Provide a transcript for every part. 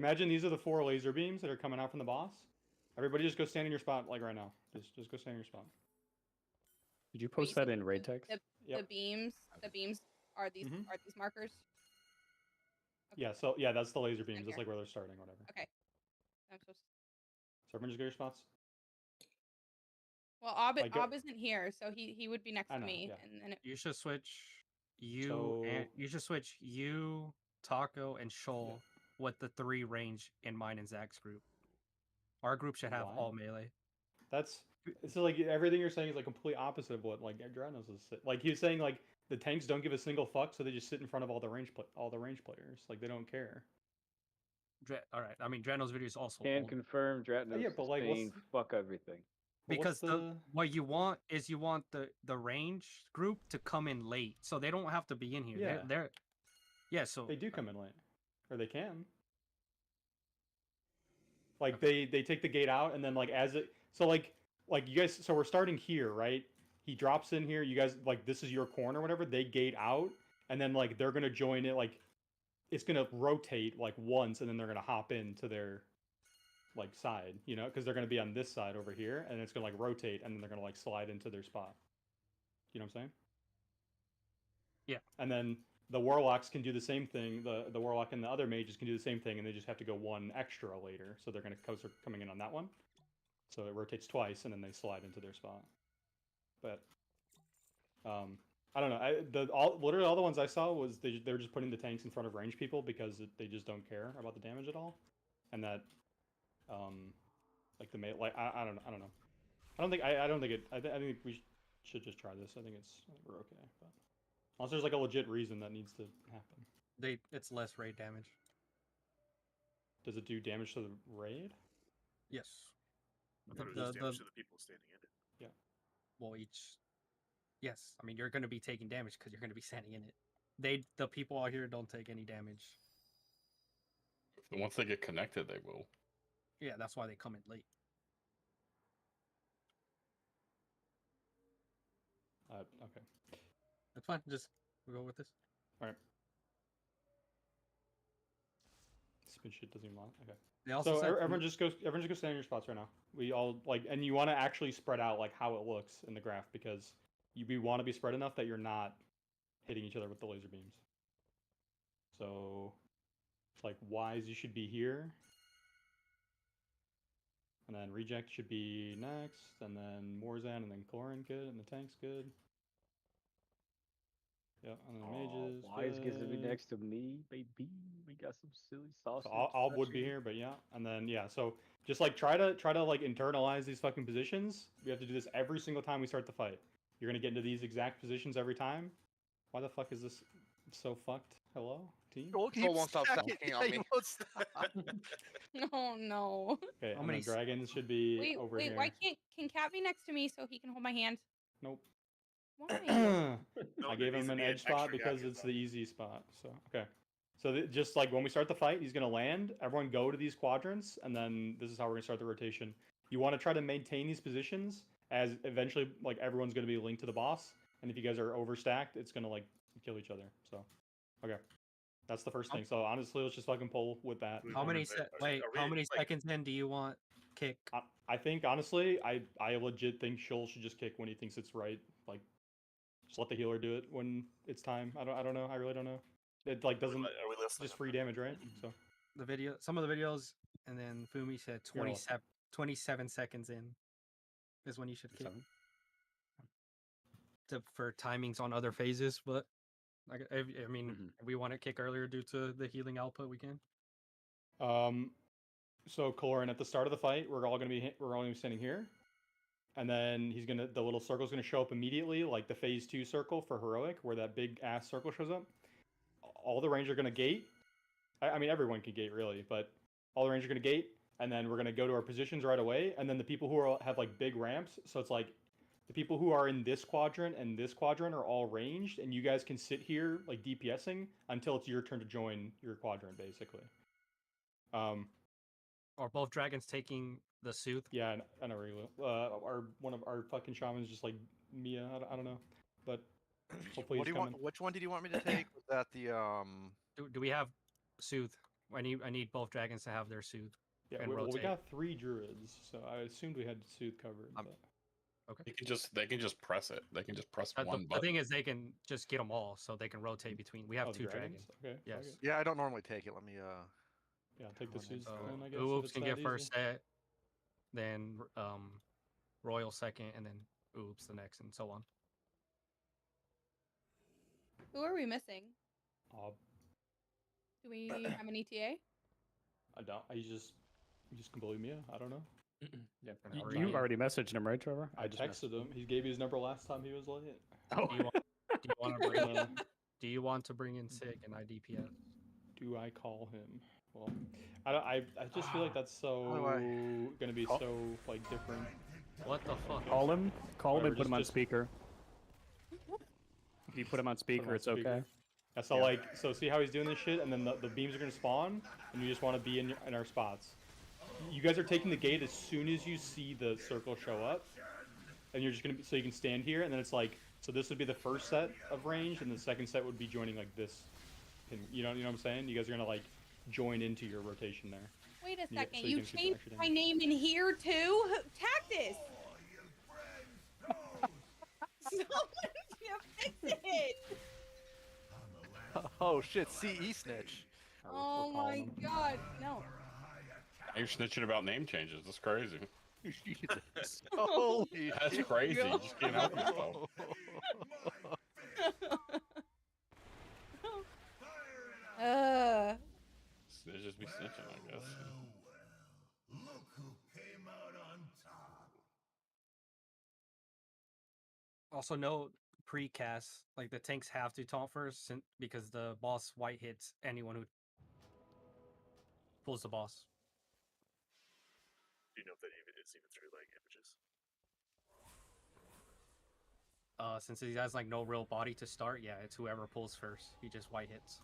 imagine these are the 4 laser beams that are coming out from the boss. Everybody just go stand in your spot like right now. Just go stand in your spot. Did you post that in raid text? The beams are these markers? Okay. Yeah, so yeah, that's the laser beams. That's like where they're starting, whatever. Okay. I'm supposed to... So everyone just go your spots. Well, Ob isn't here, so he would be next to me, yeah. and then you should switch you Taco and Shoal with the 3 range in mine and Zach's group. Our group should have all melee. That's so like everything you're saying is like complete opposite of what like Adrenos is like. He was saying like the tanks don't give a single fuck, so they just sit in front of all the range players. Like they don't care. All right, I mean Drano's video is also Can confirm Dratnos but like saying fuck everything. Because what you want is the range group to come in late, so they don't have to be in here. Yeah, so they do come in late, or they can. Like they take the gate out, and then like as it like you guys. So we're starting here, right? He drops in here. You guys like this is your corner, whatever. They gate out, and then like they're gonna join it. Like it's gonna rotate like once, and then they're gonna hop into their like side, you know, because they're gonna be on this side over here, and it's gonna like rotate, and then they're gonna like slide into their spot. You know what I'm saying? Yeah. And then the warlocks can do the same thing. The warlock and the other mages can do the same thing, and they just have to go 1 extra later. So they're coming in on that one. So it rotates twice, and then they slide into their spot. But I don't know. Literally all the ones I saw was they were just putting the tanks in front of range people because they just don't care about the damage at all, and that like the I don't know. I think we should just try this. I think we're okay, but unless there's like a legit reason that needs to happen. It's less raid damage. Does it do damage to the raid? Yes. I thought it was damage to the people standing in it. Yeah. Well, yes. I mean, you're going to be taking damage because you're going to be standing in it. The people out here don't take any damage. And once they get connected, they will. Yeah, that's why they come in late. Okay. That's fine. We'll go with this. All right. Spin shit doesn't even lie. Okay. So everyone just go stand in your spots right now. We all like, and you want to actually spread out like how it looks in the graph because we want to be spread enough that you're not hitting each other with the laser beams. So, like Wise, you should be here. And then Reject should be next, and then Morzan, and then Chlorine good, and the tank's good. Yeah, and then Mages. Wise gets to be next to me, baby. We got some silly sausage. So all would be here, but yeah, and then yeah. So just like try to like internalize these fucking positions. We have to do this every single time we start the fight. You're gonna get into these exact positions every time. Why the fuck is this so fucked? Hello, team. Cole won't stop stacking on me. Oh no. Okay, how many dragons should be over here? Wait, why can Cat be next to me so he can hold my hand? Nope. Why? I gave him an edge spot because it's the easy spot. So okay. So just like when we start the fight, he's gonna land. Everyone go to these quadrants, and then this is how we're gonna start the rotation. You want to try to maintain these positions as eventually like everyone's gonna be linked to the boss, and if you guys are overstacked, it's gonna like kill each other. So okay. That's the first thing. So honestly, let's just fucking pull with that. How many seconds in do you want kick? I think honestly, I legit think Shoal should just kick when he thinks it's right. Like, just let the healer do it when it's time. I don't know. I really don't know. It like doesn't just free damage, right? So some of the videos, and then Fumi said 27 seconds in is when you should kick. For timings on other phases, but. I mean, if we want to kick earlier due to the healing output, we can. So Chlorine, at the start of the fight, we're all gonna be standing here, and then the little circle's gonna show up immediately, like the phase 2 circle for heroic, where that big ass circle shows up. All the range are gonna gate. I mean, everyone can gate really, but all the range are gonna gate, and then we're gonna go to our positions right away, and then the people who have like big ramps, so it's like. The people who are in this quadrant and this quadrant are all ranged, and you guys can sit here like DPSing until it's your turn to join your quadrant, basically. Are both dragons taking the soothe? Yeah, I know. One of our fucking shamans just like Mia. I don't know, but hopefully he's coming. Which one did you want me to take? Was that the Do we have soothe? I need both dragons to have their soothe. Yeah, And we rotate. got 3 druids, so I assumed we had soothe covered. I'm- But... They can just press it. They can just press The one button. thing is, they can just get them all, so they can rotate between. We have Oh, 2 dragons. Okay. fuck Yes. it. Yeah, I don't normally take it. Let me Yeah, I'll take the Run in. soothe So then, I guess. if Oops it's can that get easy. first set, then Royal second, and then Oops the next, and so on. Who are we missing? Do we have an ETA? I don't. He just completely me. I don't know. Yeah, You- you you- already messaged him, right, Trevor? I just messaged texted him. He gave me his number last time he was late. Oh, Do you want, do you want to bring Uh, do you want to bring in Sig and IDPS? do I call him? Well, I just feel like that's so do I- gonna be Call- so like different. What the fuck? call him Or and put him on just- speaker. If you put him on Put him speaker, on it's okay. speaker. Yeah, so like, so see how he's doing this shit, and then the beams are gonna spawn, and you just want to be in our spots. You guys are taking the gate as soon as you see the circle show up, and you're just gonna be, so you can stand here, and then it's like, so this would be the first set of range, and the second set would be joining like this. You know what I'm saying? You guys are gonna like join into your rotation there. Wait a Yeah, second. so you You can see the changed extra my damage. name in here too? Tactus! Someone fix it! Oh shit, CE snitch. Or Oh calling my him. god, no. You're snitching about name changes. That's crazy. Jesus. Holy That's shit. crazy. You just can't help yourself. Snitches be snitching, I guess. Also, no precast. Like the tanks have to taunt first, because the boss white hits anyone who pulls the boss. Do you know if that even is even through like images? Since he has like no real body to start, yeah, it's whoever pulls first. He just white hits.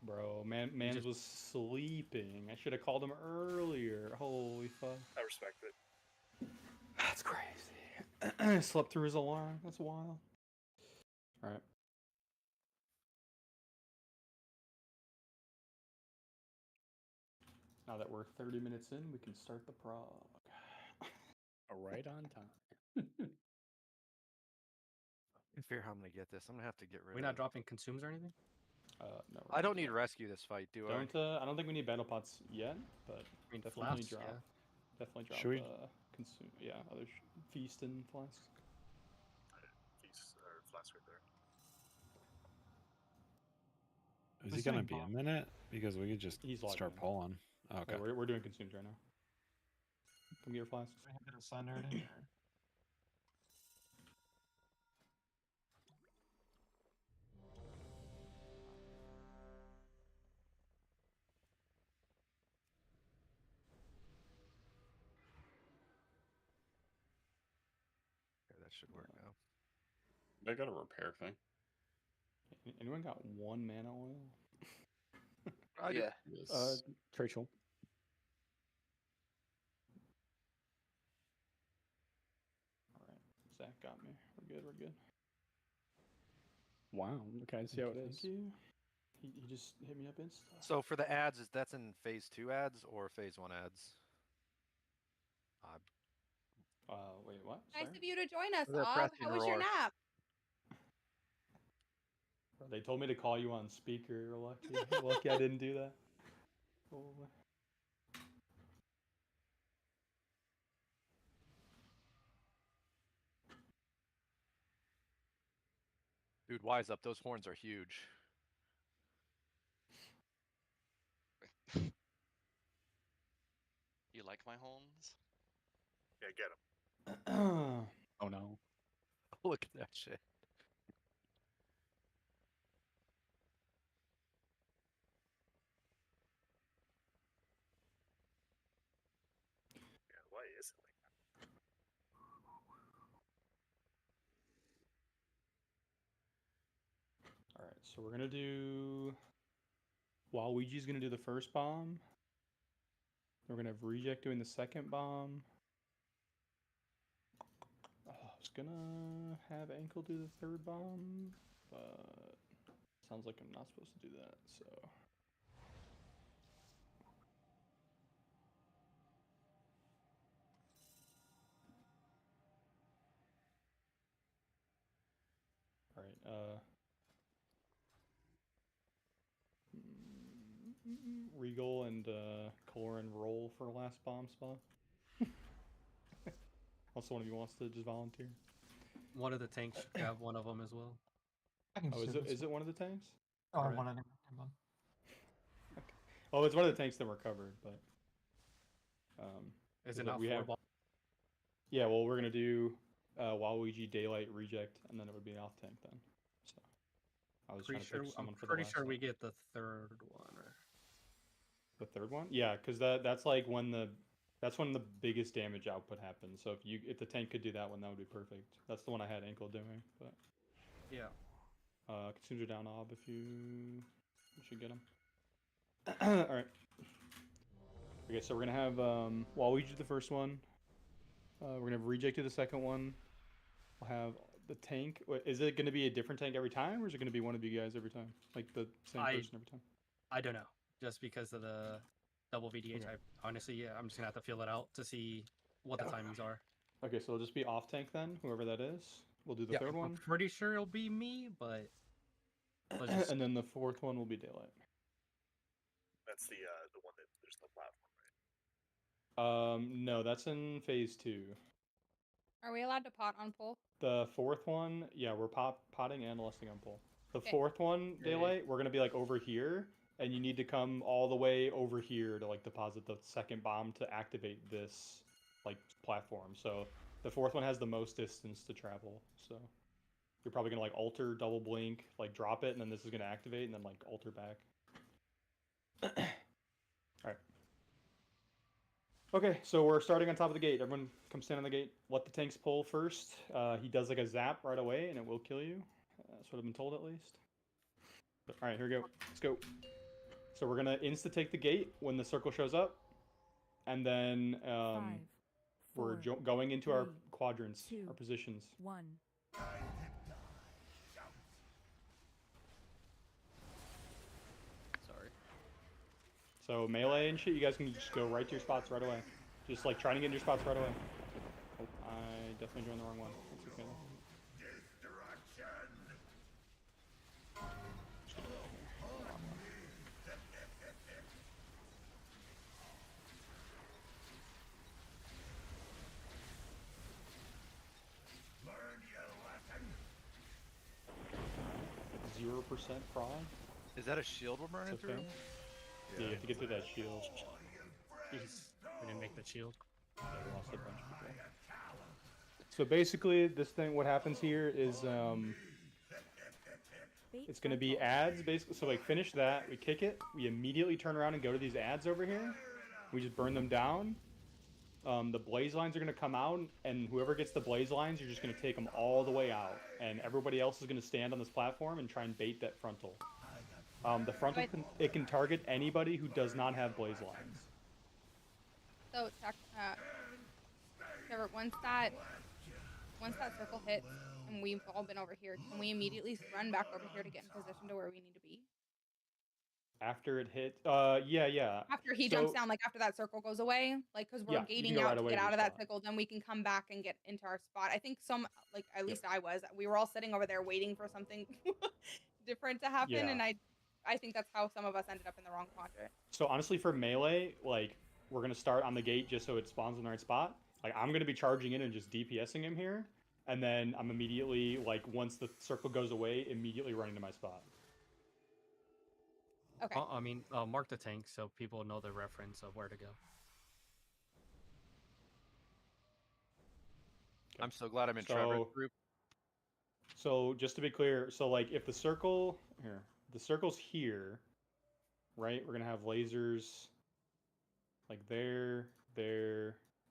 Bro, Mans just- was sleeping. I should have called him earlier. Holy fuck. I respect it. That's crazy. Slept through his alarm. That's wild. Alright. Now that we're 30 minutes in, we can start the prog. Right on time. I fear how I'm gonna get this. I'm gonna have to get rid We're of not dropping consumes or anything. No. I don't need rescue this fight, do I? I don't think we need battle pots yet, but I mean, definitely flasks, drop. yeah. Definitely drop. Should we- Consume. Yeah, other feast and flasks. These are flasks right there. Is He's he gonna doing be a minute? Because we could just He's logged start in. pulling. Oh, okay. Yeah, we're doing consumes right now. Come get your flasks. Okay, that should work now. They got a repair thing. Anyone got 1 mana oil? I do. Yes. Trachel. Alright. Zach got me. We're good, we're good. Wow. Okay, see how it Thank is. you. He just hit me up insta. So for the ads, that's in phase 2 ads or phase 1 ads? Wait, what? Nice Sorry? of you to join us, They're Ob. pressing How was your roar. nap? They told me to call you on speaker. You're lucky. Lucky I didn't do that. Oh. Dude, wise up. Those horns are huge. You like my horns? Yeah, get him. Oh no. Look at that shit. Yeah, why is it like that? Alright, so we're gonna do. Waluigi's gonna do the first bomb. We're gonna have Reject doing the second bomb. Oh, I was gonna have Ankle do the third bomb, but sounds like I'm not supposed to do that, so. Regal and Coloran roll for last bomb spot. Also, one of you wants to just volunteer. One of the tanks should grab one of them as well. I can Oh, just is do it this is it one of the tanks? one. Oh, I Correct. want it. Come on. Oh, it's one of the tanks that were covered, but Is Is it it- not we 4 have- ball? yeah. Well, we're gonna do Waluigi Daylight Reject, and then it would be an off tank then. So I was Pretty trying to sure, pick I'm someone for the pretty last sure we set. get the third one. Or... The third one, yeah, because that's like when the biggest damage output happens. So if the tank could do that one, that would be perfect. That's the one I had ankle doing, but Yeah. consumes are down ob if you should get him. All right. Okay, so we're gonna have Waluigi the first one. We're gonna have Reject to the second one. We'll have the tank. Is it gonna be a different tank every time, or is it gonna be one of you guys every time, like the same person every time? I don't know. Just because of the double VDH, Okay. honestly, yeah, I'm just gonna have to feel it out to see what the timings are. Okay, so it'll just be off tank then, whoever that is. We'll do the third I'm one, pretty sure it'll be me, but let's just... and then the fourth one will be Daylight. That's the one that there's the platform, right? No, that's in phase 2. Are we allowed to pot on pull? The fourth one, yeah, we're potting and lusting on pull. The Okay. fourth one, Okay. Daylight, we're gonna be like over here, and you need to come all the way over here to like deposit the second bomb to activate this like platform. So the fourth one has the most distance to travel. So you're probably gonna like alter, double blink, like drop it, and then this is gonna activate, and then like alter back. Alright. Okay, so we're starting on top of the gate. Everyone come stand on the gate. Let the tanks pull first. He does like a zap right away, and it will kill you. That's what I've been told at least. Alright, here we go. Let's go. So we're gonna insta-take the gate when the circle shows up. And then we're going into our quadrants, our positions. 1. Sorry. So melee and shit, you guys can just go right to your spots right away. Just like trying to get in your spots right away. Oh, I definitely joined the wrong one. That's okay. Zero % prod. Is that a shield we're burning It's okay. through? Yeah, you have to get through that shield. Jeez, we didn't make the shield. Yeah, we lost a bunch of people. So basically, this thing, what happens here is, it's going to be ads, basically. So like, finish that, we kick it, we immediately turn around and go to these ads over here. We just burn them down. The blaze lines are going to come out, and whoever gets the blaze lines, you're just going to take them all the way out. And everybody else is going to stand on this platform and try and bait that frontal. The frontal, it can target anybody who does not have blaze lines. So, Trevor, once that circle hits and we've all been over here, can we immediately run back over here to get in position to where we need to be? After it hit, yeah. After he jumps down, like after that circle goes away, like because we're Yeah, you can gating go out right to away get to out your of that spot. circle, then we can come back and get into our spot. I think like at least I was, we were all sitting over there waiting for something different to happen, Yeah. and I think that's how some of us ended up in the wrong quadrant. So honestly, for melee, like, we're going to start on the gate just so it spawns in the right spot. Like, I'm going to be charging in and just DPSing him here. And then I'm immediately, like, once the circle goes away, immediately running to my spot. Okay. I mean, mark the tank so people know the reference of where to go. I'm so glad I'm in So- Trevor's group. So just to be clear, so like if the circle's here, right? We're gonna have lasers like there,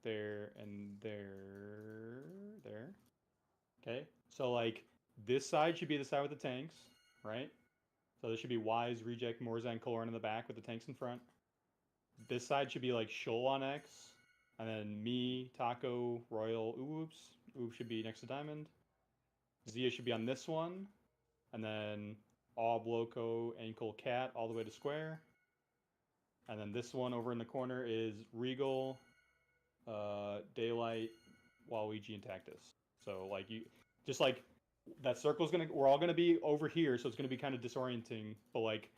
and there. Okay. So like this side should be the side with the tanks, right? So this should be Wise, Reject, Morzan, Coloran in the back with the tanks in front. This side should be like Shoal on X, and then me, Taco, Royal, Oops. Oops should be next to Diamond. Zia should be on this one, and then Ob, Loco, Ankle, Cat, all the way to Square. And then this one over in the corner is Regal, Daylight, Waluigi, and Tactus. So like you, just like that circle's gonna. We're all gonna be over here, so it's gonna be kind of disorienting. But like,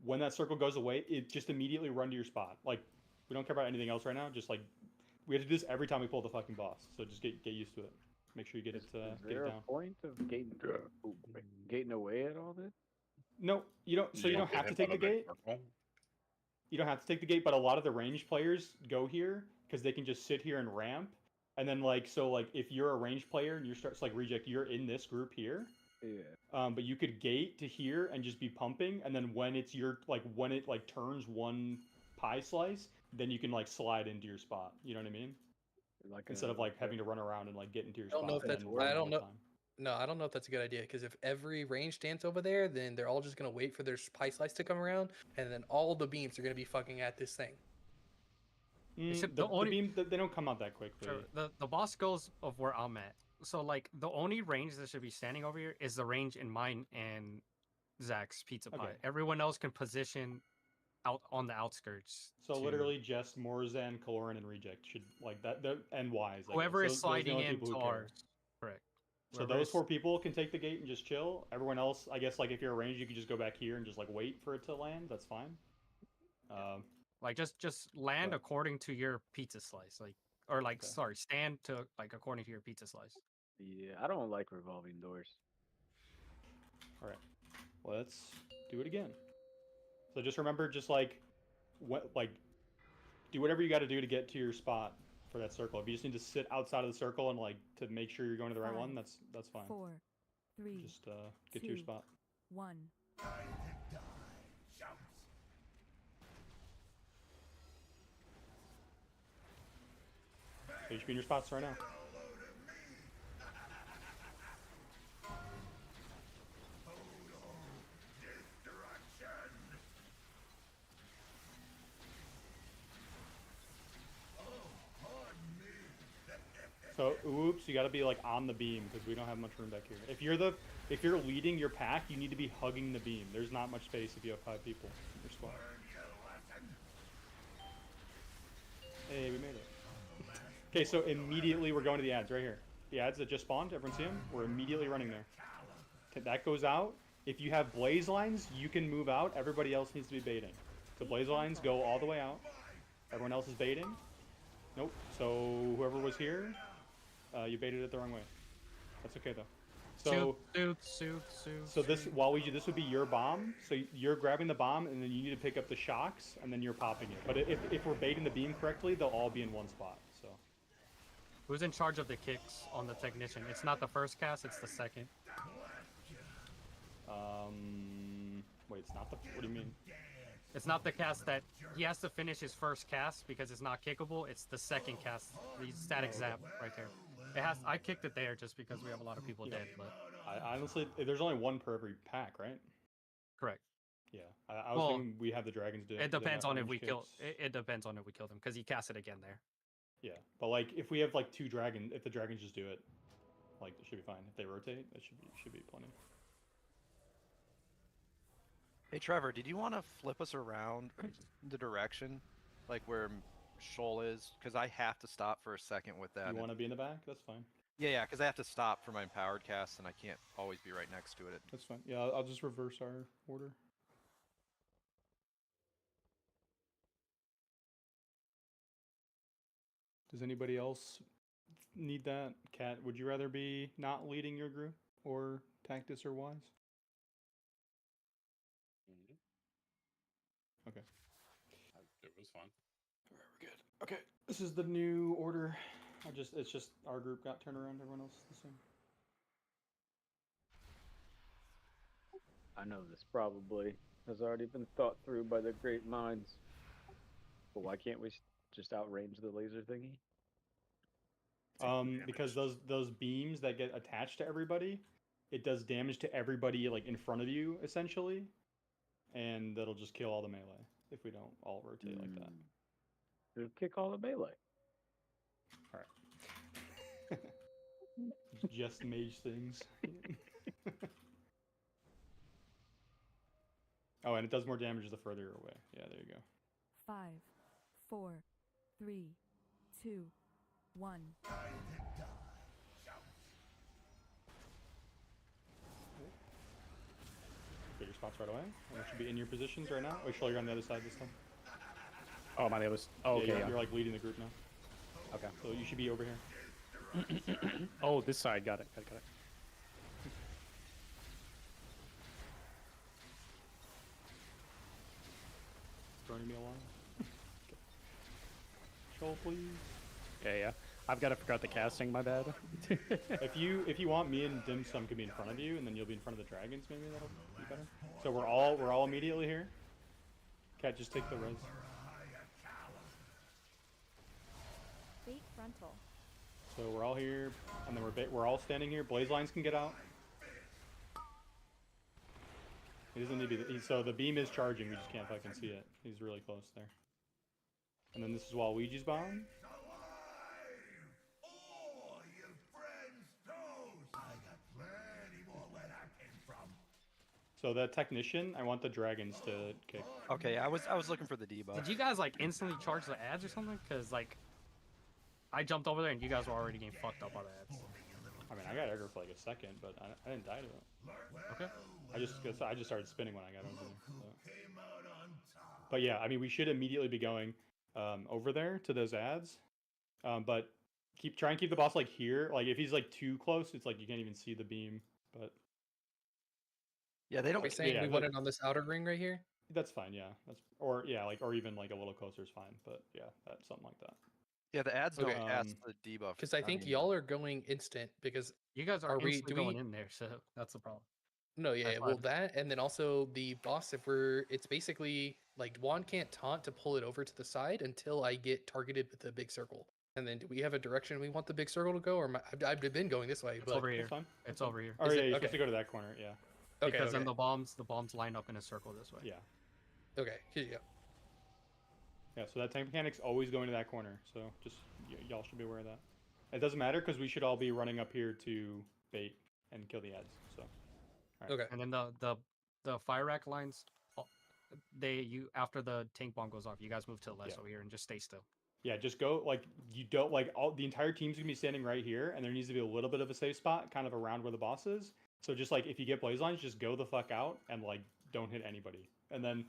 when that circle goes away, it just immediately run to your spot. Like, we don't care about anything else right now. Just like, we have to do this every time we pull the fucking boss. So just get used to it. Make sure you get Is it there down. a point of gating away at all this? No, you don't. So you don't get have to hit take by the big gate. circle. You don't have to take the gate, but a lot of the ranged players go here because they can just sit here and ramp. And then like if you're a ranged player and you start like reject, you're in this group here. Yeah. But you could gate to here and just be pumping, and then when it's your when it turns one pie slice, then you can like slide into your spot. You know what I mean? Like Instead of having to run around and get into your I don't spot. know if and that's. then run I all don't the know. time. No, I don't know if that's a good idea because if every range stands over there, then they're all just gonna wait for their pie slice to come around, and then all the beams are gonna be fucking at this thing. Except The the only- beam, they don't come out that quickly. Trevor, the boss goes of where I'm at. So like the only range that should be standing over here is the range in mine and Zach's pizza pie. Okay. Everyone else can position out on the outskirts. So to- literally just Morzan, Kaloran, and Reject should like that. And Wise. I whoever guess. is Those are the sliding only in people to who care. ours. Correct. So Whoever those is- 4 people can take the gate and just chill. Everyone else, I guess, like if you're arranged, you can just go back here and just like wait for it to land. That's fine. Like just land Right. according to your pizza slice, or Okay. sorry, stand to like according to your pizza slice. Yeah, I don't like revolving doors. All right, let's do it again. So just remember, just like do whatever you got to do to get to your spot for that circle. If you just need to sit outside of the circle and to make sure you're going to the right one, that's fine. 4, 3, Just get to your 2, spot. 1. So you should be in your spots right now. So, oops, you got to be like on the beam because we don't have much room back here. If you're leading your pack, you need to be hugging the beam. There's not much space if you have 5 people in your squad. Hey, we made it. Okay, so immediately we're going to the ads right here. The ads that just spawned, everyone see them? We're immediately running there. That goes out. If you have blaze lines, you can move out. Everybody else needs to be baiting. So blaze lines go all the way out. Everyone else is baiting. Nope. So whoever was here, you baited it the wrong way. That's okay though. So So this this would be your bomb. So you're grabbing the bomb, and then you need to pick up the shocks, and then you're popping it. But if we're baiting the beam correctly, they'll all be in one spot. So Who's in charge of the kicks on the technician? It's not the first cast; it's the second. wait, it's not the. What do you mean? It's not the cast that he has to finish his first cast because it's not kickable. It's the second cast, the static zap right there. It has. I kicked it there just because we have a lot of people dead. But I honestly, there's only one per every pack, right? correct. Yeah, I was thinking we have the dragons do. It depends on if we kill. It depends on if we kill them because he cast it again there. Yeah, but like if we have like 2 dragons, if the dragons just do it, like it should be fine. If they rotate, it should be plenty. Hey Trevor, did you want to flip us around the direction, like where Shoal is? Because I have to stop for a second with that. You want to be in the back? That's fine. Yeah, because I have to stop for my empowered cast, and I can't always be right next to it. That's fine. Yeah, I'll just reverse our order. Does anybody else need that? Kat, would you rather be not leading your group or Tactus or Wise? Okay. It was fun. Alright, we're good. Okay, this is the new order. It's just our group got turned around, everyone else is the same. I know this probably has already been thought through by the great minds. But why can't we just outrange the laser thingy? Because those beams that get attached to everybody, it does damage to everybody like in front of you essentially, and that'll just kill all the melee if we don't all rotate like that. It'll kick all the melee. All right. Just mage things. Oh, and it does more damage the further you're away. Yeah, there you go. 5, 4, 3, 2, 1. spots right away. And it should be in your positions right now. Oh, you're on the other side this time. Oh, my name was. Oh, Yeah, okay. you're like leading the group now. Okay. So you should be over here. Oh, this side. Got it. Got it. Throwing me along. Shoal, please. Yeah. I've got to figure out the casting. My bad. If you want, me and Dim Sum could be in front of you, and then you'll be in front of the dragons. Maybe that'll be better. So we're all immediately here. Cat, just take the res. Fate frontal. So we're all here, and then we're all standing here. Blaze lines can get out. He doesn't need to be. So the beam is charging. We just can't fucking see it. He's really close there. And then this is Waluigi's bomb. So the technician, I want the dragons to kick. Okay, I was looking for the debuff. Did you guys like instantly charge the ads or something? Cause like, I jumped over there and you guys were already getting fucked up by the ads. I mean, I got aggro for like a second, but I didn't die to it. Okay. I just started spinning when I got over there. So. But yeah, I mean, we should immediately be going over there to those ads. But try and keep the boss like here. Like if he's like too close, it's like you can't even see the beam. But yeah, they don't. Are we saying we want it on this outer ring right here? That's fine. Yeah, or even like a little closer is fine. But yeah, that's something like that. Yeah, the ads don't Okay. cast the debuff. Because I think y'all are going instant because You guys are we instantly going in there, so that's the problem. no, yeah, That's well fine. that and then also the boss it's basically like Juan can't taunt to pull it over to the side until I get targeted with the big circle. And then do we have a direction we want the big circle to go, or I've been going this way, It's but over here. That's fine. It's over here. Oh yeah, you're okay. supposed to go to that corner. Yeah. Okay, Because then okay. the bombs line up in a circle this way. Yeah. Okay, here you go. Yeah, so that tank mechanic's always going to that corner, so just y'all should be aware of that. It doesn't matter because we should all be running up here to bait and kill the ads. So. All right. Okay. And then the fire rack lines, after the tank bomb goes off, you guys move to the left over here and just stay still. Yeah, just go like you don't like all the entire team's gonna be standing right here, and there needs to be a little bit of a safe spot, kind of around where the boss is. So just like if you get blaze lines, just go the fuck out and like don't hit anybody. And then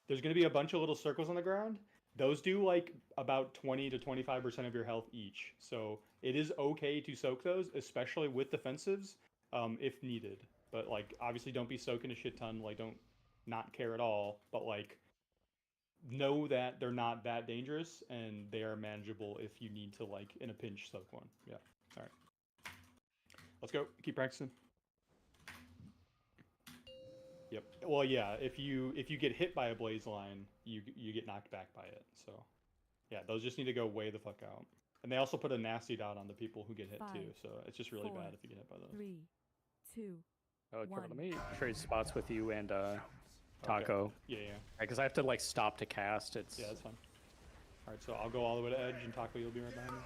there's gonna be a bunch of little circles on the ground. Those do like about 20 to 25% of your health each. So it is okay to soak those, especially with defensives, if needed. But like obviously don't be soaking a shit ton. Like don't not care at all. But like know that they're not that dangerous and they are manageable if you need to like in a pinch soak one. Yeah. All right. Let's go. Keep practicing. Yep. Well, yeah. If you get hit by a blaze line, you get knocked back by it. So, yeah, those just need to go way the fuck out. And they also put a nasty dot on the people who get hit too. So it's just really bad if you get hit by those. 3, 2, Oh, 1. let me trade spots with you and Taco. Okay. Yeah. Because I have to like stop to cast. It's Yeah, that's fine. All right, so I'll go all the way to edge, and Taco, you'll be right behind me.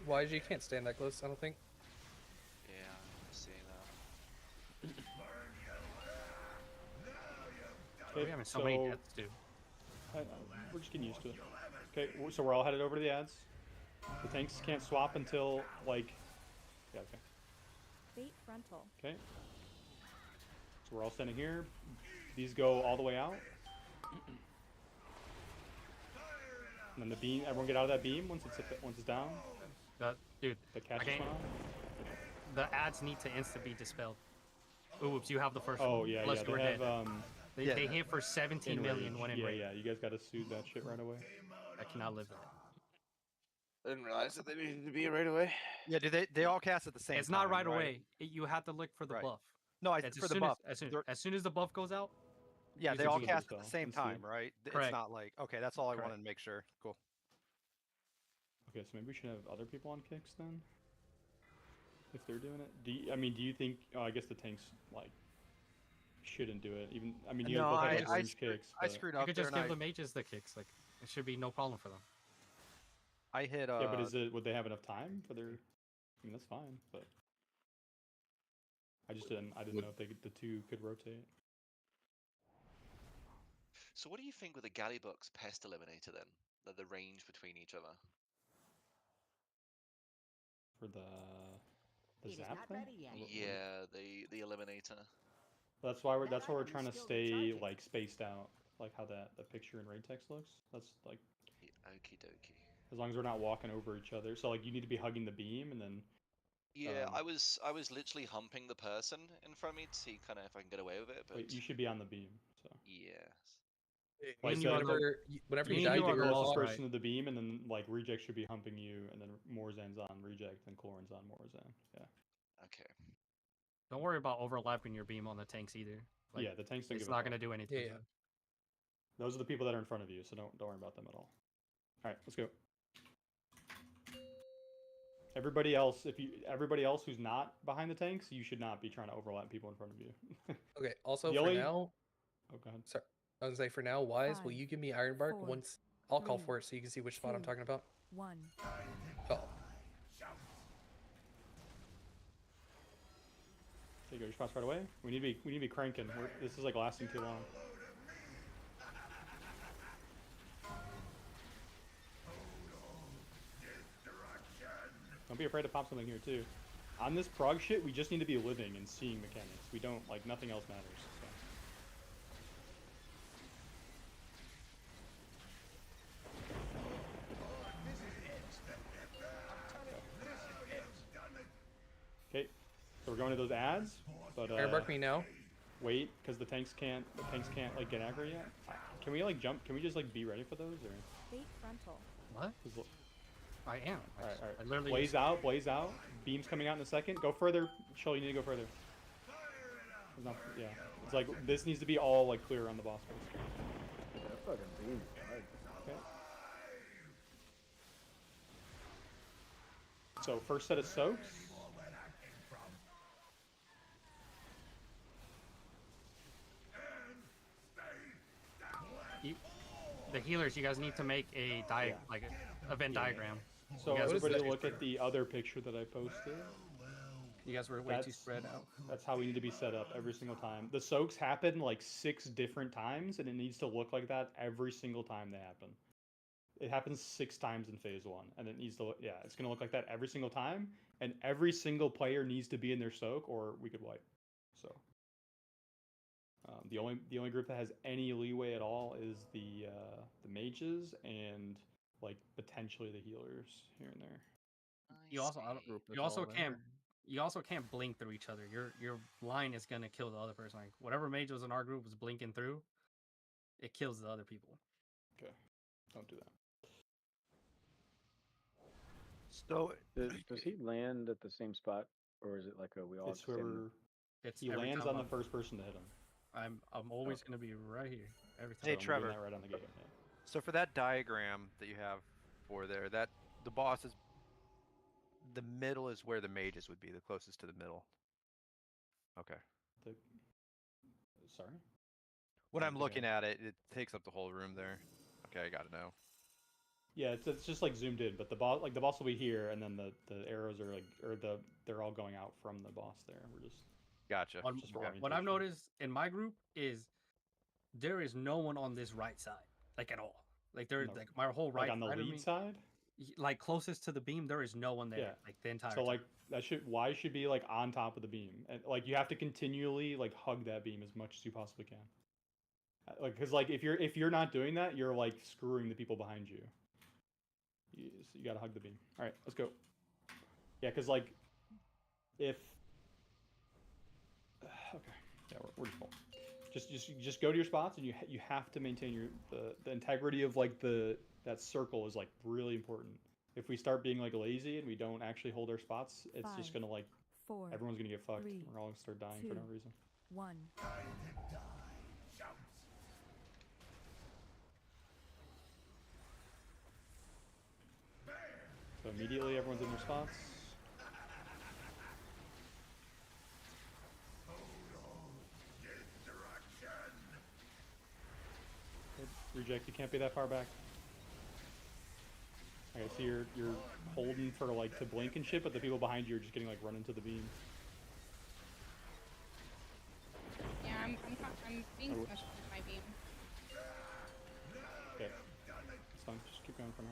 YG, you can't stand that close, I don't think. Yeah, I'm seeing that. We're having so many deaths, dude. We're just getting used to it. Okay, so we're all headed over to the ads. The tanks can't swap until, like... Yeah, okay. Fate frontal. Okay. So we're all standing here. These go all the way out. And then the beam, everyone get out of that beam once it's down. Dude, The catch okay. is on. The ads need to insta be dispelled. Oops, you have the first Oh, one. yeah, Unless yeah. you were They have, dead. They hit for 17 million when in Yeah, rage. yeah. You guys gotta soothe that shit right away. I cannot live that. I didn't realize that they needed to be right away. Yeah, do they all cast at the same It's time? not right away. You have to look for the Right. buff. No, It's for the buff. As soon as the buff goes out. Yeah, Use they it all to cast dispel at the same and time, see. right? It's Correct. not like okay. That's all I Correct. wanted to make sure. Cool. Okay, so maybe we should have other people on kicks then? If they're doing it? Do you think... Oh, I guess the tanks, like, shouldn't do it. Even, I mean, you No, both have, like, I range screwed- kicks, I but- screwed You up could there. just and give the mages the kicks. Like it should be no problem for them. I hit. Yeah, but would they have enough time for their... I mean, that's fine, but... I didn't know if the two could rotate. So what do you think with the Gallybuck's Pest Eliminator then? The range between each other? For the zap thing? Yeah, the Eliminator. That's why we're trying to stay like spaced out, like how the picture in raid text looks. That's like Okie dokie. as long as we're not walking over each other. So like you need to be hugging the beam and then. Yeah, I was literally humping the person in front of me to see kind of if I can get away with it, but you should be on the beam. So. Yes. Like whenever you you die, need the you're closest all person to the beam, and then like reject should be humping you, and then Morzan's on reject, and Clorin's on Morzan. Yeah. Okay. Don't worry about overlapping your beam on the tanks either. Like, yeah, the tanks don't it's give not a fuck. gonna do anything. Yeah. Those are the people that are in front of you, so don't worry about them at all. All right, let's go. Everybody else who's not behind the tanks, you should not be trying to overlap people in front of you. Okay. Also, The for only- now, Oh, go ahead. sorry, I was gonna say for now, Wise, will 5, you give me Ironbark 4, once? I'll call 3, for it so you can see which spot I'm 2, talking about. 1. Oh, There you go. Your spots right away. We need to be cranking. This is like lasting too long. Don't be afraid to pop something here too. On this prog shit, we just need to be living and seeing mechanics. We don't like nothing else matters. So. Okay, so we're going to those ads, but Ironbark me now. wait, because the tanks can't like get aggro yet. Can we like jump? Can we just like be ready for those or? Fate frontal. What? I am. All right. I literally Blaze out. Beam's coming out in a second. Go further. Shoal, you need to go further. Yeah. It's like this needs to be all like clear on the boss face. That fucking beam is hard. Okay. So first set of soaks. the healers, you guys need to make a event diagram. So You guys- everybody look at the other picture that I posted. You guys were way too spread out. That's how we need to be set up every single time. The soaks happen like 6 different times, and it needs to look like that every single time they happen. It happens 6 times in phase 1, and it needs to look, it's gonna look like that every single time, and every single player needs to be in their soak, or we could wipe. So the only group that has any leeway at all is the mages and like potentially the healers here and there. You also can't blink through each other. Your line is gonna kill the other person. Like whatever mage was in our group was blinking through, it kills the other people. Okay, don't do that. So does he land at the same spot, or is it like we all? It's whoever. He every lands time on the I'm- first person to hit him. I'm always gonna be right here every time. Hey, So I'm doing Trevor. that right on the gate. Yeah. So for that diagram that you have for there, that the boss is the middle is where the mages would be, the closest to the middle. Okay. Sorry. When I I'm don't think looking at it, it takes up the whole room there. Okay, I gotta know. Yeah, it's just like zoomed in, but the boss will be here, and then the arrows are they're all going out from the boss there. We're just Gotcha. just for What I've orientation. noticed in my group is there is no one on this right side, like at all. Like there, No. like my whole right Like on the side of lead me, side. like closest to the beam, there is no one there. Yeah. Like the entire So time. like Y should be like on top of the beam, and like you have to continually like hug that beam as much as you possibly can. Like, cause like if you're not doing that, you're like screwing the people behind you. So you gotta hug the beam. All right, let's go. Yeah, cause like if okay, yeah, we're just full. Just go to your spots, and you have to maintain your the integrity of like that circle is like really important. If we start being like lazy and we don't actually hold our spots, it's just 5, gonna like 4, everyone's gonna get fucked. 3, We're all gonna start dying for no 2, reason. 1. So immediately everyone's in their spots. Good. Reject, you can't be that far back. I see you're holding for like to blink and shit, but the people behind you are just getting like run into the beam. Yeah, I'm being smushed into my beam. keep going for now.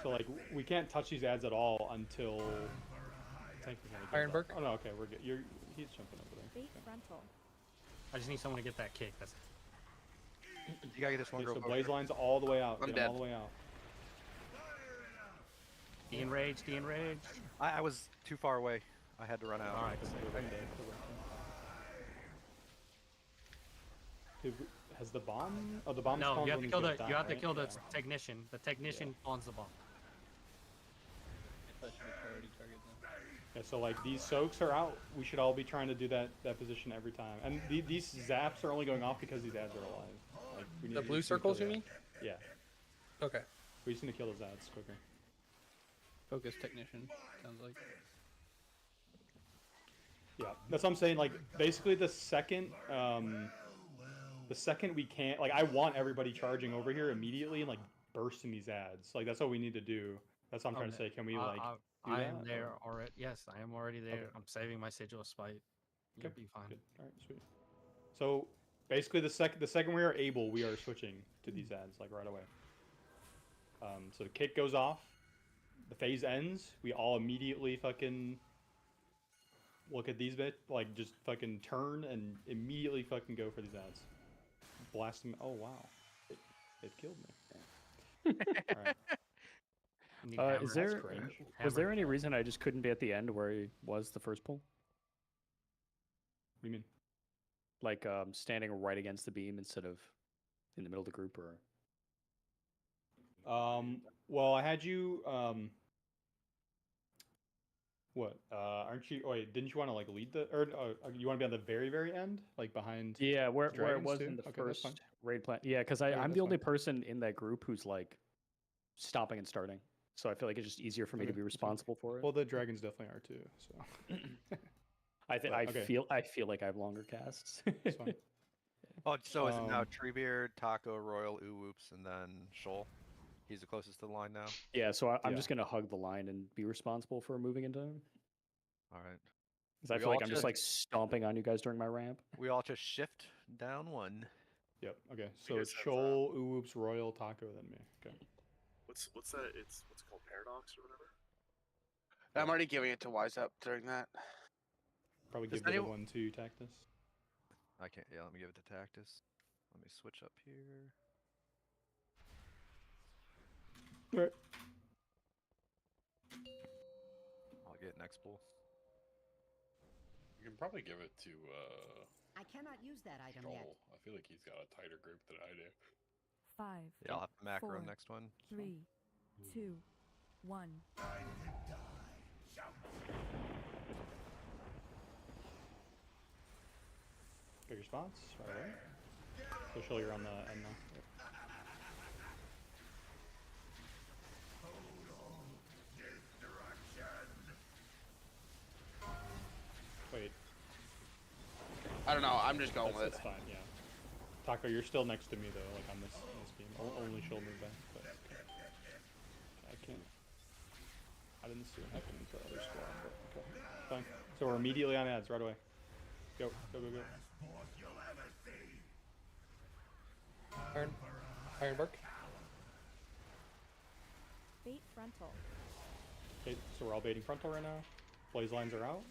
So like we can't touch these ads at all until. Ironberg? Oh no, okay, we're good. He's jumping over there. Bait Okay. frontal. I just need someone to get that kick. That's You gotta get this one Okay, girl. so blaze lines all the way out. I'm Get 'em dead. all the way out. de-enrage, de-enrage. I was too far away. I had to run out. All right. Has the bomb? Oh, the bomb. No, spawns you have when to kill these the guys you die, have to right? kill the Yeah. technician. The technician spawns the bomb. Yeah, so like these soaks are out. We should all be trying to do that position every time. And these zaps are only going off because these ads are alive. Like we need The to blue just kill circles, the you ads. mean? Yeah. Okay. We just need to kill those ads quicker. Focus technician, sounds like. Yeah, that's what I'm saying. Like basically the second we can't, like I want everybody charging over here immediately and like bursting these ads. Like that's what we need to do. That's what I'm trying to say. Can we like do I that? am there or- already. Yes, I am already there. Okay. I'm saving my sigil of spite. You'll Okay, be fine. Good. All right, sweet. So basically, the second we are able, we are switching to these ads like right away. So the kick goes off, the phase ends. We all immediately fucking look at these bits, like just fucking turn and immediately fucking go for these ads. Blast them. Oh wow, it killed me. All right. Need hammer. Is there cringe. was Hammer. there any reason I just couldn't be at the end where he was the first pull? What do you mean? Like standing right against the beam instead of in the middle of the group, or Well, I had you. What? Aren't you? Wait, didn't you want to like lead the, or you want to be on the very, very end, like behind? yeah, where it dragons was too? in the Okay, that's fine. first raid plan. Yeah, because Okay, I'm that's the only fine. person in that group who's like stopping and starting, so I feel like it's just easier for me to Okay, be that's fine. responsible for it. Well, the dragons definitely are too. So. I think but, okay. I feel like I have longer casts. That's fine. Oh, so is it now Um, Treebeard, Taco, Royal, Whoops, and then Shoal? He's the closest to the line now. Yeah, so I'm Yeah. just gonna hug the line and be responsible for moving into him. All right. Because I We feel like all I'm just just- like stomping on you guys during my ramp. We all just shift down one. Yep. Okay. So guys it's have, Shoal, Oops, Royal, Taco, then me. Okay. What's that? It's what's it called, Paradox or whatever. I'm already giving it to Wise Up during that. Probably Does give the other anyone- one to Tactus. I can't. Yeah, let me give it to Tactus. Let me switch up here. Right. I'll get next pull. You can probably give it to I cannot use that item yet. Joel. I feel like he's got a tighter group than I do. 5, Yeah, I'll have to macro him 4, next one. 3, 2, 1. Get your spots right away. So Shoal, you're on the end now. Yep. Wait. I don't know. I'm just going with That's it. fine. Yeah. Taco, you're still next to me though, like on this beam. Only Shoal move back. But I can't. I didn't see what happened to the other squad, but okay. Fine. So we're immediately on ads right away. Go, go, go, go. Ironbark. Bait frontal. Okay, so we're all baiting frontal right now. Blaze lines are out.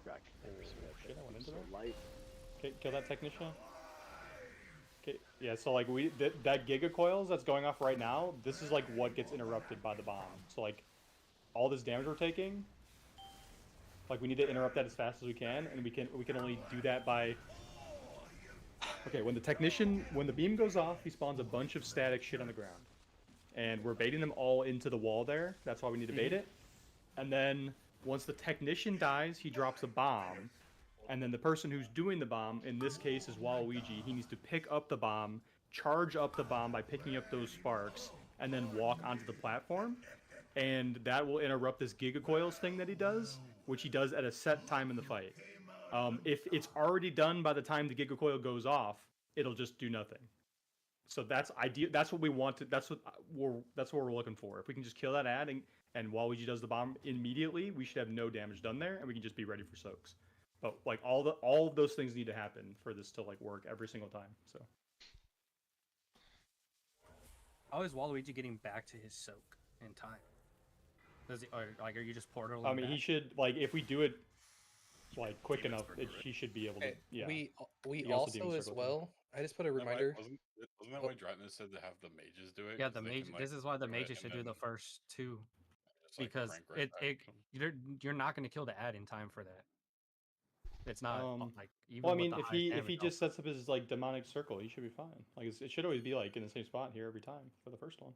Oh, shit, I went into that. Light. Okay, kill that technician. Okay, yeah, so like that giga coils that's going off right now, this is like what gets interrupted by the bomb. So like all this damage we're taking, like we need to interrupt that as fast as we can, and we can only do that by. Okay, when the beam goes off, he spawns a bunch of static shit on the ground, and we're baiting them all into the wall there. That's why we need to bait it. And then once the technician dies, he drops a bomb. And then the person who's doing the bomb, in this case is Waluigi, he needs to pick up the bomb, charge up the bomb by picking up those sparks, and then walk onto the platform. And that will interrupt this Giga Coils thing that he does, which he does at a set time in the fight. If it's already done by the time the Giga Coil goes off, it'll just do nothing. So that's ideal. That's what we want to. That's what we're looking for. If we can just kill that ad and Waluigi does the bomb immediately, we should have no damage done there, and we can just be ready for soaks. But like all of those things need to happen for this to like work every single time. So How is Waluigi getting back to his soak in time? Does he, or like, are you just portaling? I mean, back? he should like if we do it like quick Demon enough, circle, right? he should be able to. Okay, Yeah. we He also demon also as circle too. well. I just put a Wasn't that why- reminder. Wasn't that why Dratna said to have the mages do it? Yeah, 'Cause the they mage. can, like, This is why the do it mages and should do the then first two, just, like, because crank right back to 'em. you're not going to kill the ad in time for that. It's not like even Well, I with mean, the if highest he damage just sets up his like demonic circle, he should be fine. Like it should always be like in the same spot here every time for the first one.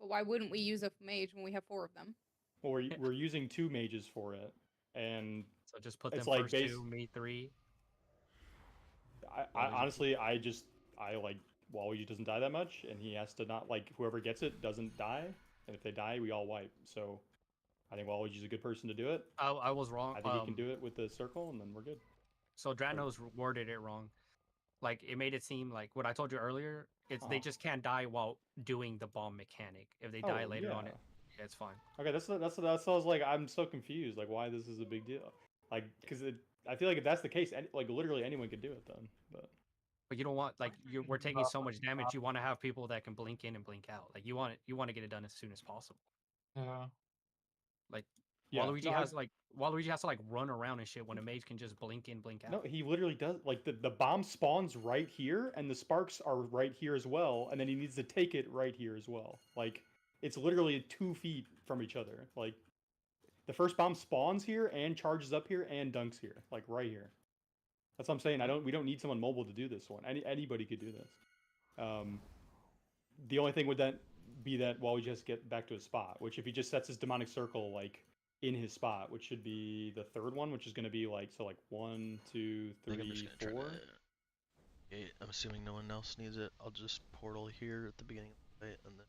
But why wouldn't we use a mage when we have 4 of them? Well, we're using 2 mages for it, and so just put it's them like first 2, me 3. I honestly I like Waluigi doesn't die that much, and he has to not like whoever gets it doesn't die, and if they die, we all wipe. So I think Waluigi's a good person to do it. I was wrong. I think he can do it with the circle, and then we're good. So Dratnos worded it wrong. Like it made it seem like what I told you earlier. It's they just can't die while doing the bomb mechanic. If they die later on it, yeah, it's fine. Okay, that's what I was like. I'm so confused. Like why this is a big deal. Like because I feel like if that's the case, like literally anyone could do it then. But you don't want like we're taking so much damage. You want to have people that can blink in and blink out. Like you want to get it done as soon as possible. Yeah. Like Yeah, Waluigi has to like run around and shit when a mage can just blink in, blink out. No, he literally does. Like the bomb spawns right here, and the sparks are right here as well, and then he needs to take it right here as well. Like it's literally 2 feet from each other. Like the first bomb spawns here and charges up here and dunks here, like right here. That's what I'm saying. We don't need someone mobile to do this one. Anybody could do this. The only thing would then be that Waluigi has to get back to his spot, which if he just sets his demonic circle like in his spot, which should be the 3rd one, which is going to be like 1, 2, 3, 4. Gate. I'm assuming no one else needs it. I'll just portal here at the beginning of the fight and then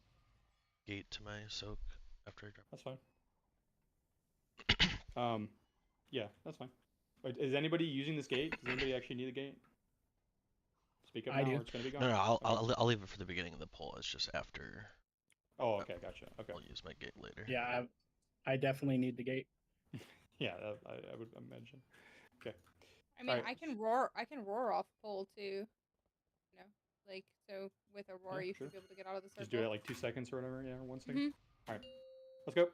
gate to my soak after I drop. That's fine. Yeah, that's fine. Is anybody using this gate? Does anybody actually need a gate? Speak up now, or it's going to be gone. No, I'll leave it for the beginning of the poll. It's just after. Oh, okay, gotcha. Okay. I'll use my gate later. Yeah, I definitely need the gate. Yeah, I would imagine. Okay. I mean, I can roar off pole too. You know, like so with a roar, you should be able to get out of the circle. Just do it at like 2 seconds or whatever. Yeah, or 1 second. Mm-hmm. All right, let's go.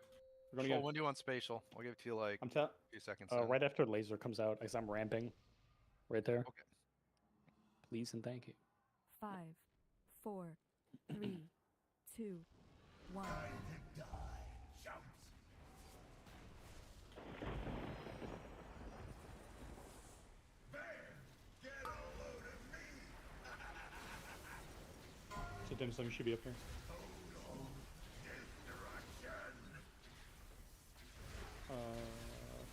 We're gonna Well, go. when do you want spatial? I'll give it to you like I'm a few seconds. Right after laser comes out, as I'm ramping, right there. Okay. Please and thank you. 5, 4, 3, 2, 1. So dim sum should be up here.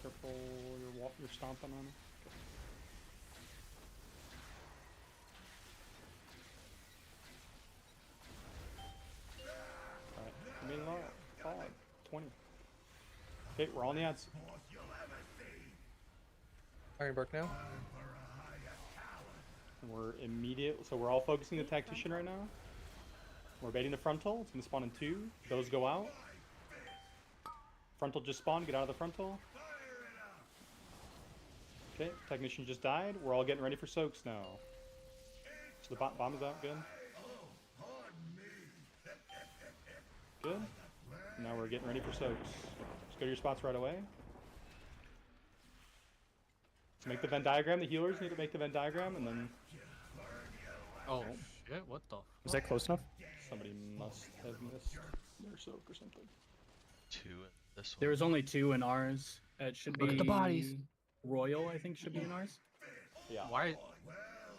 Careful, you're stomping on it. Alright, I made it all. 20. Okay, we're all in the ads. Ironbark now. And we're immediate, so we're all focusing the tactician right now. We're baiting the frontal. It's gonna spawn in 2. Those go out. Frontal just spawned. Get out of the frontal. Okay, technician just died. We're all getting ready for soaks now. So the bomb is out. Good. Good. Now we're getting ready for soaks. Just go to your spots right away. Let's make the Venn diagram. The healers need to make the Venn diagram, and then. Oh shit! What the? Was that close enough? Somebody must have missed their soak or something. 2 in this one. There was only 2 in ours. It should be Look at the bodies. Royal, I think, should be in ours. Yeah. Why?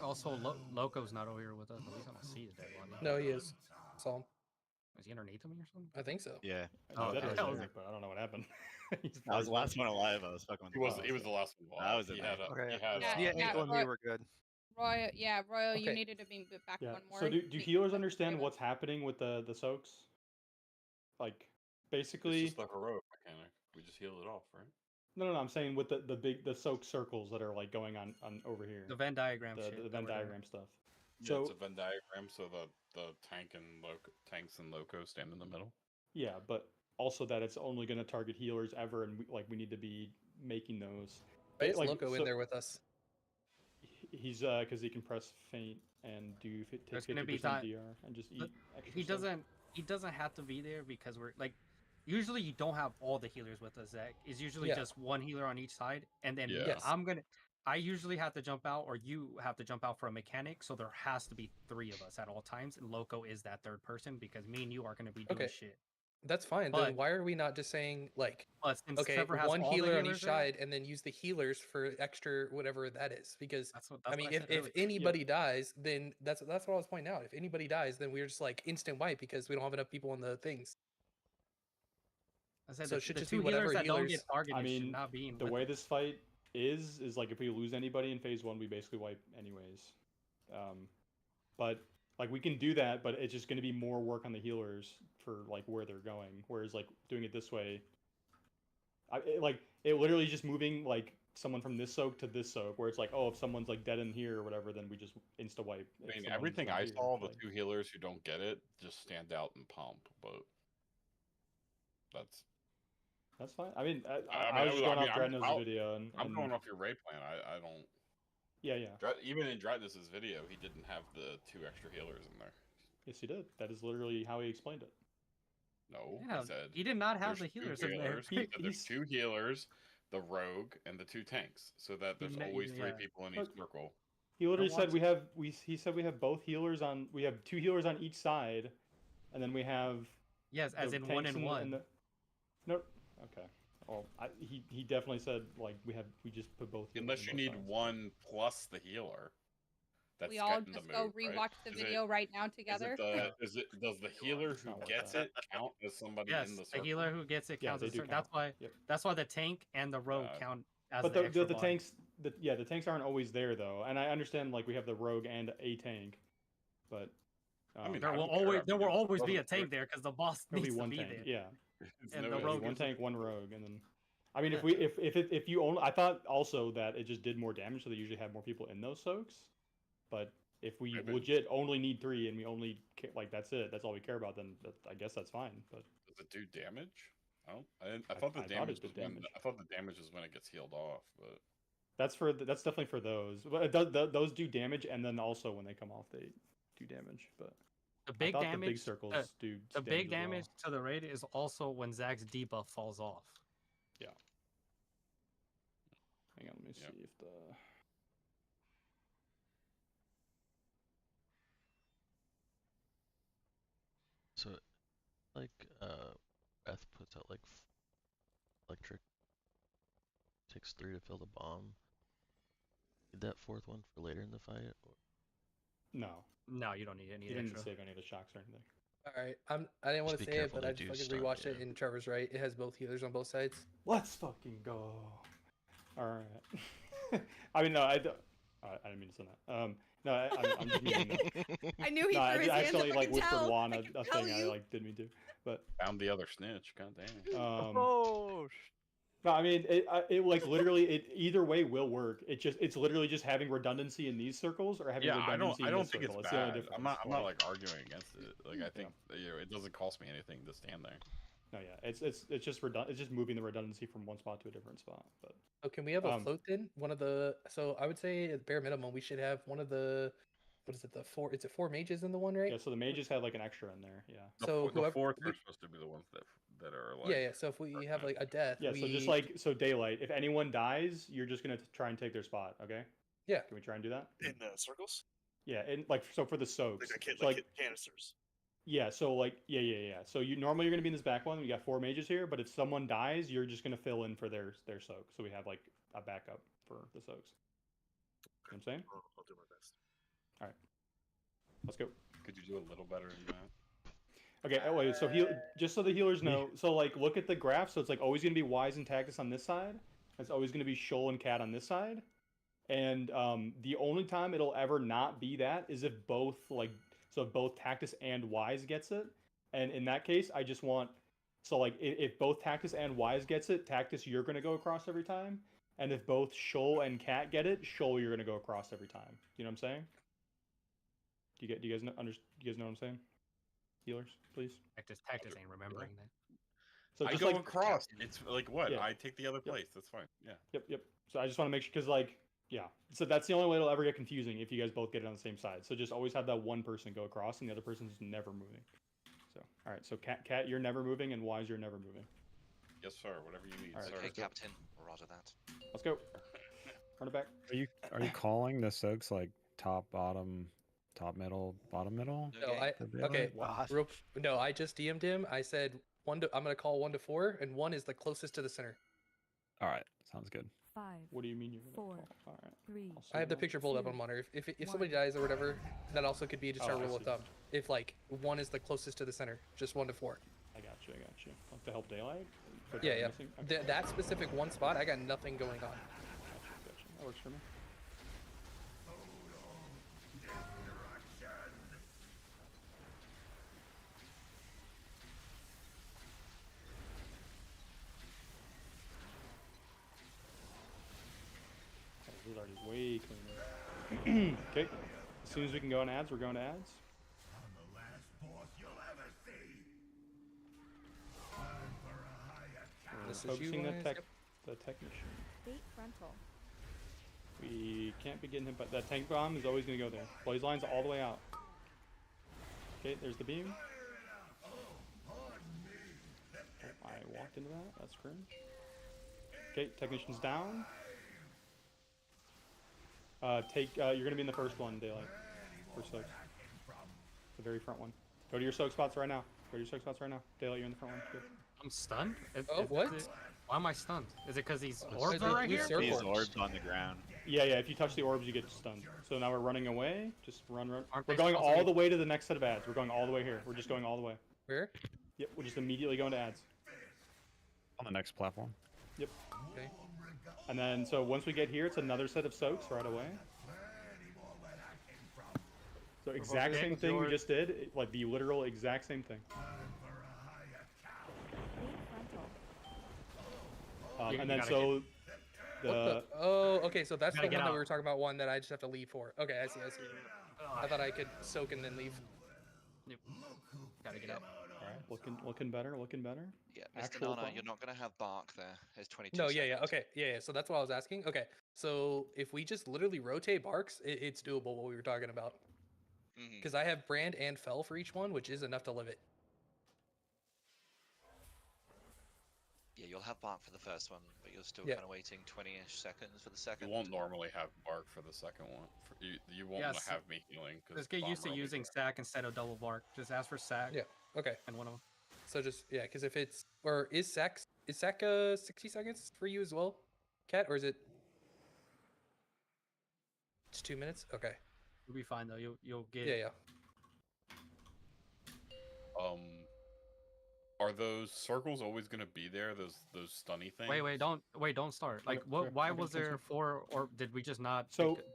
Also, Loco's not over here with us. At least I don't see his dead body. No, he is. Saw him. Is he underneath me or something? I think so. Yeah. Oh, that okay. was there, but I don't know what happened. I was the last one alive. I was fucking with He was the last one. I was in He there. had a, Okay. he had Yeah, Yeah, Ankle and me were good. Royal, you Okay. needed to be back Yeah. one more. So do healers understand what's happening with the soaks? Like, It's basically. just the heroic mechanic. We just heal it off, right? No. I'm saying with the soak circles that are like going on over here. The Venn diagram The shit. Venn that we're doing. diagram stuff. Yeah, So it's a Venn diagram, so the tanks and Loco stand in the middle. yeah, but also that it's only going to target healers ever, and we need to be making those. Why is like, Loco in so- there with us? He's because he can press feint and do take There's gonna be 50% time. DR and just eat extra He stuff. doesn't have to be there because we're like, usually you don't have all the healers with us. Zach is usually Yeah. just one healer on each side, and then Yeah. Yes. I usually have to jump out, or you have to jump out for a mechanic. So there has to be 3 of us at all times, and Loco is that third person because me and you are gonna be doing Okay. shit. That's fine. But- Then why are we not just saying like, But since okay, Trevor has one all the healer on each healers there, side, and then use the healers for extra whatever that is? Because that's I mean, what if said if earlier. anybody dies, then that's what I was pointing out. If anybody dies, then we're just like instant wipe because we don't have enough people on the things. I said So the, it should the just 2 be whatever healers that don't healers. get targeted I mean, should not be in the with way us. this fight is like if we lose anybody in phase 1, we basically wipe anyways. But like we can do that, but it's just going to be more work on the healers for like where they're going. Whereas like doing it this way, it literally just moving like someone from this soak to this soak, where it's like, oh, if someone's like dead in here or whatever, then we just insta wipe. I mean, everything I saw, the 2 healers who don't get it just stand out and pump, but that's fine. I mean, I was just going off Dreadnought's video, and I'm going off your Ray plan. I don't. Yeah, yeah. Even in Dreadnought's video, he didn't have the 2 extra healers in there. Yes, he did. That is literally how he explained it. No, Yeah, he said he did not have the there's healers in there. He said there's 2 healers, the rogue, and the 2 tanks, so that there's always 3 people in each circle. He literally said he said we have both healers on. We have 2 healers on each side, and then we have. Yes, as in 1 and 1. No, okay. Well, he definitely said like we just put both. Unless you need 1 plus the healer. That's we all getting just the go move, rewatch right? the video right now together. Does the healer who gets it count as somebody Yes, in the circle? the healer who gets it counts they as do that's why Yep. that's why the tank and the rogue count as but the extra the body. tanks, the tanks aren't always there though, and I understand like we have the rogue and a tank, but I mean, there will always be a tank there because the boss there'll needs be one to be tank, there. yeah. And There'll the be rogue one is- tank, one rogue, and then. I mean, if you only, I thought also that it just did more damage, so they usually have more people in those soaks. But if we legit only need 3 and we only like that's it, that's all we care about, then I guess that's fine. But does it do damage? I thought the damage was I thought the damage was when it gets healed off, but that's definitely for those. But those do damage, and then also when they come off, they do damage. But the big damage, the big circles do the big damage as well. to the raid is also when Zach's debuff falls off. Yeah. Hang on, let me see if the. So, like, Breath puts out like electric. Takes 3 to fill the bomb. Need that 4th one for later in the fight? Or? No. No, you don't need any You extra. didn't save any of the shocks or anything. All right, I didn't want to say it, but I just fucking rewatched it, and Trevor's right. It has both healers on both sides. Let's fucking go. All right. I mean, no, I didn't mean to say that. No, I'm just meaning that. I knew he no, threw his I hands accidentally up, like I whispered could Juan tell. a thing I like didn't mean to, but found the other snitch. God damn. Oh. No, I mean it like literally it either way will work. It's literally just having redundancy in these circles or having redundancy I in don't this think circle. it's The only bad. difference. I'm not like arguing against it. Like I think it doesn't cost me anything to stand there. No, yeah, it's just it's just moving the redundancy from one spot to a different spot. But so can we have a float then? One of the I would say at bare minimum we should have one of the what is it, the 4 is it 4 mages in the one, right? Yeah, so the mages had like an extra in there, yeah. So the 4th are supposed to be the ones that are like yeah, so if we have like a death, yeah, so just like daylight. If anyone dies, you're just gonna try and take their spot, okay? Yeah. Can we try and do that? In circles? Yeah, and like so for the soaks. Like canisters. Yeah, so like yeah. So normally you're gonna be in this back one. We got 4 mages here, but if someone dies, you're just gonna fill in for their soak. So we have like a backup for the soaks. You know what I'm saying? I'll do my best. All right, let's go. Could you do a little better than that? Okay, wait, so just so the healers know, so like look at the graph, so it's like always going to be Wise and Tactus on this side. It's always going to be Shoal and Cat on this side. And the only time it'll ever not be that is if both if both Tactus and Wise gets it. And in that case, I just want so like if both Tactus and Wise gets it, Tactus you're going to go across every time. And if both Shoal and Cat get it, Shoal you're going to go across every time. You know what I'm saying? Do you guys know what I'm saying? Healers, please. Tactus ain't remembering that. So I just go like across. It's like what? Yeah. I take the other place. That's fine. Yeah. Yep. So I just want to make sure because like yeah. So that's the only way it'll ever get confusing if you guys both get it on the same side. So just always have that one person go across and the other person's never moving. So all right. So Cat, you're never moving, and Wise, you're never moving. Yes, sir. Whatever you need, All right, sir. Okay, Captain. Roger that. Let's go. Run it back. Are you calling the soaks like top, bottom, top, middle, bottom, middle? No, I okay. No, I just DM'd him. I said I'm gonna call 1 to 4, and 1 is the closest to the center. All right, sounds good. 5. What do you mean you're gonna 4. call? All right. 3. I have the picture pulled up on monitor. If somebody dies or whatever, that also could be just Oh, our I rule of see. thumb. If like 1 is the closest to the center, just 1 to 4. I got you. Like to help daylight. Put Yeah. missing? Okay. That specific one spot, I got nothing going on. Gotcha. That works for me. Oh, this is already way cleaner. Okay. As soon as we can go on ads, we're going to ads. This is Focusing you, the Wise. the technician. 8 frontal. We can't be getting him, but that tank bomb is always going to go there. Blaze line's all the way out. Okay, there's the beam. Oh, I walked into that. That's cringe. Okay, technician's down. You're going to be in the first one, Daylight. First soaks. The very front one. Go to your soak spots right now. Daylight, you're in the front one. Good. I'm stunned. What? Why am I stunned? Is it because these orbs are right here? These orbs on the ground. Yeah, if you touch the orbs, you get stunned. So now we're running away. Just run. Aren't We're they going supposed to all be- the way to the next set of ads. We're going all the way here. We're just going all the way. Where? Yep, we're just immediately going to ads. On the next platform. Yep. Okay. And then, so once we get here, it's another set of soaks right away. So exact same thing we just did, like the literal exact same thing. 8 frontal. And then gotta so Oh, okay. So that's the Gotta one get that out. we were talking about. One that I just have to leave for. Okay, I see. I thought I could soak and then leave. Yep. Gotta get out. all right, looking better. Yeah, Mr. Actual Nana, problem. you're not going to have bark there. There's 22 No, seconds. okay, yeah. So that's what I was asking. Okay, so if we just literally rotate barks, it's doable. What we were talking about, Mhm. because I have brand and fell for each one, which is enough to live it. Yeah, you'll have bark for the first one, but you're still Yeah. kind of waiting 20-ish seconds for the second. You won't normally have bark for the second one. You won't Yes. have me healing. Just get used to using sack instead of double bark. Just ask for sack. Yeah. Okay. And one of them. So just because if it's is sack 60 seconds for you as well, Cat, or is it? It's 2 minutes. Okay. You'll be fine though. You'll get. Yeah. Are those circles always going to be there? Those stunny things? Wait, don't start. Like, Okay, why okay, was there cancel. 4, or did we just not? So pick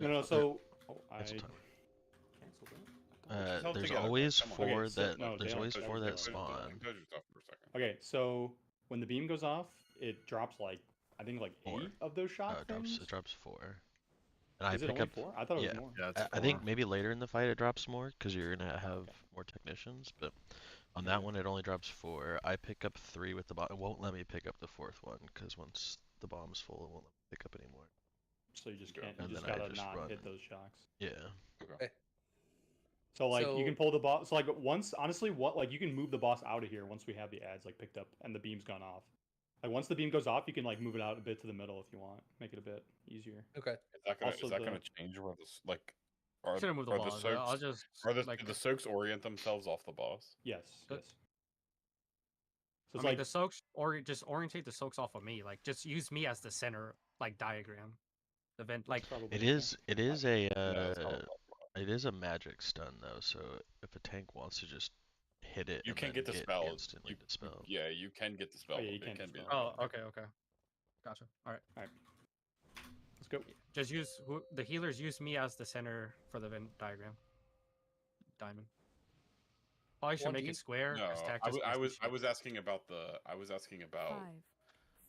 no. So I Cancel canceled time. it. Held There's together. always Come on. 4 Okay, so- that no, there's Dale, always Dale, 4 Dale, that Dale, spawn. Indulge yourself for a second. Okay, so when the beam goes off, it drops like I think like 8 of those shot things. It drops 4. And I Is it pick only up 4? I thought it yeah. was more. Yeah, it's I think 4. maybe later in the fight it drops more because you're gonna have more technicians, but on that one it only drops 4. I pick up 3 with the bomb. It won't let me pick up the 4th one because once the bomb's full, it won't let me pick up anymore. So you just Okay. can't. You And just then I gotta just not run. hit those shocks. Yeah. Okay. So like you So- can pull the boss. So like once honestly, what like you can move the boss out of here once we have the ads like picked up and the beam's gone off. Like once the beam goes off, you can like move it out a bit to the middle if you want, make it a bit easier. Okay. Also Is that the- gonna change where this like? Are, Should've moved the are boss. the I'll soaks? just Are the like. do the soaks orient themselves off the boss? Yes. Good. Yes. So I it's mean, like the soaks, or just orientate the soaks off of me. Like, just use me as the center, like diagram. The vent, like. probably It okay. is a Yeah, it's all it is a magic stun though, so if a tank wants to just hit it, You and can then get dispelled. instantly dispelled. Yeah, you can get dispelled. you It can can be. dispel. Oh, okay. Gotcha. All right. Let's go. Just use the healers. Use me as the center for the Venn diagram. Diamond. Probably should make 1D? it square. No, 'cause Tac I just was, I messes was, I shit. was asking about the. I was asking about 5,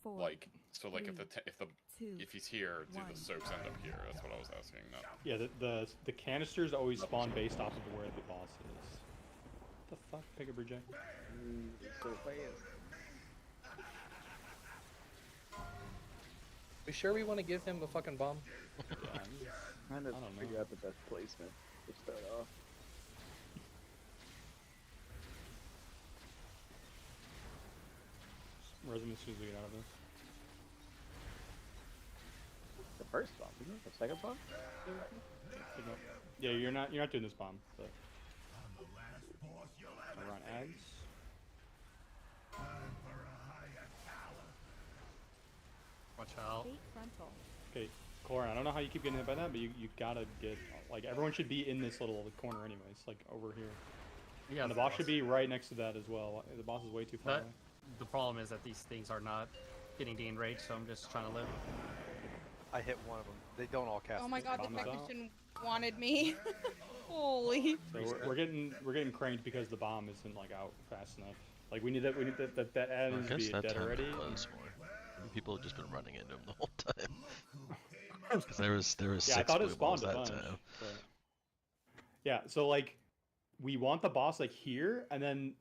4, like so like if 2, if he's here, do 1. the soaks end up here? That's what I was asking. No. Yeah, the canisters always spawn based off of where the boss is. What the fuck, Pigaboo Jack? So fast. We sure we want to give him a fucking bomb? Kind of I don't figure know. out the best placement to start off. Resume as soon as we get out of this. The first bomb, isn't it? The second bomb? Yeah, you're not doing this bomb, but we're on ads. Watch out. Fate frontal. Okay, Corin, I don't know how you keep getting hit by that, but you gotta get, like, everyone should be in this little corner anyways, like over here. Yeah, And the boss should be right next to that as well. The boss is way too far But away. the problem is that these things are not getting the enrage, so I'm just trying to live. I hit one of them. They don't all cast. Oh my the god, same the Bomb is time. out. technician wanted me. Holy. So we're getting cranked because the bomb isn't like out fast enough. Like we need that ad I needs to guess be that dead time already. it was more. Maybe people have just been running into him the whole time. Because there was Yeah, I 6 thought it blue spawned balls a that bunch. time. But... Yeah, so like we want the boss like here, and then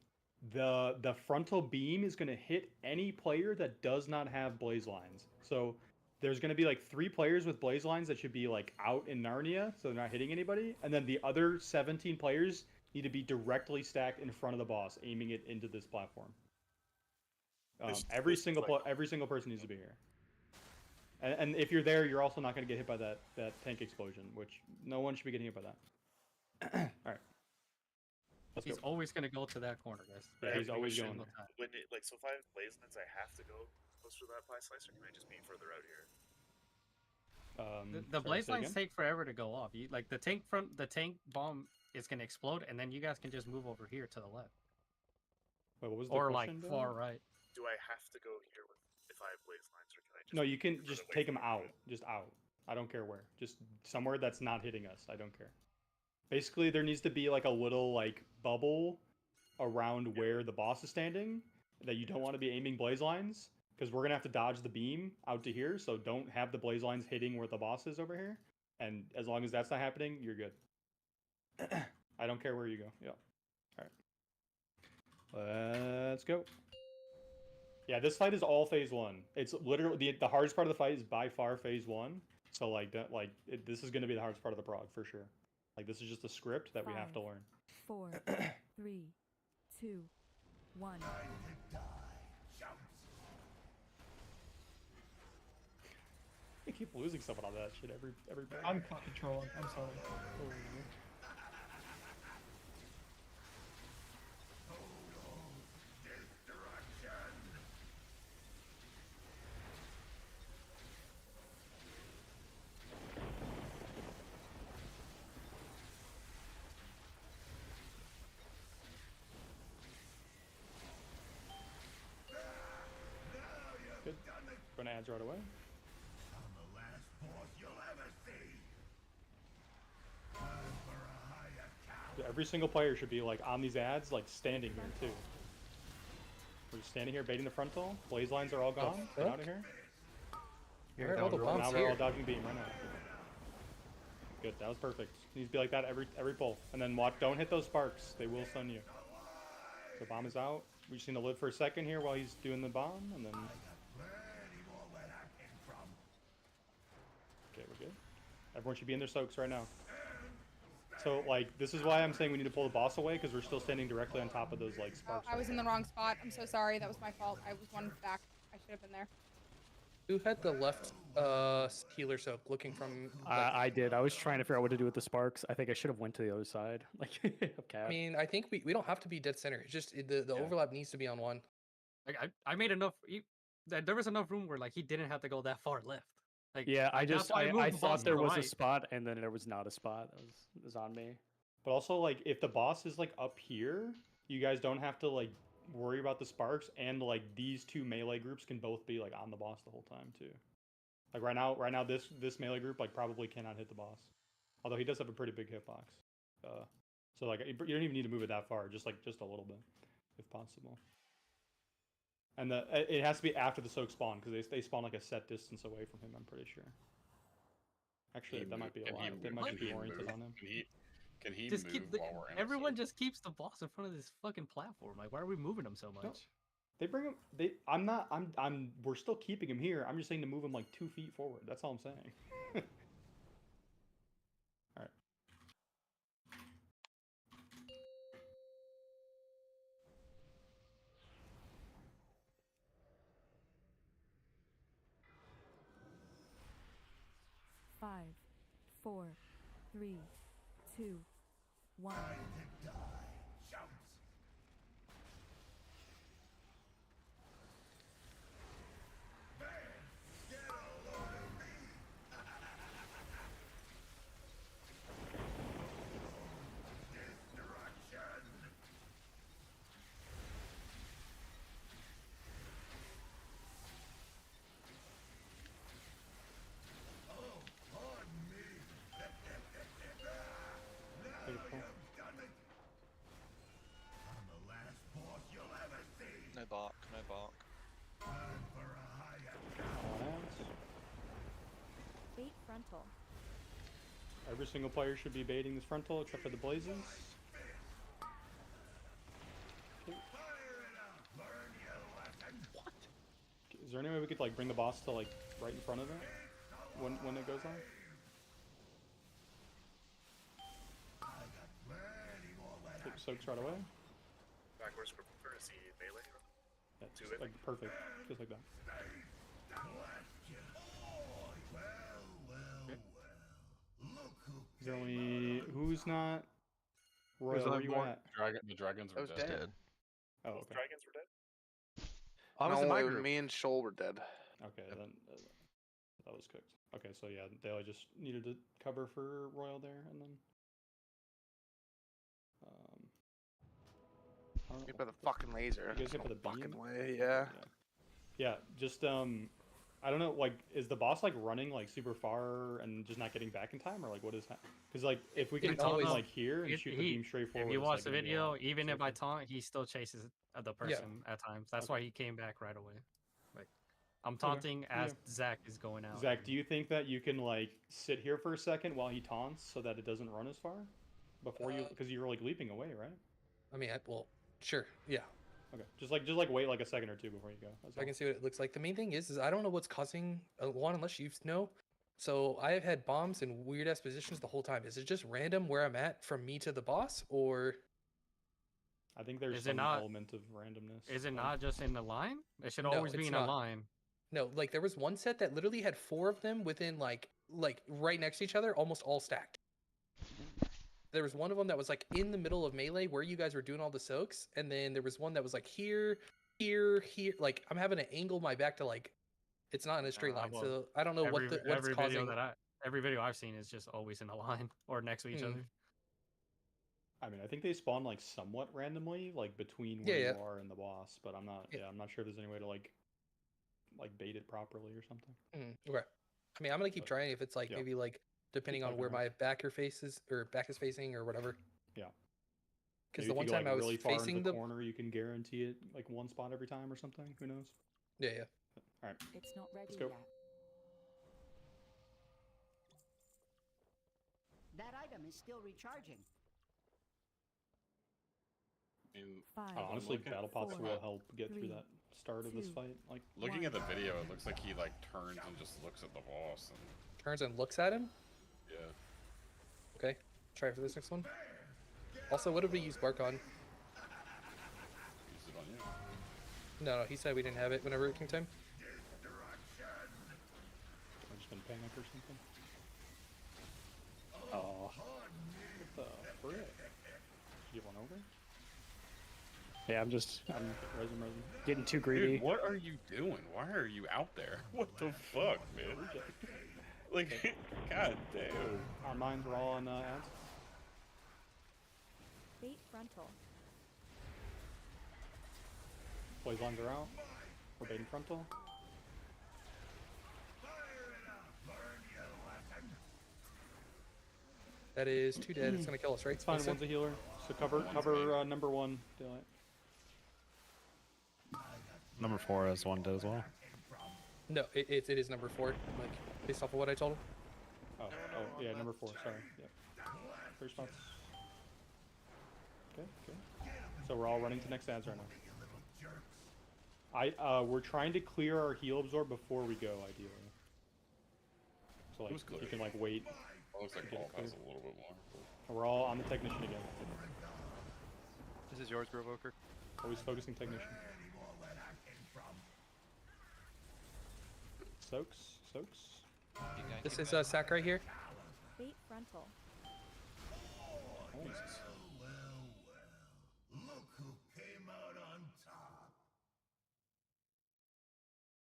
the frontal beam is gonna hit any player that does not have blaze lines. So there's gonna be like 3 players with blaze lines that should be like out in Narnia, so they're not hitting anybody, and then the other 17 players need to be directly stacked in front of the boss, aiming it into this platform. Every single person needs to be here. And if you're there, you're also not going to get hit by that tank explosion, which no one should be getting hit by that. All right. He's always going to go to that corner, guys. Yeah, he's always Every going single there. time. When it, like, so if I have blaze lines, I have to go closer to that pie slicer. Can I just be further out here? The blaze lines take forever to go off. Like the tank bomb is going to explode, and then you guys can just move over here to the left. Wait, what was the or question, like Dylan? far right. Do I have to go here with if I have blaze lines, or can I just? No, you can further just away take from them out. Just out. I don't care where. Just somewhere that's not hitting us. I don't care. Basically, there needs to be like a little like bubble around where the boss is standing that you don't want to be aiming blaze lines because we're gonna have to dodge the beam out to here. So don't have the blaze lines hitting where the boss is over here. And as long as that's not happening, you're good. I don't care where you go. Yep. All right. Let's go. Yeah, this fight is all phase 1. It's literally the hardest part of the fight is by far phase 1. So like that, this is going to be the hardest part of the prog for sure. Like this is just a script that we have to learn. 4, 3, 2, 1. I keep losing someone on that shit every. I'm controlling. I'm sorry. Good. Going to ads right away. Yeah, every single player should be like on these ads, like standing here too. We're just standing here baiting the frontal. Blaze lines are all gone. Get out of here. Where are all the bombs now here? we're all dodging beam right now. Good, that was perfect. Needs to be like that every pull. And then watch, don't hit those sparks. They will stun you. So bomb is out. We just need to live for a second here while he's doing the bomb, and then. Okay, we're good. Everyone should be in their soaks right now. So, like, this is why I'm saying we need to pull the boss away, because we're still standing directly on top of those, like, Oh, sparks. I was in the wrong spot. I'm so sorry. That was my fault. I was one back. I should have been there. Who had the left healer soak looking from? I did. I was trying to figure out what to do with the sparks. I think I should have went to the other side. Like, okay. I mean, I think we don't have to be dead center. It's just the overlap needs to be on one. Like I made enough. There was enough room where like he didn't have to go that far left. Like Yeah, I that's just why moved I the boss thought to there the was a right. spot, and then there was not a spot. It was on me. But also, like, if the boss is, like, up here, you guys don't have to, like, worry about the sparks, and, like, these two melee groups can both be, like, on the boss the whole time, too. Like, right now, this melee group, like, probably cannot hit the boss. Although he does have a pretty big hitbox. So, like, you don't even need to move it that far, just a little bit, if possible. And it has to be after the soak spawn, because they spawn, like, a set distance away from him, I'm pretty sure. Actually, that might be a lot. They might just be oriented on him. Can he Just move keep while we're in everyone just keeps the boss in front of this fucking platform. Like, why are we moving him so much? They bring him. They. I'm not. I'm. We're still keeping him here. I'm just saying to move him like 2 feet forward. That's all I'm saying. All right. 5, 4, 3, 2, 1. No bark, no bark. Bait frontal. Every single player should be baiting this frontal except for the blazes. Okay. Is there any way we could like bring the boss to like right in front of it when it goes on? Okay, soaks right away. Backwards for courtesy melee. Yeah, just like perfect, just like that. Is there only who's not Royal? Where you at? The dragons were dead. Oh, Both okay. dragons were dead. I was in No, my it was group. me and Shoal were dead. Okay, then that was cooked. Okay, so yeah, they just needed to cover for Royal there, and then. I don't know. Get by the fucking laser. You guys get by No the beam? fucking way, yeah. Yeah, just I don't know. Like, is the boss like running like super far and just not getting back in time, or like what is that? Because like if we can taunt him like here and shoot the beam straight forward. If you it's, watch like, the gonna be a video, lot even if I safer. taunt, he still chases the person at times. That's why he came back right away. Like, I'm taunting as Zach is going out. Zach, do you think that you can like sit here for a second while he taunts so that it doesn't run as far before you? Because you're like leaping away, right? I mean, well, sure, yeah. Okay, just like wait like a second or two before you go. That's I all. can see what it looks like. The main thing is I don't know what's causing one unless you know. So I have had bombs in weird ass positions the whole time. Is it just random where I'm at from me to the boss, or? I think there's Is it some not- element of randomness. Is it not just in the line? It should No, always be it's in a not. line. No, like there was one set that literally had 4 of them within like right next to each other, almost all stacked. There was one of them that was like in the middle of melee where you guys were doing all the soaks, and then there was one that was like here. Like I'm having to angle my back to like, it's not in a straight line. Well, So I don't know what's every causing. every video I've seen is just always in a line or next to each other. I mean, I think they spawn like somewhat randomly, like between where you are and the boss, but I'm not. Yeah, I'm not sure if there's any way to like bait it properly or something. Okay. I mean, I'm gonna keep trying. If it's like maybe like depending on where my back is facing or whatever. Yeah. Because Maybe the one if you time go, I was really far facing into the corner, you can guarantee it like one spot every time or something. Who knows? Yeah. All right. It's not ready Let's go. yet. That item is still recharging. Honestly, battle pots will help get through that start of this fight. Like looking at the video, it looks like he like turns and just looks at the boss and turns and looks at him. Yeah. Okay. Try for this next one. Also, what did we use bark on? Use it on you. No, he said we didn't have it whenever it came time. I've just been panic or something. Oh, what the frick? Did you get one over? Yeah, I'm resin. getting too greedy. Dude, what are you doing? Why are you out there? What the fuck, man? Like, god damn. Our minds are all on ads. Bait frontal. Blaze lines are out. We're baiting frontal. That is 2 dead. It's gonna kill us, right? It's fine. One's a healer. So cover number 1. Daylight. Number 4 has 1 dead as well. No, it is number 4. Like based off of what I told him. Oh yeah, number 4. Sorry. Yep. 3 spots. Okay. So we're all running to next ads right now. We're trying to clear our heal absorb before we go, ideally. So like, if you can like wait. It looks like Paul has a little bit more. We're all on the technician again. This is yours, Provoker. Always focusing technician. Soaks. This is Sack right here. Bait frontal.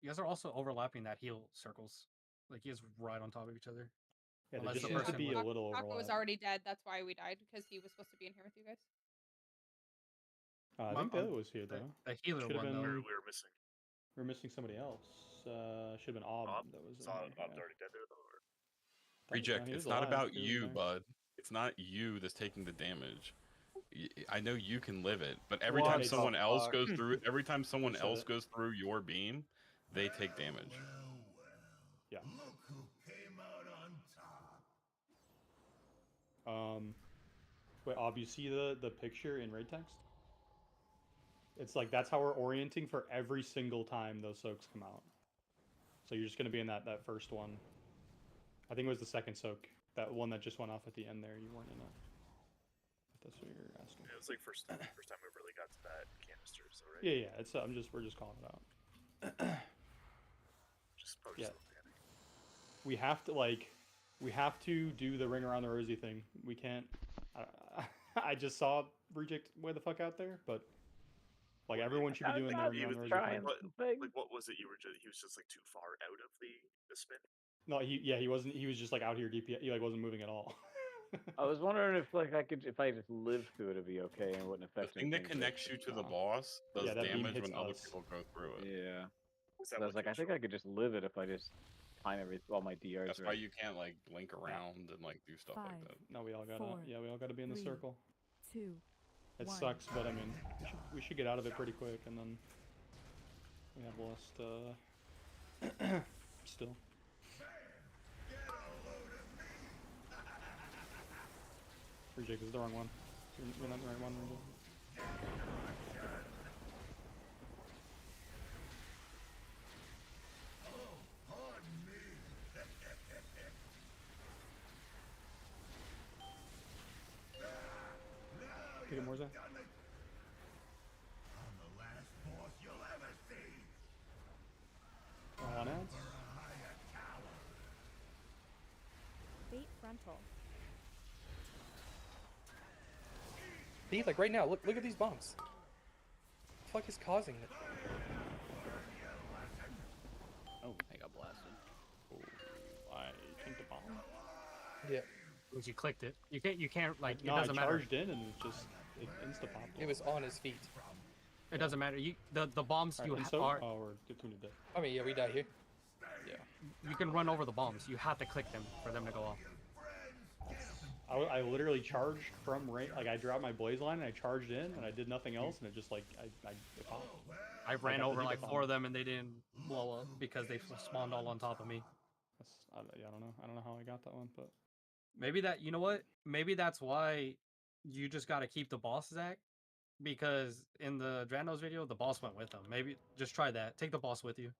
You guys are also overlapping that heal circles. Like, you guys right on top of each other. Yeah, Unless there just the seems to person be a was- little Taco was overlap. already dead. That's why we died, because he was supposed to be in here with you guys. I think the other was here though. The healer Should have one, been. though. We were missing. We're missing somebody else. Should have been Ob that was in Saw here. Ob's Yeah. already dead there though. Or... Reject. he It's was not alive. about He was in you, there. bud. It's not you that's taking the damage. I know you can live it, but every What time the someone else fuck? goes through, every time someone said else it. goes through your beam, they take damage. Yeah. Wait, Ob, you see the picture in raid text? It's like that's how we're orienting for every single time those soaks come out. So you're just gonna be in that first one. I think it was the second soak, that one that just went off at the end there. You weren't in it. If that's what you're asking. It was like first time we really got to that canister. So right. Yeah. It's we're just calling it out. Just probably Yeah. just don't panic. We have to do the ring around the rosy thing. We can't. I just saw Reject way the fuck out there, but like everyone should be doing the ring around the rosy thing. Like what was it? He was just like too far out of the spin. No, he wasn't. He was just like out here DP. He like wasn't moving at all. I was wondering if like if I just lived through it, it'd be okay and wouldn't affect The thing that anything, but- connects you to the boss does Yeah, that beam damage hits when other us. people go through it. Yeah. Is So I was like, I think I could just live it if I just time all my DRs. That's right. why you can't like blink around and like do stuff like that. No, we all gotta. 4, Yeah, we all gotta be in the 3, circle. 2, It 1. sucks, but I mean, we should get out of it pretty quick, and then we have lost. Still. Reject, this is the wrong one. You're not the right one, Reject. Take it, Morza. On ads. Bait frontal. See, like right now, look at these bombs. The fuck is causing it? Oh, I got blasted. I think the bomb. Yeah. Because you clicked it. You can't like, No, it doesn't I matter. charged in and it just insta popped. It was on his feet. It doesn't matter. The bombs you are. are. Oh, we're Gatuna dead. I mean, yeah, we die here. Yeah. You can run over the bombs. You have to click them for them to go off. I literally charged from range. Like I dropped my blaze line and I charged in and I did nothing else and it just like it popped. I ran got the over like default. 4 of them and they didn't blow up because they spawned all on top of me. Yeah, I don't know. I don't know how I got that one, but Maybe that, you know what? Maybe that's why you just got to keep the boss, Zach. Because in the Dranos video, the boss went with them. Maybe just try that. Take the boss with you.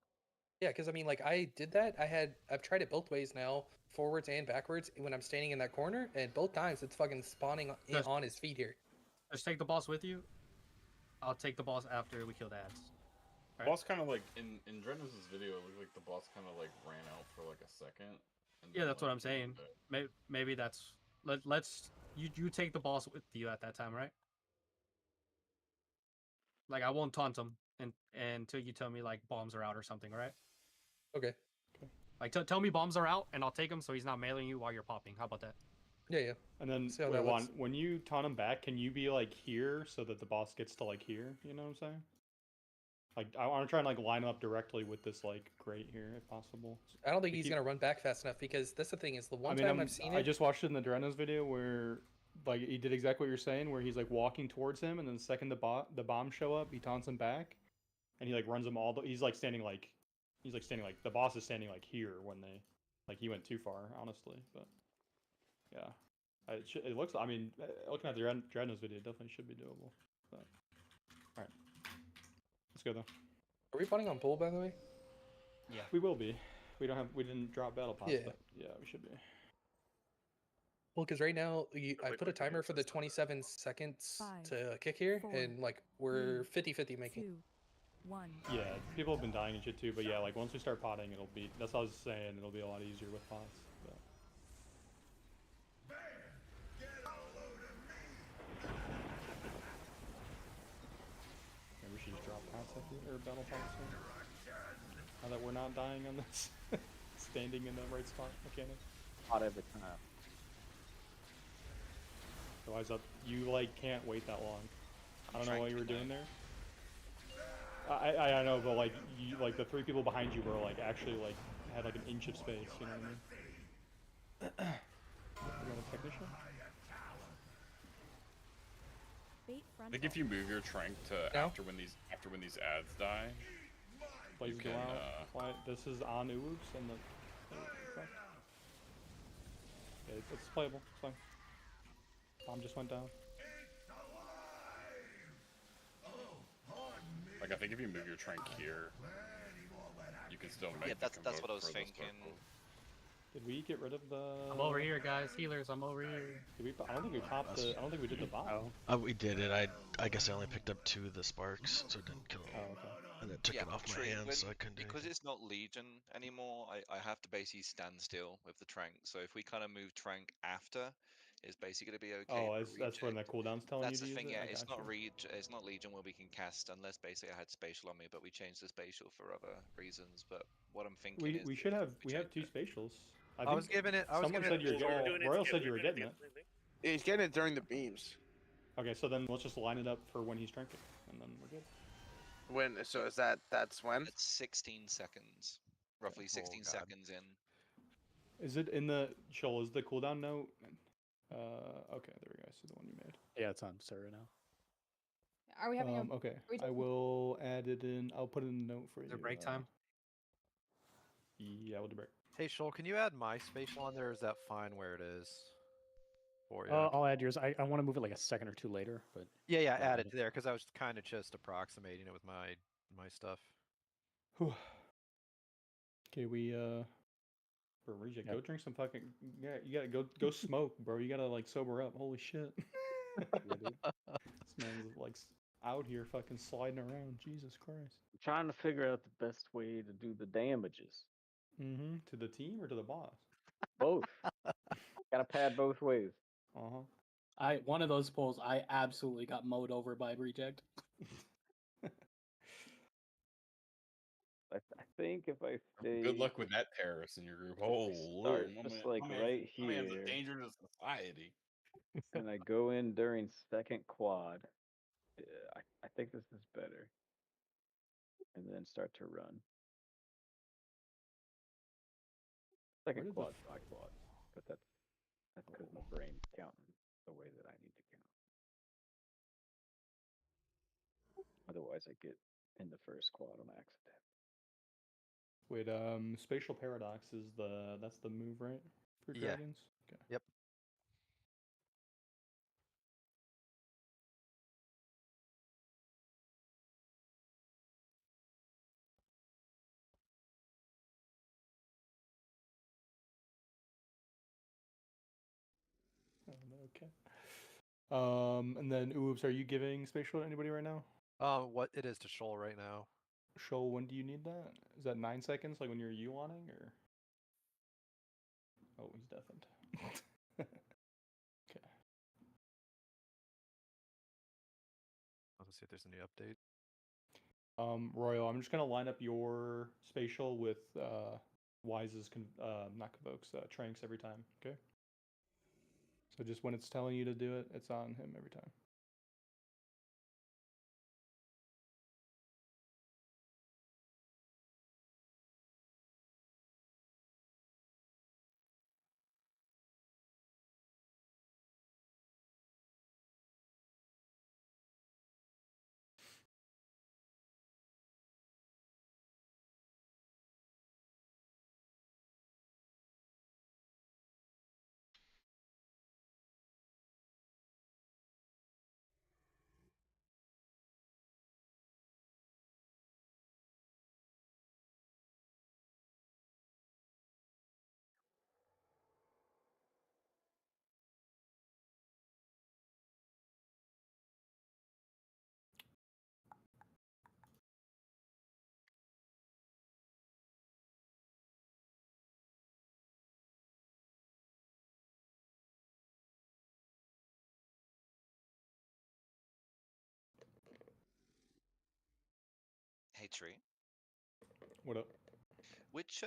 Yeah, because I mean, like I did that. I've tried it both ways now, forwards and backwards. When I'm standing in that corner, and both times it's fucking spawning on his feet here. Just take the boss with you. I'll take the boss after we kill the ads. The boss kind of like in Drenos' video, it looked like the boss kind of like ran out for like a second. And Yeah, then, that's what like, I'm saying. Maybe that's let's you take the boss with you at that time, right? Like I won't taunt him until you tell me like bombs are out or something, right? Okay. Like tell me bombs are out and I'll take him so he's not mailing you while you're popping. How about that? Yeah, yeah. And then See how wait, that Juan, looks. when you taunt him back, can you be like here so that the boss gets to like here? You know what I'm saying? Like I want to try and like line up directly with this like grate here if possible. I don't think To he's keep- gonna run back fast enough because that's the thing is the one I mean, time I've seen it. I just watched it in the Drenos video where like he did exactly what you're saying, where he's like walking towards him, and then the second the bomb show up, he taunts him back, and he like runs him all the. He's like standing like the boss is standing like here when they like he went too far, honestly, but yeah, it looks. I mean, looking at the Drenos video, it definitely should be doable. But all right, let's go though. Are we botting on bull, by the way? Yeah. We will be. We didn't drop battle pots, Yeah. but yeah, we should be. Well, because right now I Like put a we can timer use for the this stuff. 27 seconds 5, to kick here, 4, and like we're 50-50 making. 2, 1. Yeah, people have been dying and shit too, but yeah, like once we start potting, it'll be. That's what I was saying. It'll be a lot easier with pots. But. Maybe we should just drop pots after or battle pots. Now that we're not dying on this, standing in the right spot mechanic. Hot every time. Otherwise, you like can't wait that long. I don't know what you were doing there. I know, but like you, like the 3 people behind you were like actually like had like an inch of space. You know what I mean? We got a technician. Bait I think if you move your trank to after when these ads die, Please you go can, out. Why, this is on Oops and the. Yeah, it's playable. It's fine. Bomb just went down. like I think if you move your trank here, you can still make. Yeah, the that's what I convoke was for the thinking. circle. Did we get rid of the? I'm over here, guys. Healers, I'm over here. Did we? I don't think we popped the. I don't think we did the bomb. We did it. I guess I only picked up 2 of the sparks, so it didn't kill them. Oh, okay. And it took it off my Tree, hands, so I couldn't do because anything. it's not Legion anymore. I have to basically stand still with the Trank. So if we kind of move Trank after, it's basically gonna be okay. Oh, that's when that cooldown's telling That's you the to thing. use it. Yeah, I it's got not you. It's not Legion where we can cast unless basically I had spatial on me, but we changed the spatial for other reasons. But what I'm thinking is We should have we have change 2 spatials. I I think was giving it. someone said you're We're getting. doing it Royal together. said you were We're doing getting it it. together. He's getting it during the beams. Okay, so then let's just line it up for when he's drinking, and then we're good. When? So is that's when? It's 16 seconds, roughly 16 seconds in. Is it in the Shoal? Is the cooldown note? Okay, there we go. I see the one you made. Yeah, it's on Sir right now. Are we having a? Okay, Are we I taking- will add it in. I'll put it in the note for you. Is it break time? Yeah, we'll do break. Hey, Shoal, can you add my spatial on there? Or is that fine where it is? For you? I'll add yours. I want to move it like a second or 2 later, but Yeah, add it there because I was kind of just approximating it with my stuff. Whew. Okay, we bro, Reject, Yep. go drink some fucking. Yeah, you gotta go smoke, bro. You gotta like sober up. Holy shit. This man's like out here fucking sliding around. Jesus Christ. I'm trying to figure out the best way to do the damages. Mm-hmm. To the team or to the boss? Both. Gotta pad both ways. One of those polls I absolutely got mowed over by Reject. I think if I stay. Good luck with that terrorist in your group. Oh Start Lord, just like right my man's a here. danger to society. And I go in during second quad. I think this is better. And then start to run. Second quad's my quad, but that's because my brain's counting the way that I need to count. Otherwise, I get in the first quad on accident. Wait, Spatial Paradox is that's the move, right? For Yeah. dragons? Okay. Yep. Okay. And then Oops, are you giving spatial to anybody right now? What it is to Shoal right now? Shoal, when do you need that? Is that 9 seconds, like when you're U-wanting, or? Oh, he's deafened. Okay. Let's see if there's any update. Royal, I'm just gonna line up your spatial with Wise's not convokes Tranks every time. Okay. So just when it's telling you to do it, it's on him every time. Tree. What up? Which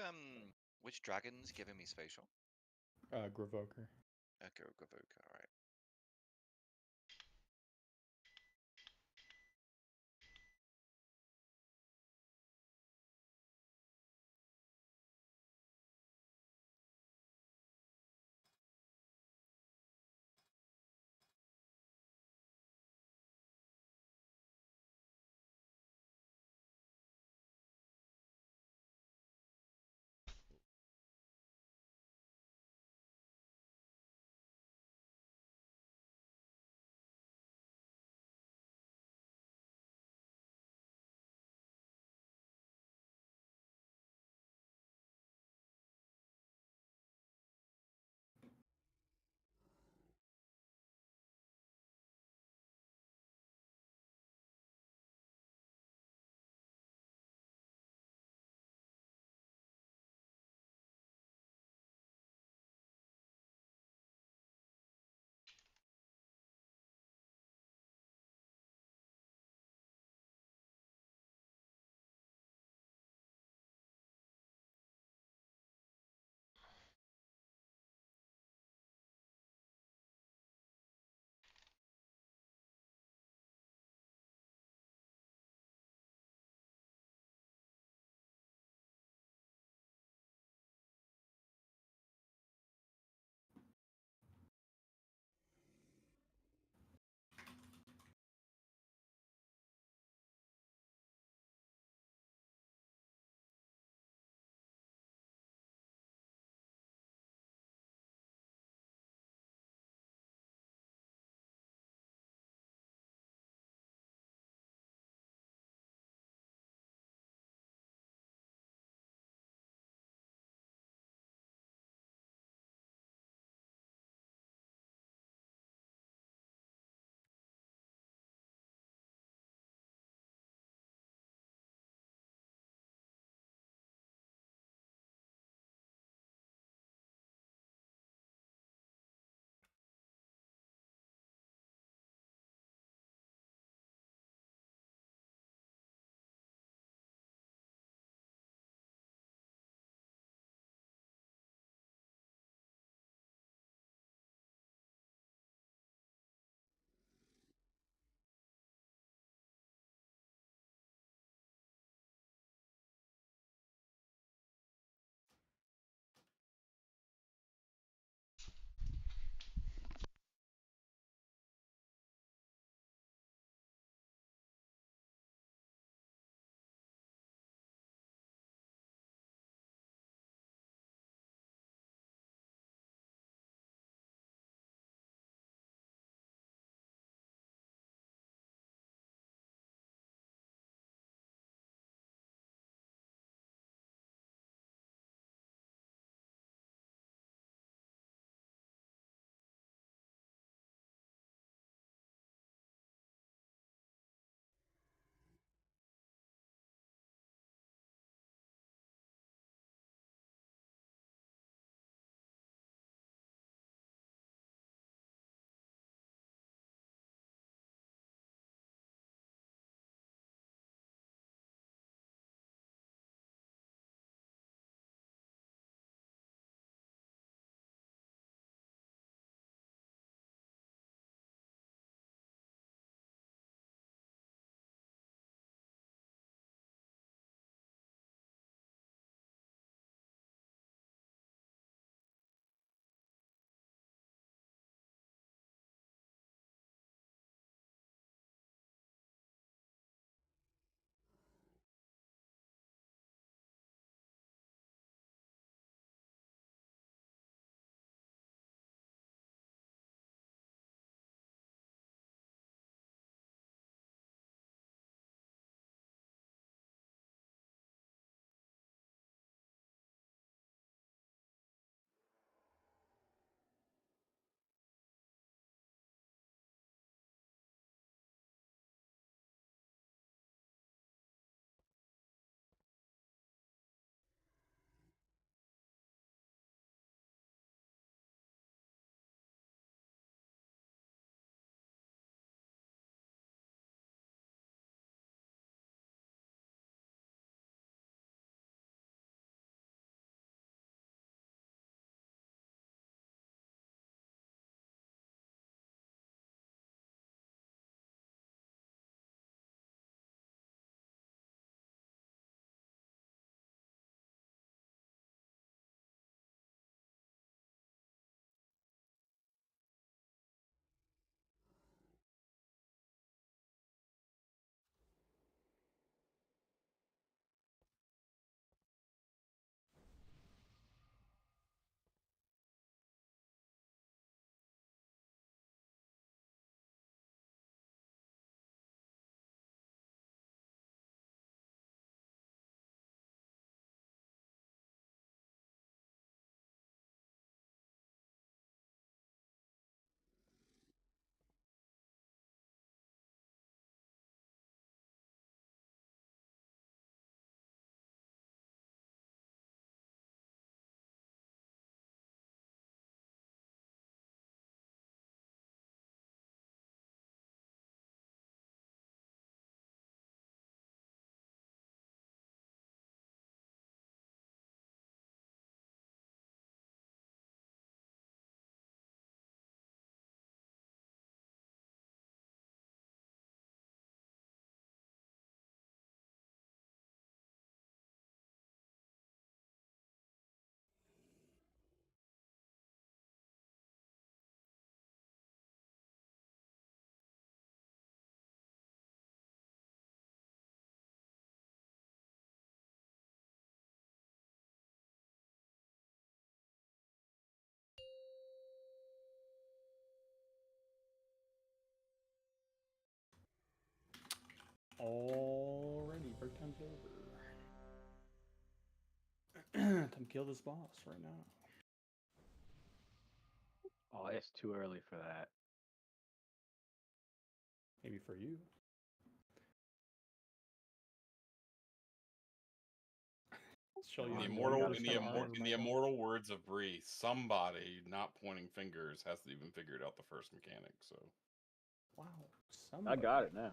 dragon's giving me spatial? Gravoker. Okay, Gavoka, alright. Alrighty, break time's over. Time to kill this boss right now. Oh, it's too early for that. Maybe for you. Show you In the the immortal, wonders in the, of immor- Armor in the Michael. immortal words of Bree, somebody not pointing fingers has to even figured out the first mechanic. So Wow, I somebody. got it now.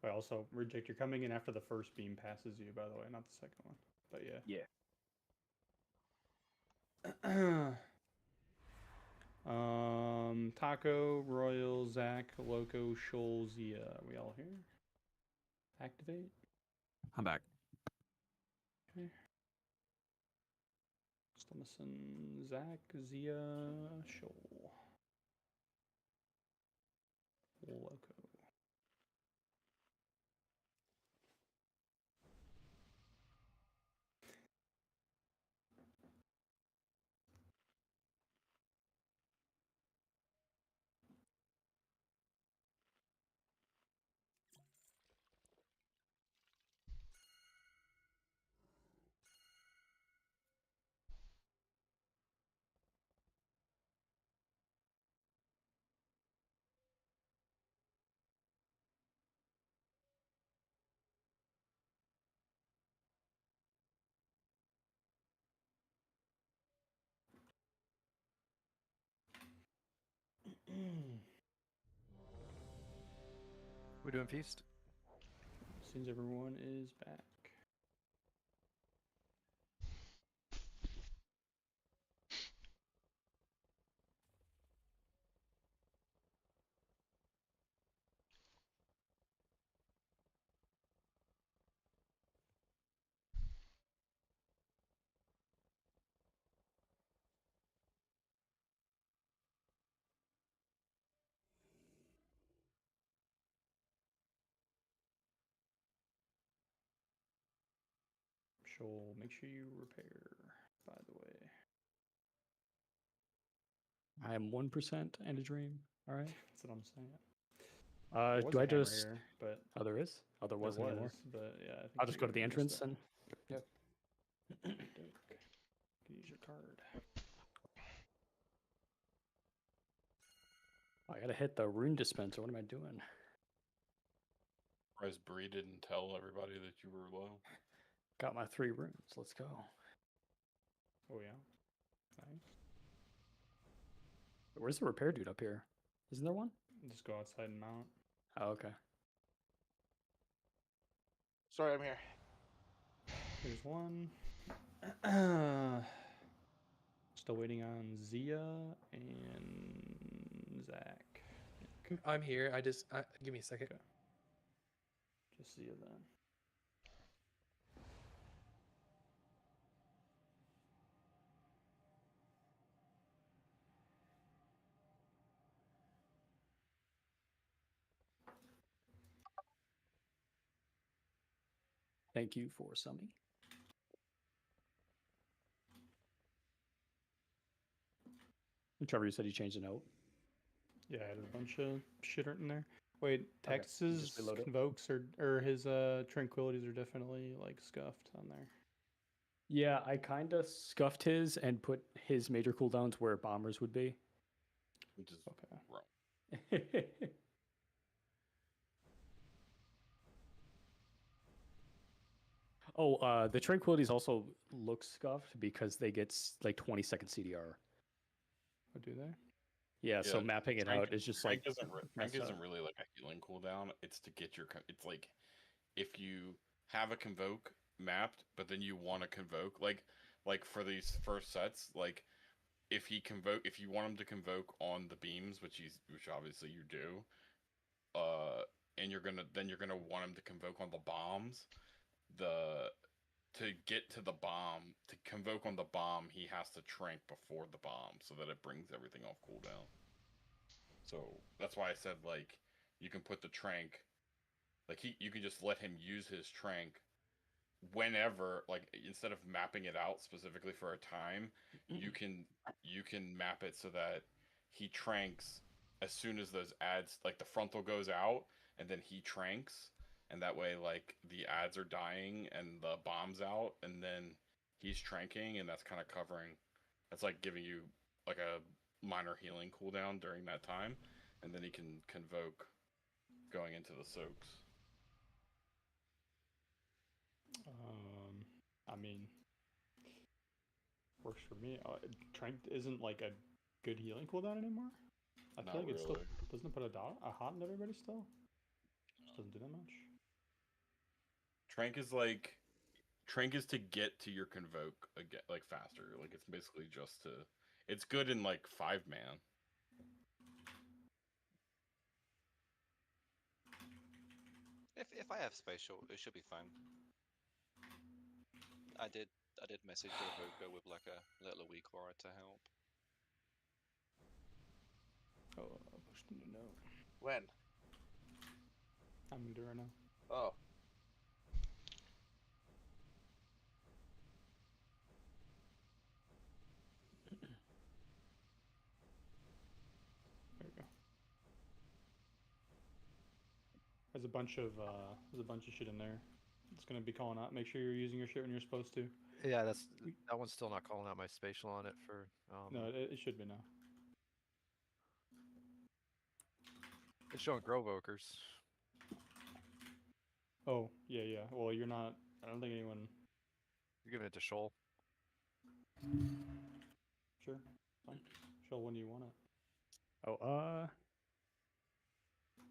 But also, Reject, you're coming in after the first beam passes you, by the way, not the second one. But yeah. Taco, Royal, Zach, Loco, Shoal, Zia. Are we all here? Activate. I'm back. Okay. Still missing Zach, Zia, Shoal. Loco. We're doing feast. Seems everyone is back. Shoal, make sure you repair, by the way. I am 1% and a dream. All right. That's what I'm saying. Do a I hammer just? here, but Oh, there is. Oh, there there wasn't anymore. was, but yeah, I think I'll just go to the we missed entrance it. and. Yep. You can use your card. I gotta hit the rune dispenser. What am I doing? surprised Bree didn't tell everybody that you were low. Got my 3 runes. Let's go. Oh yeah, nice. Where's the repair dude up here? Isn't there one? Just go outside and mount. Oh, okay. Sorry, I'm here. There's one. Still waiting on Zia and Zach. I'm here. Give me a second. Okay. Just Zia then. Thank you for summing. Trevor, you said you changed a note. Yeah, I had a bunch of shit written there. Wait, Okay, Texas just reload it. Convokes or his Tranquilities are definitely like scuffed on there. Yeah, I kind of scuffed his and put his major cooldowns where bombers would be. Which is Okay. wrong. Oh, the Tranquilities also look scuffed because they get like 20-second CDR. Oh, do they? Yeah, so mapping it out is just like Trank isn't really like a healing cooldown. It's to get your. It's like if you have a convoke mapped, but then you want to convoke, like for these first sets, like if you want him to convoke on the beams, which obviously you do, and you're gonna want him to convoke on the bombs. To get to the bomb, to convoke on the bomb, he has to trank before the bomb so that it brings everything off cooldown. So that's why I said like you can put the trank, like you can just let him use his trank whenever, like instead of mapping it out specifically for a time, you can map it so that he tranks as soon as those ads, like the frontal goes out, and then he tranks, and that way like the ads are dying and the bomb's out, and then he's tranking, and that's kind of covering. That's like giving you like a minor healing cooldown during that time, and then he can convoke going into the soaks. I mean, works for me. Trank isn't like a good healing cooldown anymore. I feel like it still doesn't it put a hot in everybody still. Just doesn't do that much. Trank is to get to your convoke again, like faster. Like it's basically just to. It's good in like 5-man. If I have spatial, it should be fine. I did message the Evoker with like a little weak aura to help. Oh, I pushed him to no. When? I'm gonna do it right now. Oh. There we go. There's a bunch of shit in there. It's gonna be calling out. Make sure you're using your shit when you're supposed to. Yeah, that one's still not calling out my spatial on it for. No, it should be now. It's showing Grovokers. Oh yeah. Well, you're not. I don't think anyone. You're giving it to Shoal. Sure, fine. Shoal when you want it. Oh,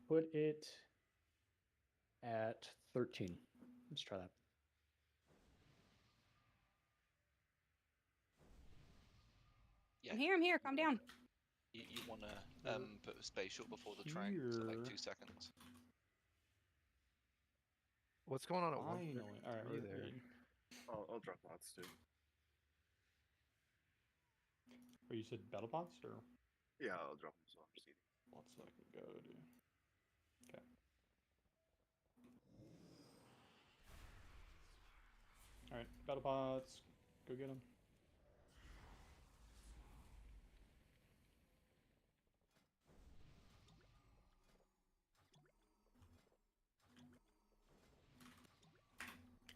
put it at 13. Let's try that. Yeah. I'm here. Calm down. You wanna put a spatial before the trank, so like 2 seconds. What's going on at Finally. 1:33 All right, there? I'll drop bots too. Oh, you said battle bots or? Yeah, I'll drop them as well. Let's fucking go, dude. Okay. All right, battle bots, go get them.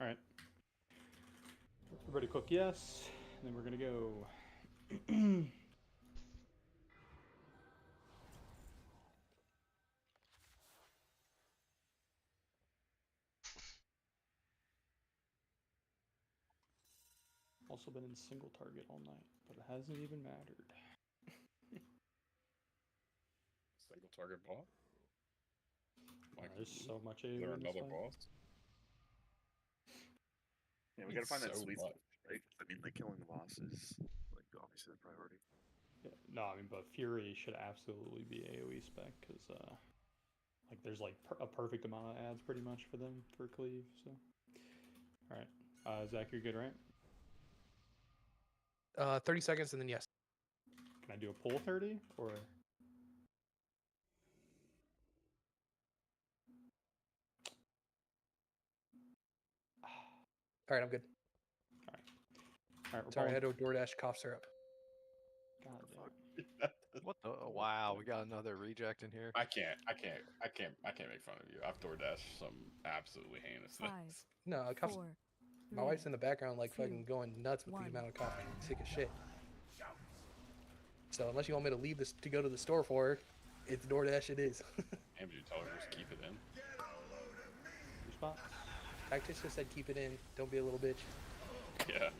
All right. Everybody cook yes, and then we're gonna go. Also been in single target all night, but it hasn't even mattered. Single target ball. There's so much AoE Is there in this another fight. boss? Yeah, we gotta find that so sweet much. spot, right? I mean, like killing the boss is like obviously the priority. Yeah, no, I mean, but Fury should absolutely be AoE spec because like there's like a perfect amount of ads pretty much for them for cleave. So, all right, Zach, you're good, right? 30 seconds and then yes. Can I do a pull 30 or? All right, I'm good. All right, we're Sorry, I pulling. had to DoorDash cough syrup. God damn. What the? Oh, wow, we got another reject in here. I can't make fun of you. I've DoorDashed some absolutely heinous things. No, cough. My wife's in the background, like fucking going nuts with the amount of coffee. She's sick as shit. So unless you want me to leave this to go to the store for her, it's DoorDash. It is. Maybe you tell her just keep it in. Your spot. Tactics just said keep it in. Don't be a little bitch. Yeah.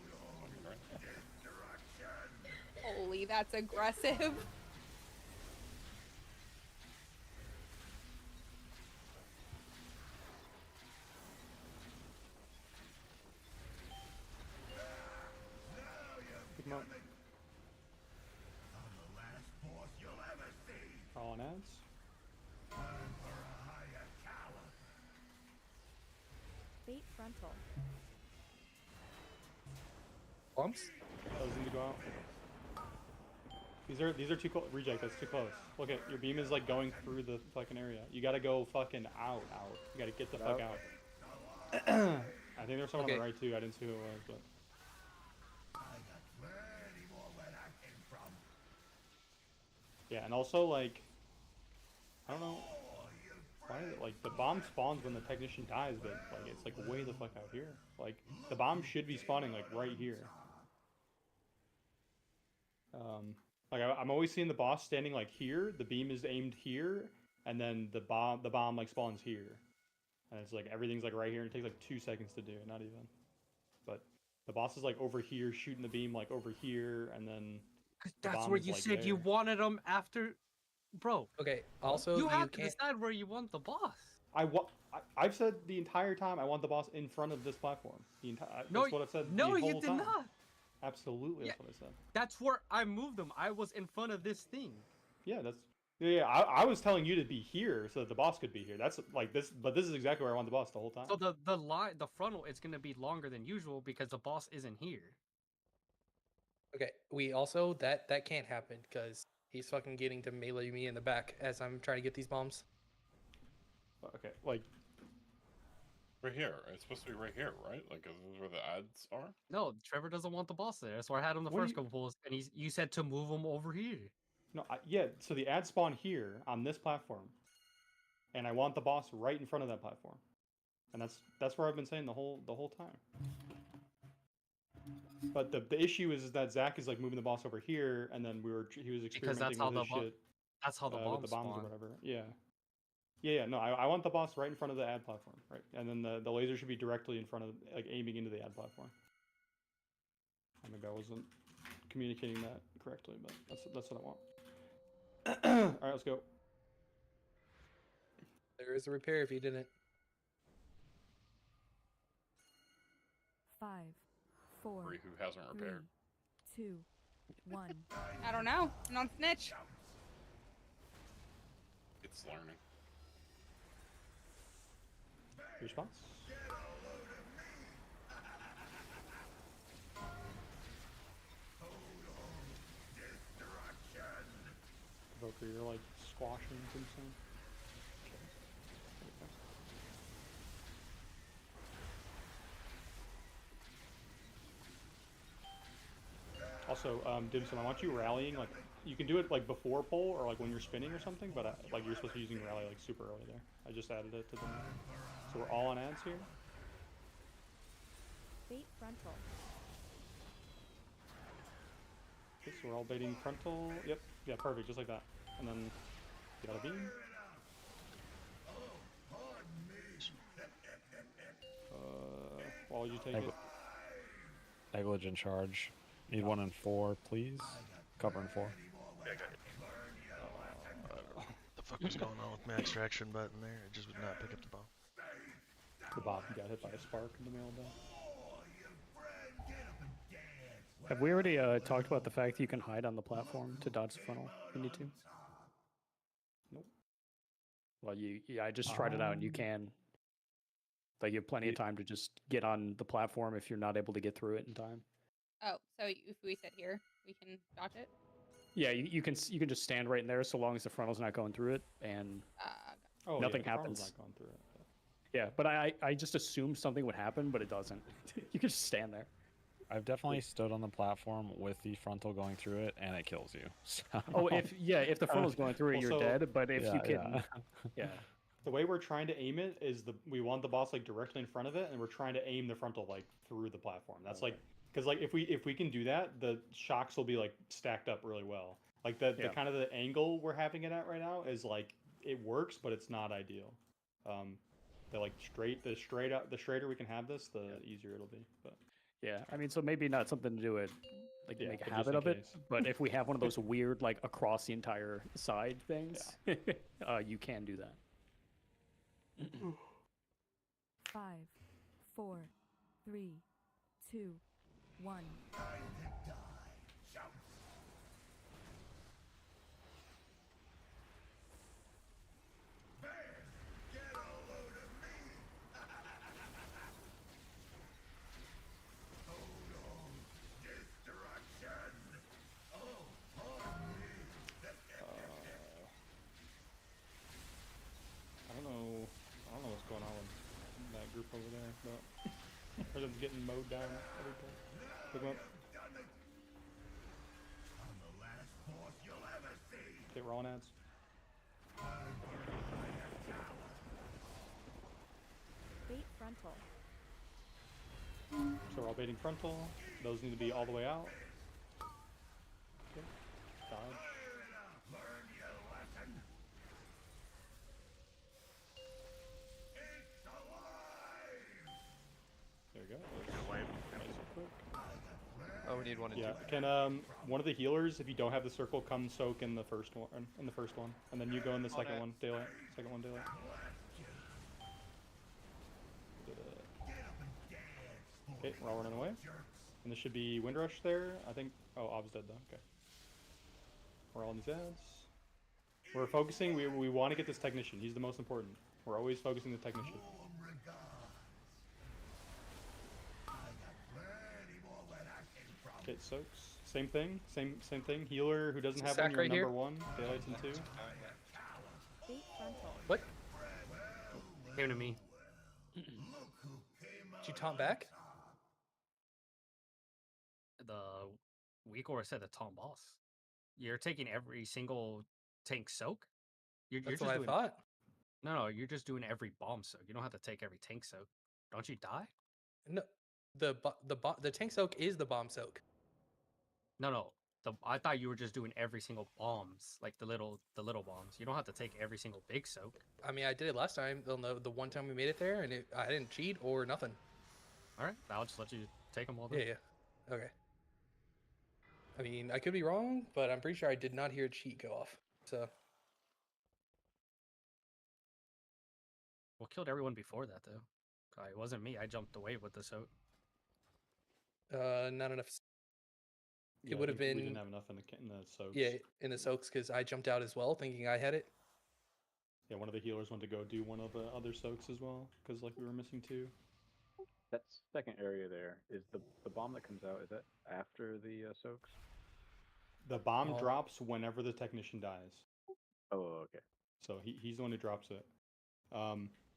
Holy, that's aggressive. Pick him up. All on ads. Fate frontal. Bumps? Those need to go out. These are too close. Reject. That's too close. Look at your beam is like going through the fucking area. You gotta go fucking out. You gotta get the fuck out. I think there's someone on the right too. I didn't see who it was, but. Yeah, and also like, I don't know. Why is it, like, the bomb spawns when the technician dies, but like it's like way the fuck out here. Like the bomb should be spawning like right here. Like I'm always seeing the boss standing like here. The beam is aimed here, and then the bomb like spawns here, and it's like everything's like right here, and it takes like 2 seconds to do it, not even. But the boss is like over here shooting the beam like over here, and then That's where you said you wanted them after, bro. Okay. Also, you have to can't. decide where you want the boss. I've said the entire time I want the boss in front of this platform. No, that's what I've said. No, the you whole did time. not. Absolutely, Yeah, that's what I said. That's where I moved them. I was in front of this thing. Yeah, I was telling you to be here so that the boss could be here. That's like this, but this is exactly where I want the boss the whole time. So the frontal is gonna be longer than usual because the boss isn't here. Okay. We also that can't happen because he's fucking getting to melee me in the back as I'm trying to get these bombs. Okay, like. Right here. It's supposed to be right here, right? Like, is this where the ads are? No, Trevor doesn't want the boss there. That's why I had him the first couple pulls, and you said to move him over here. No, yeah. So the ads spawn here on this platform, and I want the boss right in front of that platform, and that's where I've been saying the whole time. But the issue is that Zach is like moving the boss over here, and then he was experimenting with his shit. That's how the bombs spawn. Or whatever. Yeah. Yeah. No, I want the boss right in front of the ad platform, right, and then the laser should be directly in front of, like, aiming into the ad platform. Maybe I wasn't communicating that correctly, but that's what I want. All right, let's go. There is a repair if you didn't. 5, 4. Who hasn't repaired? 3, 2, 1. I don't know. Non snitch. It's learning. Response. Evoker, you're like squashing something. Also, Dimsum, I want you rallying, like, you can do it like before pull or like when you're spinning or something, but like you're supposed to be using rally like super early there. I just added it to the menu. So we're all on ads here. Bait frontal. Okay, so we're all baiting frontal. Yep, yeah, perfect, just like that. And then get out a beam. While you take it. Negligent charge. Need 1 and 4, please. Cover in 4. Yeah, got it. What the fuck was going on with my extraction button there? It just would not pick up the bomb. The bomb got hit by a spark in the mail down. Have we already talked about the fact that you can hide on the platform to dodge the funnel? You need to. Nope. Well, I just tried it out, and you can. Like, you have plenty of time to just get on the platform if you're not able to get through it in time. Oh, so if we sit here, we can dodge it? Yeah, you can just stand right in there so long as the frontal's not going through it, and nothing happens. Not going through it. Yeah, but I just assumed something would happen, but it doesn't. You can just stand there. I've definitely stood on the platform with the frontal going through it, and it kills you. So. Oh, if the frontal's going through it, you're dead. But if you can, yeah. The way we're trying to aim it is we want the boss like directly in front of it, and we're trying to aim the frontal like through the platform. That's like, because like if we can do that, the shocks will be like stacked up really well. Like the kind of the angle we're having it at right now is like it works, but it's not ideal. The straighter we can have this, the easier it'll be. But yeah, I mean, so maybe not something to do it, like make a habit of it. Case. But if we have one of those weird like across the entire side things, you can do that. 5, 4, 3, 2, 1. I don't know what's going on with that group over there, but everything's getting mowed down. Pick them up. Okay, we're on ads. frontal. So we're all baiting frontal. Those need to be all the way out. Okay. Dodge. There we go. Nice and quick. Oh, we need one and Yeah. two. Can one of the healers, if you don't have the circle, come soak in the first one, and then you go in the second one, daylight. Second one, daylight. Okay, we're all running away. And there should be Windrush there. I think. Oh, Ob's dead though. Okay. We're all in these ads. We're focusing. We want to get this technician. He's the most important. We're always focusing the technician. Okay, soaks. Same thing. Same thing. Healer who doesn't have one. Sack You're right number here. one. Daylight's in 2. Bait frontal. What? Came to me. Did you taunt back? The weak aura said the taunt boss. You're taking every single tank soak? You're That's just what I doing, thought. No, you're just doing every bomb soak. You don't have to take every tank soak. Don't you die? No, the tank soak is the bomb soak. No. I thought you were just doing every single bombs, like the little bombs. You don't have to take every single big soak. I mean, I did it last time. The one time we made it there, and I didn't cheat or nothing. All right, I'll just let you take them all. Yeah, Then. yeah. Okay. I mean, I could be wrong, but I'm pretty sure I did not hear a cheat go off. So. Well, killed everyone before that though. It wasn't me. I jumped away with the soak. Not enough. Yeah, It would have we been. didn't have enough in the soaks. Yeah, in the soaks because I jumped out as well, thinking I had it. Yeah, one of the healers went to go do one of the other soaks as well, because like we were missing 2. That second area there is the bomb that comes out. Is that after the soaks? The bomb Oh. drops whenever the technician dies. Oh, okay. So he's the one who drops it.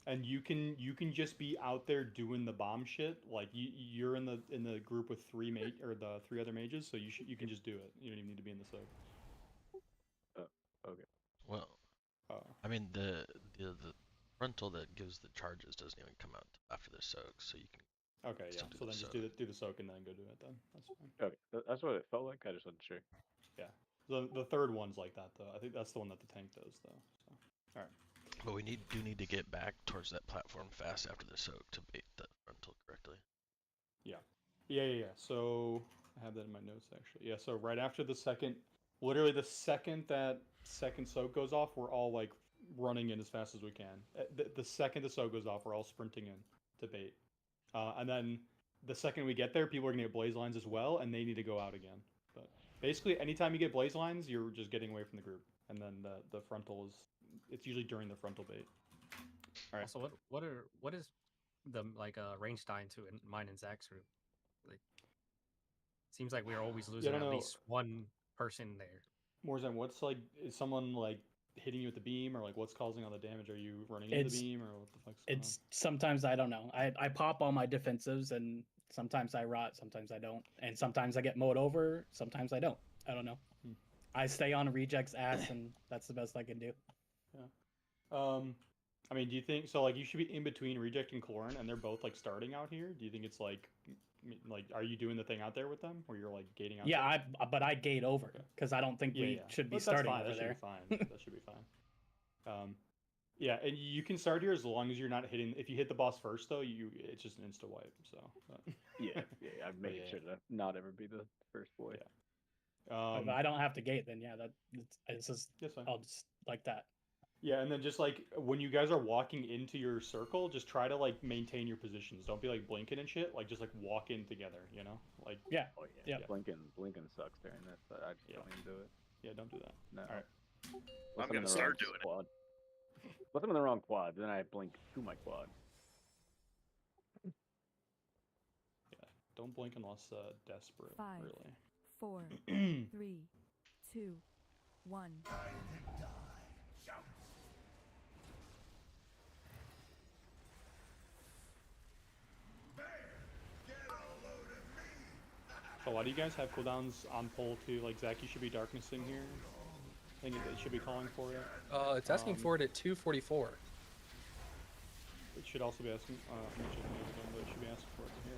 And you can just be out there doing the bomb shit. Like you're in the group with 3 the 3 other mages, so you can just do it. You don't even need to be in the soak. Okay. Well, I mean the frontal that gives the charges doesn't even come out after the soak, so you can. Okay, yeah. So then just do the soak and then go do it then. That's fine. Okay, that's what it felt like. I just wasn't sure. Yeah. The third one's like that though. I think that's the one that the tank does though. So all right. But we do need to get back towards that platform fast after the soak to bait the frontal correctly. Yeah. So I have that in my notes actually. Yeah. So right after the second, literally the second that second soak goes off, we're all like running in as fast as we can. The second the soak goes off, we're all sprinting in to bait. And then the second we get there, people are gonna get blaze lines as well, and they need to go out again. But basically, anytime you get blaze lines, you're just getting away from the group. And then the frontal is, it's usually during the frontal bait. All right. Also, what is the range dying to in mine and Zach's group? Like, seems like we're always losing at least one person there. Morzan, what's like? Is someone like hitting you with the beam, or like what's causing all the damage? Are you running into the beam, or what the fuck's going on? It's sometimes I don't know. I pop all my defensives, and sometimes I rot, sometimes I don't, and sometimes I get mowed over, sometimes I don't. I don't know. I stay on Reject's ass, and that's the best I can do. Yeah. I mean, do you think so? Like, you should be in between Reject and Clorin, and they're both like starting out here. Do you think it's like, are you doing the thing out there with them, where you're like gating out? Yeah, but I gate over because I don't think we should be starting over that there. Should be fine. That should be fine. Yeah, and you can start here as long as you're not hitting. If you hit the boss first, though, it's just an insta wipe. So. Yeah, I'm making sure to not ever be the first boy. Yeah. If I don't have to gate, then yeah, it's just I'll just like that. Yeah, and then just like when you guys are walking into your circle, just try to like maintain your positions. Don't be like blinking and shit. Like just like walk in together, you know? Like yeah. Oh yeah. Blinking sucks during this. I just don't even do it. Yeah, don't do that. No. All right. I'm gonna start doing it. Unless I'm in the wrong quad, then I blink to my quad. Yeah, don't blink unless desperate. 5, really. 4, 3, 2, 1. So why do you guys have cooldowns on pull too? Like Zach, you should be darknessing here. I think it should be calling for it. It's asking for it at 2:44. It should also be asking. I'm not checking it again, but it should be asking for it here.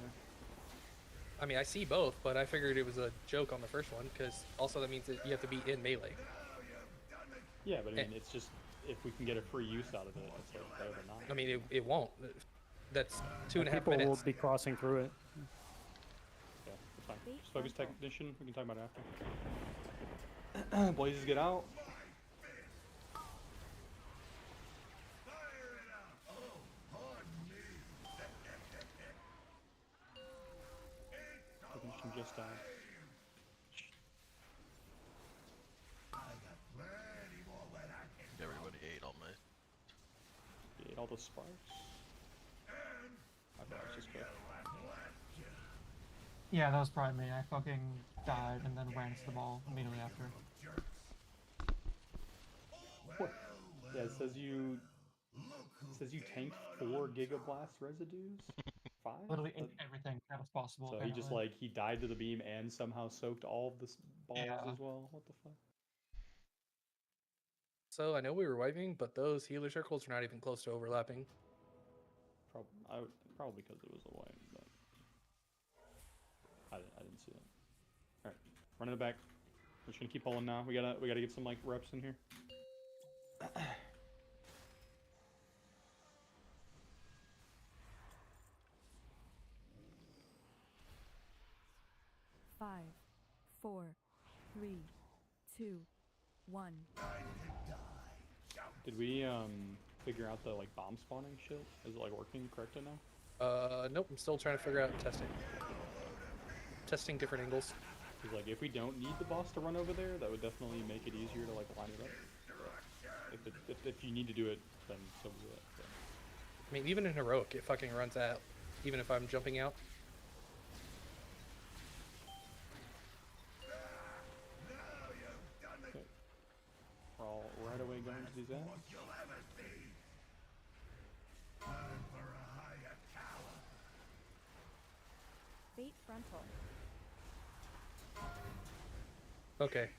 I mean, I see both, but I figured it was a joke on the first one because also that means that you have to be in melee. Yeah, but I mean, it's just if we can get a free use out of it, it's like better than not. I mean, it won't. That's 2.5 People minutes. will be crossing through it. Yeah, it's fine. Just focus technician. We can talk about it after. Blazes get out. Technician just died. Everybody ate all my. You ate all the sparks. I thought it was just quick. Yeah, that was probably me. I fucking died and then ran into the ball immediately after. What? Yeah, it says you tanked 4 gigablast residues. 5. Literally everything that was possible. So he just he died to the beam and somehow soaked all of the balls as well. What the fuck? So I know we were wiping, but those healer circles are not even close to overlapping. Probably because it was a wipe, but I didn't see that. All right, running it back. We're just gonna keep pulling now. We gotta get some like reps in here. 5, 4, 3, 2, 1. Did we figure out the like bomb spawning shit? Is it like working correctly now? Nope. I'm still trying to figure out testing. Testing different angles. Because like if we don't need the boss to run over there, that would definitely make it easier to like line it up. If you need to do it, then so do it. But. I mean, even in heroic, it fucking runs out. Even if I'm jumping out. Okay. We're all right away going to these ends. Fate frontal. Okay.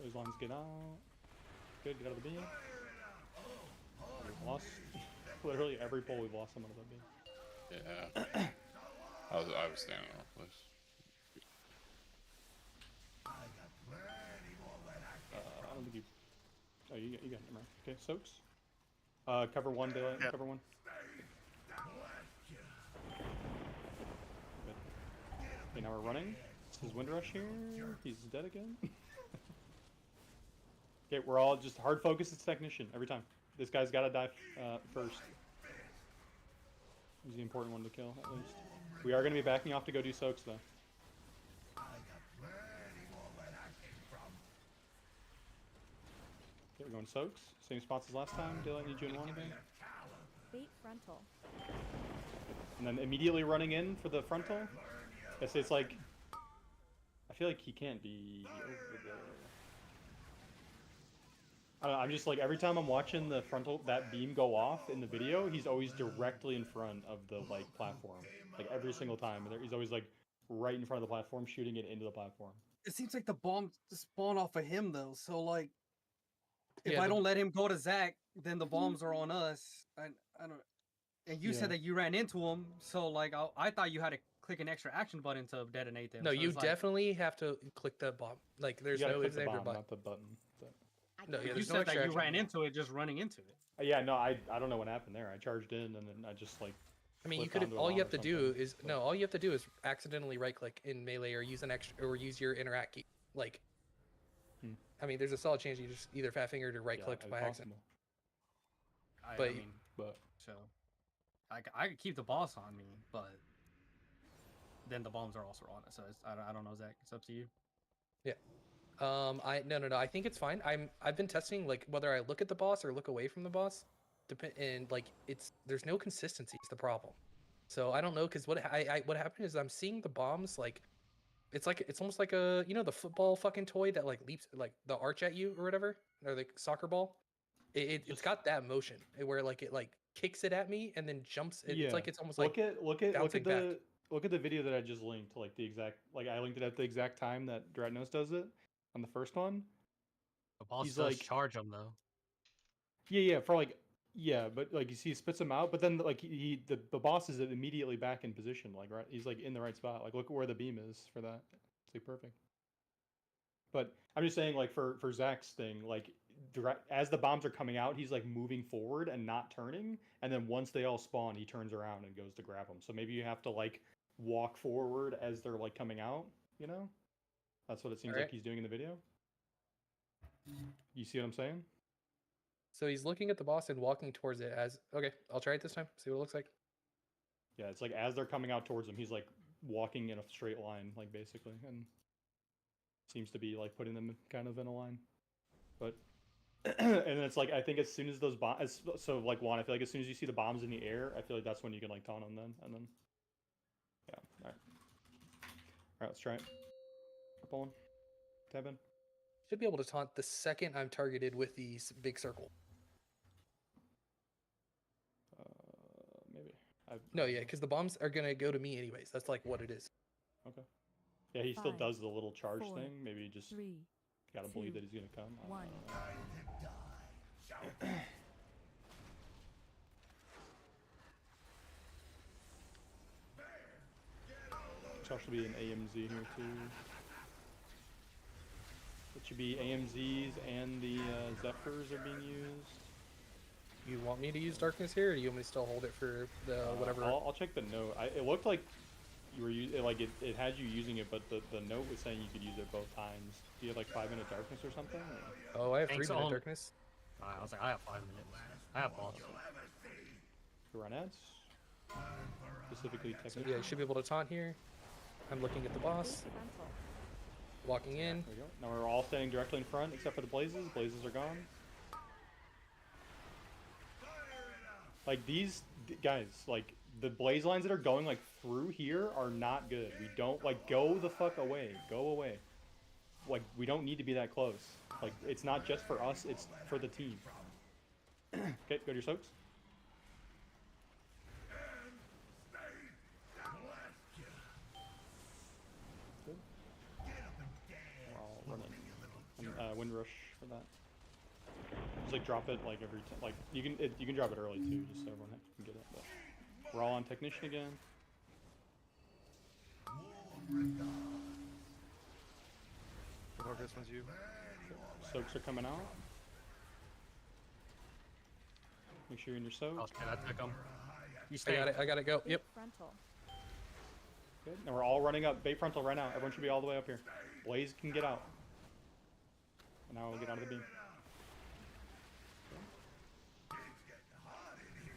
Those lines get out. Good, get out of the beam. We've lost literally every pull. We've lost someone out of that beam. Yeah. I was standing off this. I don't think you. Oh, you got it. Right. Okay, soaks. Cover one, daylight. Yep. Cover one. Good. Okay, now we're running. This is Windrush here. He's dead again. Okay, we're all just hard focus. It's technician every time. This guy's got to die first. He's the important one to kill, at least. We are going to be backing off to go do soaks, though. Okay, we're going soaks. Same spots as last time. Daylight need you in one again. Fate frontal. And then immediately running in for the frontal. It's like... I feel like he can't be over there. I don't know, I'm just like, every time I'm watching the frontal, that beam go off in the video, he's always directly in front of the, like, platform. Like, every single time. He's always, like, right in front of the platform, shooting it into the platform. It seems like the bombs spawn off of him, though. So, like, if Yeah, I don't let him go to Zach, then the bombs are on us. I don't... And you said that you ran into him, so, like, I thought you had to click an extra action button to detonate them. No, so you it's like, definitely have to click the bomb. Like, there's You gotta no click the extra bomb, button. not the button. But... No, yeah, you there's no said that extra you action. ran into it, just running into it. Yeah, no, I don't know what happened there. I charged in, and then I just, like... I mean, you flipped could onto a all you bomb have or to do something, is but- no, all you have to do is accidentally right click in melee or use an extra or use your interact key. Like, I mean, there's a solid chance you just either fat fingered or right clicked it's by accident. possible. But I mean, But so I could keep the boss on me, but then the bombs are also on it. So I don't know, Zach. It's up to you. yeah, no. I think it's fine. I've been testing like whether I look at the boss or look away from the boss, and like there's no consistency is the problem. So I don't know because what happened is I'm seeing the bombs like it's almost like a the football fucking toy that like leaps like the arch at you or whatever or the soccer ball. It's got that motion where like it like kicks it at me and then jumps. It's like it's almost like look at bouncing back. the video that I just linked, like the exact I linked it at the exact time that Dreadnought does it on the first one. The boss He's does like charge him though. Yeah, for like Yeah, but like you see, he spits them out, but then like the boss is immediately back in position, like right, he's like in the right spot. Like look at where the beam is for that. It's like perfect. But I'm just saying, like for Zach's thing, like as the bombs are coming out, he's like moving forward and not turning, and then once they all spawn, he turns around and goes to grab them. So maybe you have to like walk forward as they're like coming out. You know, that's what it seems like he's doing in the video. You see what I'm saying? So he's looking at the boss and walking towards it as okay. I'll try it this time. See what it looks like. Yeah, it's like as they're coming out towards him, he's like walking in a straight line, like basically, and seems to be like putting them kind of in a line. But and then it's like I think as soon as those bombs, so like Juan, I feel like as soon as you see the bombs in the air, I feel like that's when you can like taunt them then, and then yeah, all right, let's try it. Pulling, tab in. Should be able to taunt the second I'm targeted with the big circle. Maybe. No, yeah, because the bombs are gonna go to me anyways. That's like what it is. Okay. Yeah, he still 5, does the little charge 4, thing. Maybe you just 3, gotta believe 2, that he's gonna come. 1. There should be an AMZ here too. It should be AMZs and the Zephyrs are being used. You want me to use darkness here, or do you want me to still hold it for the whatever? I'll check the note. It looked like you were it had you using it, but the note was saying you could use it both times. Do you have like 5-minute darkness or something? Or? Oh, I have Thanks 3-minute on- darkness. I was like, I have 5 minutes. I have boss. To run ads? Specifically So technical? yeah, you should be able to taunt here. I'm looking at the boss. Walking in. There we go. Now we're all standing directly in front except for the blazes. Blazes are gone. Like these guys, like the blaze lines that are going like through here are not good. We don't like go the fuck away. Go away. Like we don't need to be that close. Like it's not just for us, it's for the team. Okay, go to your soaks. Good. We're all running. Wind rush for that. Just like drop it like every time. Like you can drop it early too, just so everyone can get it. But we're all on technician again. Whoever this one's you. Soaks are coming out. Make sure you're in your soak. Okay, that took him. You I stay. got it. I got it. Go. Yep. Frontal. Good. Now we're all running up. Bay frontal right now. Everyone should be all the way up here. Blaze can get out. And now we'll get out of the beam.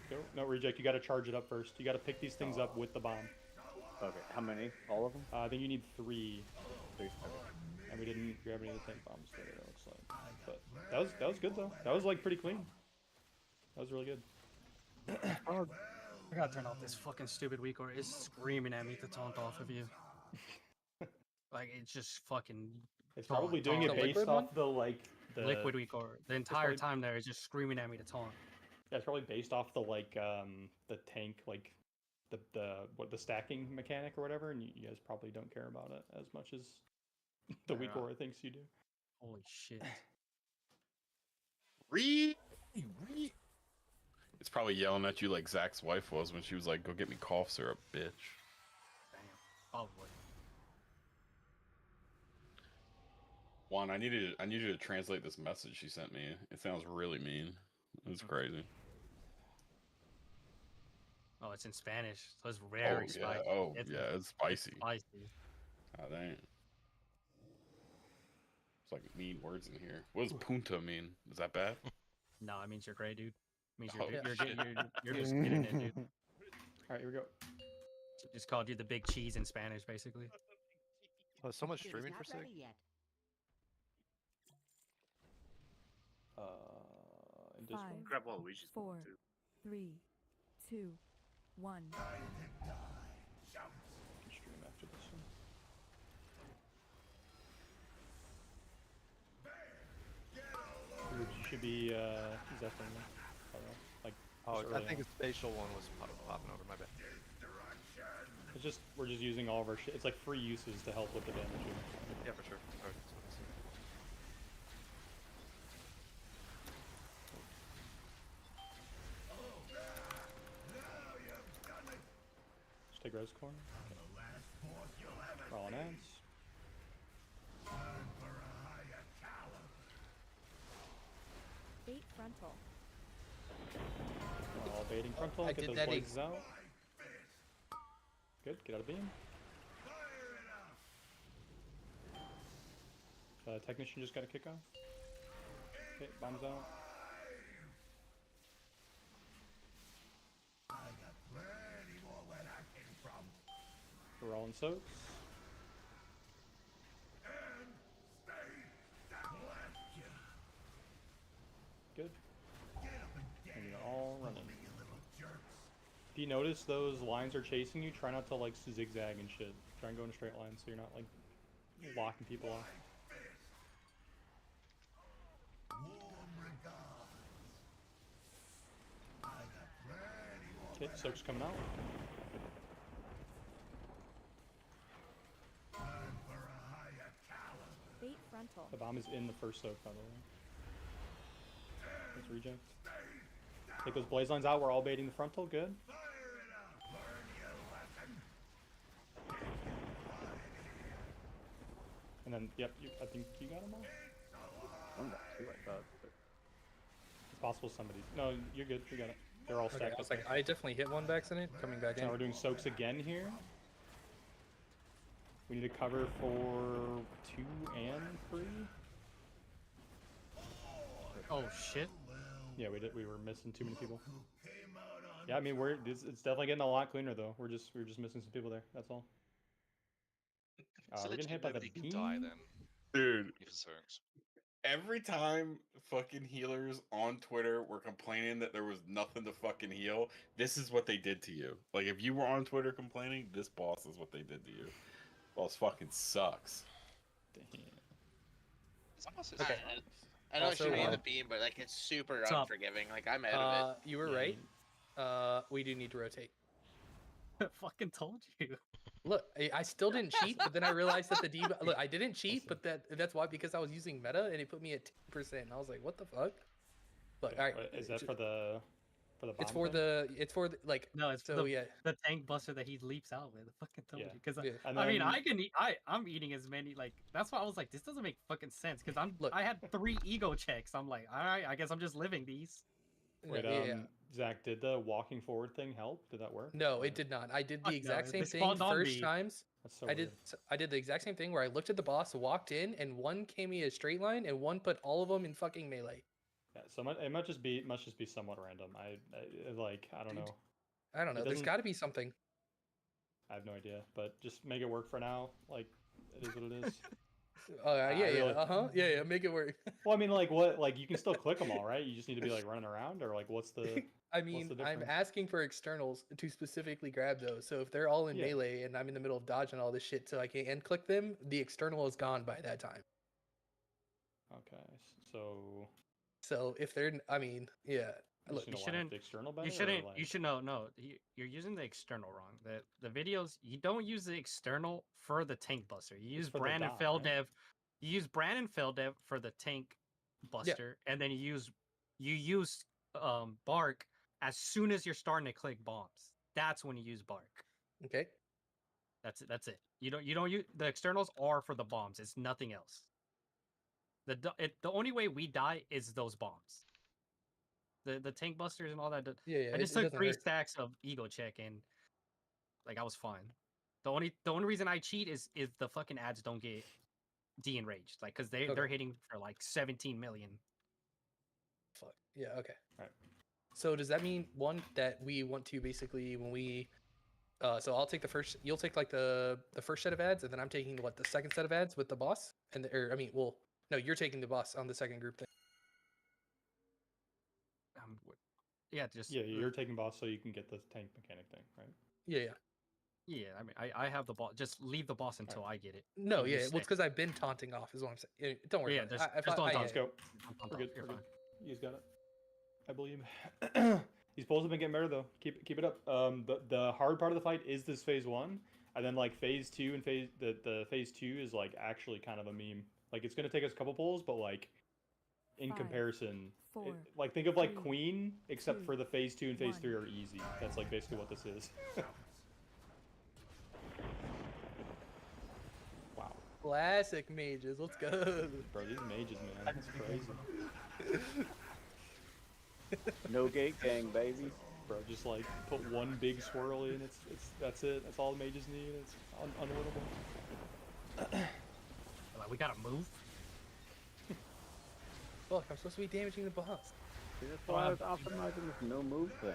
Go. No, reject. You got to charge it up first. You got to pick these things up with the bomb. Okay, how many? All of them? I think you need 3. 3. Okay. And we didn't grab any of the tank bombs today, it looks like. But that was good though. That was like pretty clean. That was really good. Oh, I gotta turn off this fucking stupid weak order. It's screaming at me to taunt off of you. Like it's just fucking. It's probably doing it based off the liquid weak order. The entire time there is just screaming at me to taunt. Yeah, it's probably based off the the tank the stacking mechanic or whatever, and you guys probably don't care about it as much as the weak aura thinks you do. Holy shit. It's probably yelling at you like Zach's wife was when she was like, "Go get me cough syrup, bitch." Damn. Probably. Juan, I need you to translate this message she sent me. It sounds really mean. It's crazy. Oh, it's in Spanish, so it's very spicy. Oh, yeah, it's spicy. Spicy. God dang. It's like mean words in here. What does punta mean? Is that bad? No, it means you're great, dude. It means Oh, you're just getting it, dude. Alright, here we go. Just called you the big cheese in Spanish, basically. Oh, so much It is streaming not for Sig? ready yet. In Discord. 5, Grab Waluigi's 4, too. 3, 2, 1. Stream after this one. You should be Zeppelin. Like Oh, just I early think on. the spatial one was popping over my bed. It's just we're just using all of our shit. It's like free uses to help with the damage. Yeah, for sure. Alright, so let's see. res corner. We're all in ads. Bait frontal. We're all baiting frontal. I Get did those that blazes out. Good. Get out of beam. Technician just got a kick off. Okay, bombs out. We're all in soaks. Good. And you're all running. If you notice those lines are chasing you, try not to like zigzag and shit. Try and go in a straight line so you're not like locking people off. Okay, soak's coming out. Bait frontal. The bomb is in the first soak, by the way. Let's reject. Take those blaze lines out. We're all baiting the frontal. Good. And then, yep, I think you got them all. One got two, I thought. But... It's possible somebody. No, you're good. You got it. They're all Okay, stacked I was up. like, I definitely hit one by accident. Coming back in. Now we're doing soaks again here. We need to cover for 2 and 3. Oh shit. Yeah, we were missing too many people. Yeah, I mean it's definitely getting a lot cleaner though. We're just missing some people there. That's all. So we're getting hit by the nobody can beam. die then. Dude, Even Soaks. every time fucking healers on Twitter were complaining that there was nothing to fucking heal, this is what they did to you. Like, if you were on Twitter complaining, this boss is what they did to you. Boss fucking sucks. Damn. Okay. I know Also, I shouldn't the beam, but like it's super What's up? unforgiving. Like I'm out of it. You were right. We do need to rotate. Fucking told you. Look, I still didn't cheat, but then I realized that the debuff. Look, I didn't cheat, but that's why, because I was using meta and it put me at 10%. And I was like, what the fuck? Look, all right. Is that for the bomb It's for thing? it's for the like. No, it's so the, yeah. the tank buster that he leaps out with. I fucking told Yeah. you. Because Yeah. And I mean, then- I can eat. I'm eating as many. Like that's why I was like, this doesn't make fucking sense. Because I had 3 ego checks. I'm like, all right, I guess I'm just living these. Wait, yeah. Zach, did the walking forward thing help? Did that work? No, Or- it did not. I did Fuck the no, exact they same thing spawned on first me. times. That's so I did. weird. I did the exact same thing where I looked at the boss, walked in, and one came in a straight line, and one put all of them in fucking melee. Yeah, so it must just be somewhat random. I don't know. I don't know. There's doesn't- got to be something. I have no idea, but just make it work for now. Like, it is what it is. Yeah. Make it work. Well, I mean, like, what? Like, you can still click them all, right? You just need to be like running around, or like, what's the? I mean, I'm asking for externals to specifically grab those. So if they're all in melee and I'm in the middle of dodging all this shit, so I can end click them, the external is gone by that time. Okay, so. So if they're, I mean, yeah. Look, You shouldn't. The external better, You shouldn't. or, like... You should know. No, you're using the external wrong. The videos, you don't use the external for the tank buster. You use for the Brandon dot, Feldev. right? You use Brandon Feldev for the tank buster, and then you use Bark as soon as you're starting to click bombs. That's when you use Bark. Okay. That's it. That's it. You don't use the externals are for the bombs. It's nothing else. The only way we die is those bombs. The tank busters and all that. Yeah. I just took 3 stacks of ego check and like I was fine. The only reason I cheat is if the fucking ads don't get de-enraged, like because they're hitting for like 17 million. Fuck. Yeah. Okay. Right. So does that mean one that we want to basically when we so I'll take the first, you'll take like the first set of ads, and then I'm taking the second set of ads with the boss, and no, you're taking the boss on the second group thing. Yeah, just you're taking boss so you can get the tank mechanic thing, right? Yeah. I mean, I have the boss. Just leave the boss until I get it. No, You yeah. just Well, it's because I've been taunting off, is what I'm saying. Don't worry. Yeah, about just it. don't taunt. Let's go. Don't We're taunt. good. You're We're fine. good. You guys got it. I believe. These polls have been getting better though. Keep it up. The hard part of the fight is this phase 1, and then like phase 2 and the phase 2 is like actually kind of a meme. Like it's gonna take us a couple pulls, but like in 5, comparison, 4, like think of like 3, Queen, except 2, for the phase 2 and phase 1. 3 are easy. That's like basically what this is. Classic mages. Let's go. Bro, these mages, man, that's crazy. No gate gang, baby. Bro, just like put one big swirl in. That's it. That's all the mages need. It's unwinnable. Like, we gotta move. Look, I'm supposed to be damaging the boss. See, that's why I was optimizing this no move thing.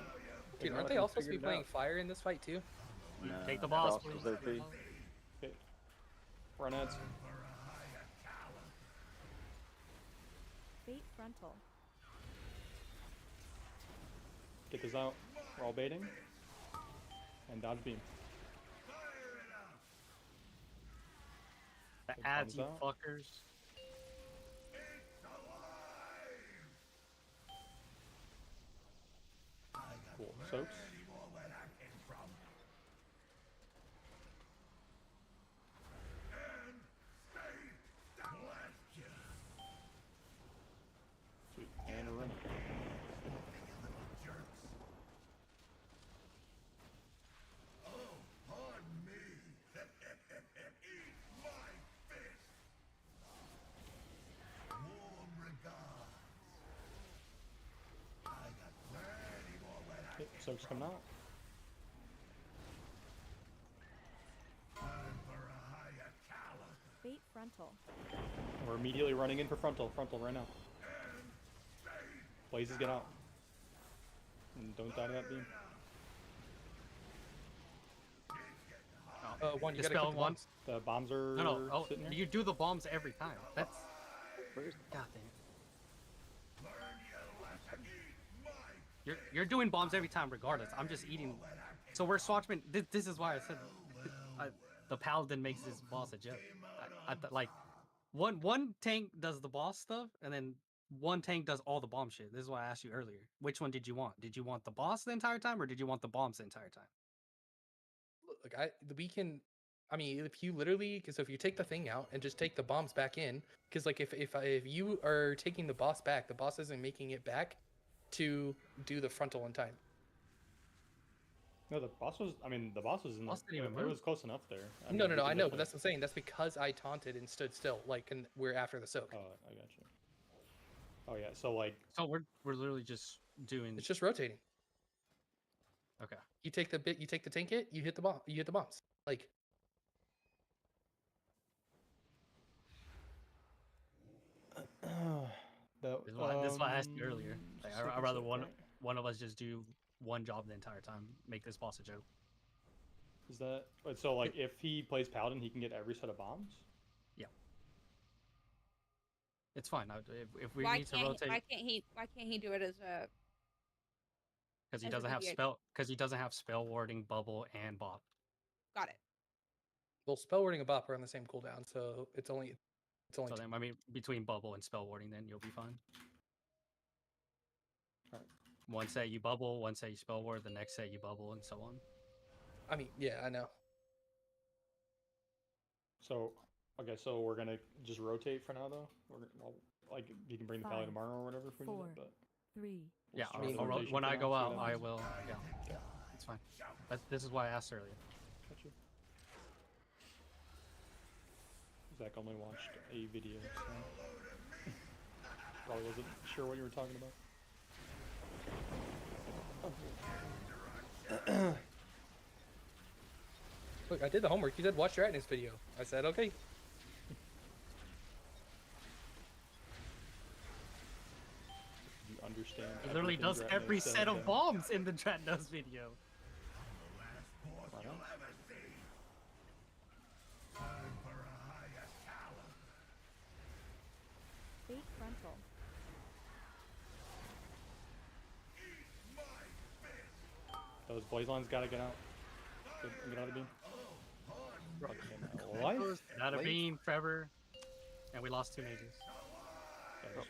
Dude, Now aren't I they can all supposed to be figure it playing out. fire in this fight too? Nah, Take the boss, Frost was please. OP. Okay. Run ads. Bait frontal. Get this out. We're all baiting. And dodge beam. The It ads, comes you out. fuckers. Cool. Soaks. Sweet. And we're running. Okay, soaks coming out. Bait frontal. We're immediately running in for frontal. Frontal right now. Blazes, get out. And don't die to that beam. One, you gotta Dispel click the one. bombs. The bombs are No, oh, sitting here. you do the bombs every time. That's... God damn it. You're doing bombs every time regardless. I'm just eating... So we're Swatchman... This is why I said... the Paladin makes this boss a joke. Like, one tank does the boss stuff, and then one tank does all the bomb shit. This is why I asked you earlier. Which one did you want? Did you want the boss the entire time, or did you want the bombs the entire time? Look, we can. I mean, if you literally, because if you take the thing out and just take the bombs back in, because like if you are taking the boss back, the boss isn't making it back to do the frontal in time. No, the boss was. I mean, the boss was in Boss the. didn't even It move. was close enough there. No, we I could know, lift but it. that's what I'm saying. That's because I taunted and stood still, like, and we're after the soak. Oh, I got you. Oh yeah, so like. So we're literally just doing... It's just rotating. Okay. You take the tank hit, you hit the bomb, you hit the bombs. Like, That, This is why I asked you earlier. Like, I'd second rather soak, one right? of us just do one job the entire time. Make this boss a joke. Is that wait, so? Like, if he plays Paladin, he can get every set of bombs. Yeah. It's fine. If we Why need to can't rotate, why can't he do it as a because he as a doesn't have BB-8? spell warding, bubble, and bop. Got it. well, spell wording and bop are on the same cooldown, so it's only So then, I mean, between bubble and spell warding, then you'll be fine. Alright. One set you bubble, one set you spell ward, the next set you bubble, and so on. I mean, yeah, I know. So, okay, so we're gonna just rotate for now, though. Like, you can bring the Paladin 5, tomorrow or whatever if we need 4, it, but 3. Yeah, start the I'll rotation when for I now, go see out, what I happens. will. Yeah, it's fine. This is why I asked earlier. Got you. Zach only watched a video, so probably wasn't sure what you were talking about. Look, I did the homework. You said watch your Atnus video. I said okay. You understand? He literally everything does Dratnos every said, set of then. bombs in the Dratnos video. Why not? Bait frontal. Those blaze lines gotta get out. Get out of the beam. Fucking life. Not a beam, Trevor. And we lost 2 mages.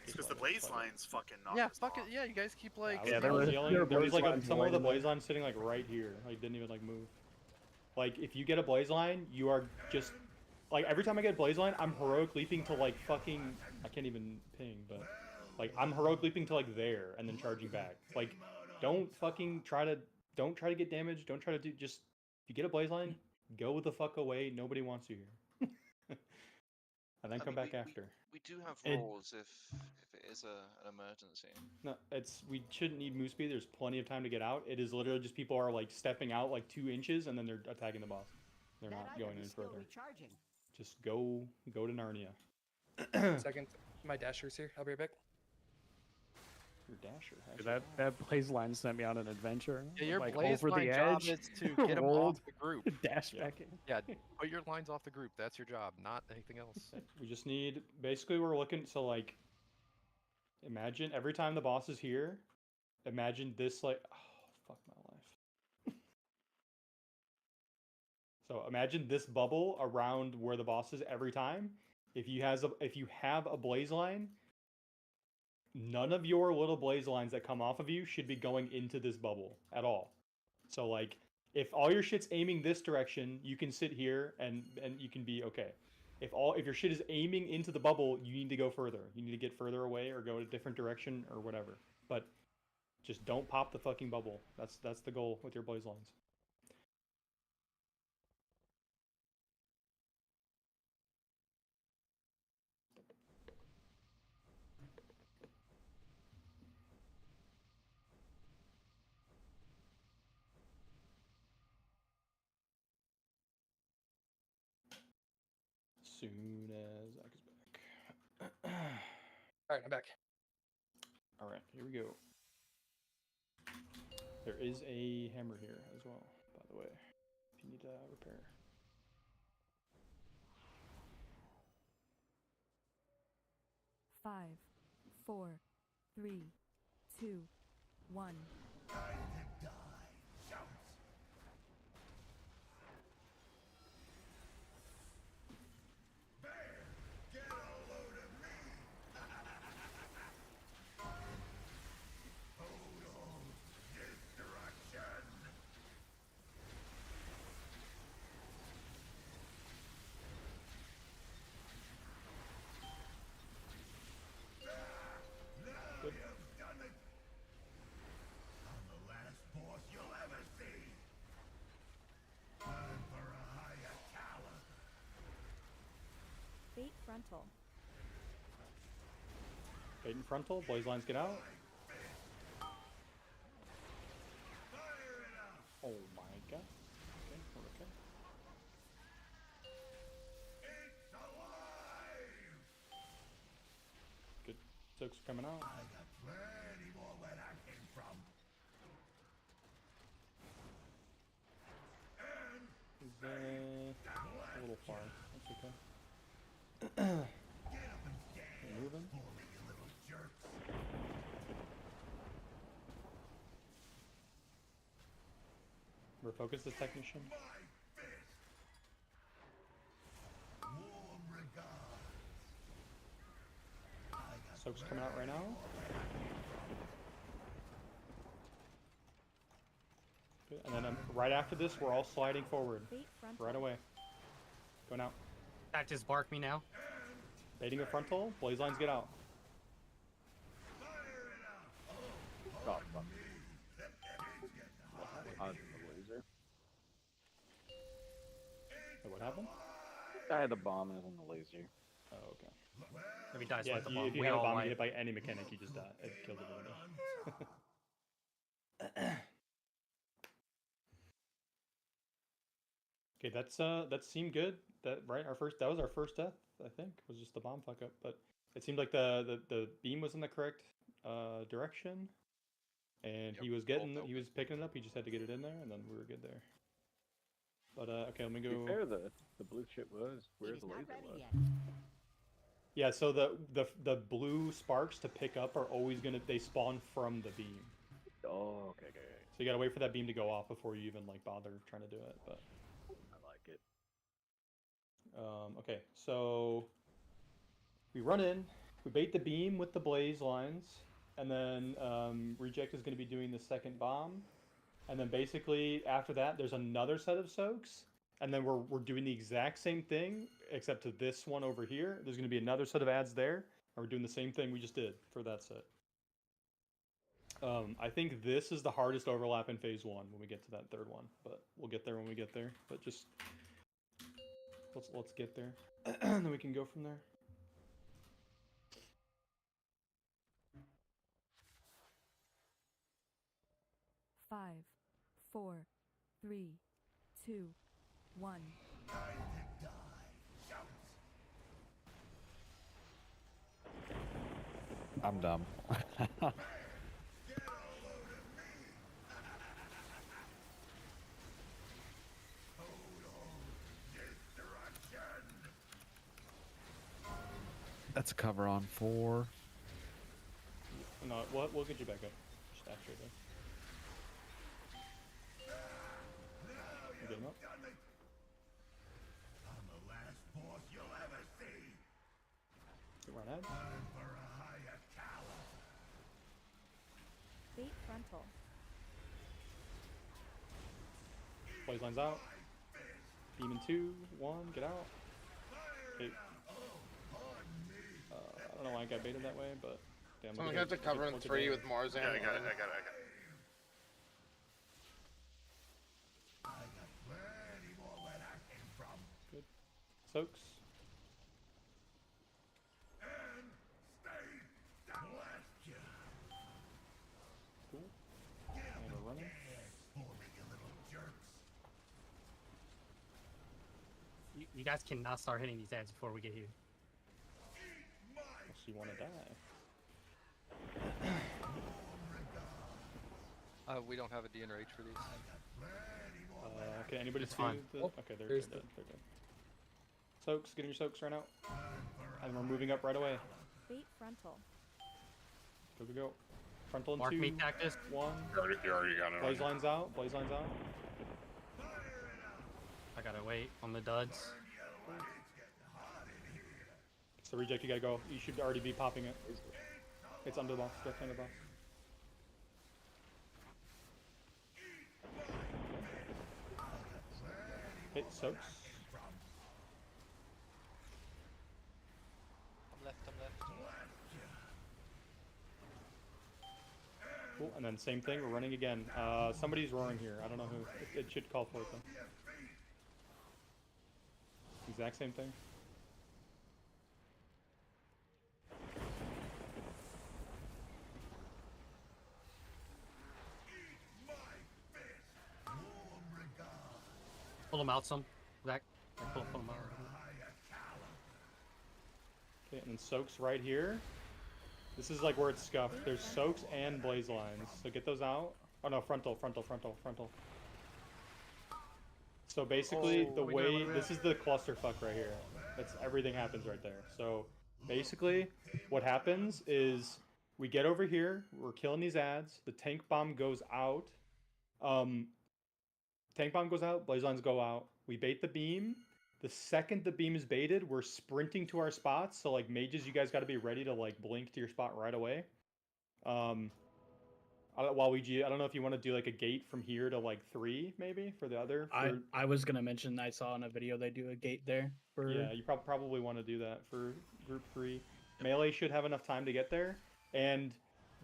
Because the blaze lines fucking knocked Yeah, us fuck it. off. Yeah, you guys keep like. I was yelling. There was like some of the blaze lines sitting like right here. Like didn't even like move. Like if you get a blaze line, you are just like every time I get a blaze line, I'm heroic leaping to like fucking. I can't even ping, but like I'm heroic leaping to like there and then charging back. Like don't try to get damaged. Don't try to do just. If you get a blaze line, go the fuck away. Nobody wants you here. and then I come mean, back after. we do have It- rules if it is an emergency. No, we shouldn't need move speed. There's plenty of time to get out. It is literally just people are like stepping out like 2 inches and then they're attacking the boss. They're That not item going is any still further. recharging. Just go to Narnia. Second, my dasher's here. I'll be right back. Your dasher. has Dude, your that blaze line sent me on an adventure. Yeah, your like blaze over line the job edge, is to get them rolled, off the group. dash back in. Yeah, put your lines off the group. That's your job, not anything else. We just need basically we're looking so like imagine every time the boss is here, imagine this like oh fuck my life. So imagine this bubble around where the boss is every time. If you have a blaze line, none of your little blaze lines that come off of you should be going into this bubble at all. So like if all your shit's aiming this direction, you can sit here and you can be okay. If your shit is aiming into the bubble, you need to go further. You need to get further away or go a different direction or whatever. But just don't pop the fucking bubble. That's the goal with your blaze lines. Soon as Zach is back. All right, I'm back. All right, here we go. There is a hammer here as well, by the way, if you need to repair. Five, 4, 3, 2, 1. Fate frontal. Bait and frontal, blaze lines get out. Oh my god. Okay, we're okay. Good. Soaks are coming out. I got plenty more where that came from. He's a little far. That's okay. Moving. Refocus the technician. Soak's coming out right now. Good. And then right after this, we're all sliding forward. Right away. Going out. That just bark me now. Baiting a frontal. Blaze lines get out. Oh, fuck. I was the laser. Wait, what happened? I had the bomb and it was on the laser. Oh, okay. If he dies Yeah, by the if bomb, you we have a all bomb, you wipe. hit by any mechanic, you just die. It kills everybody. Okay, that seemed good. That was our first death, I think, was just the bomb fuck up. But it seemed like the beam was in the correct direction, and he was picking it up. He just had to get it in there, and then we were good there. But okay, let me go. To be fair, the blue shit was where the laser was. Yeah, so the blue sparks to pick up are always they spawn from the beam. Oh, okay. So you gotta wait for that beam to go off before you even like bother trying to do it. But I like it. Okay, so we run in, we bait the beam with the blaze lines, and then Reject is going to be doing the second bomb, and then basically after that there's another set of soaks, and then we're doing the exact same thing except to this one over here. There's going to be another set of ads there, and we're doing the same thing we just did for that set. I think this is the hardest overlap in phase 1 when we get to that third one, but we'll get there when we get there. But just let's get there, and then we can go from there. 5, 4, 3, 2, 1. I'm dumb. That's a cover on 4. No, we'll get you back up. Just after this. You get him up? I'm the last boss you'll ever see. Get right ahead. Time for a higher caliber. Bait frontal. Blaze lines out. Beam in 2, 1, get out. Okay. I don't know why I got baited that way, but damn. Someone have to cover in 3 with Marzan. Yeah, I got it. Plenty more where that came from. Good. Soaks. And stay down. Blast ya. Cool. And we're running. For me, you little jerks. You guys cannot start hitting these ads before we get here. Unless you want to die. We don't have a DNRH for these. Can anybody see fine. the... Oh, okay, they're there's good. They're good. Soaks, getting your soaks right out. And we're moving up right away. Bait frontal. Go, go, go. Frontal in Mark 2, me cactus. 1. You already got it. Blaze lines out. Blaze lines out. I gotta wait on the duds. It's the reject, you gotta go. You should already be popping it. It's under the boss, left under the boss. Hit soaks. I'm left. Cool, and then same thing, we're running again. Somebody's roaring here. I don't know who. It should call for it though. Exact same thing. Pull them out some. Zach, pull them out. Okay, and then soaks right here. This is like where it's scuffed. There's soaks and blaze lines. So get those out. Oh no, frontal. So basically, the way this is the clusterfuck right here. That's everything happens right there. So basically, what happens is we get over here. We're killing these ads. The tank bomb goes out. Tank bomb goes out. Blaze lines go out. We bait the beam. The second the beam is baited, we're sprinting to our spots. So like mages, you guys got to be ready to like blink to your spot right away. Waluigi, I don't know if you want to do like a gate from here to like 3 maybe for the other. I was gonna mention I saw in a video they do a gate there. For... Yeah, you probably want to do that for group 3. Melee should have enough time to get there, and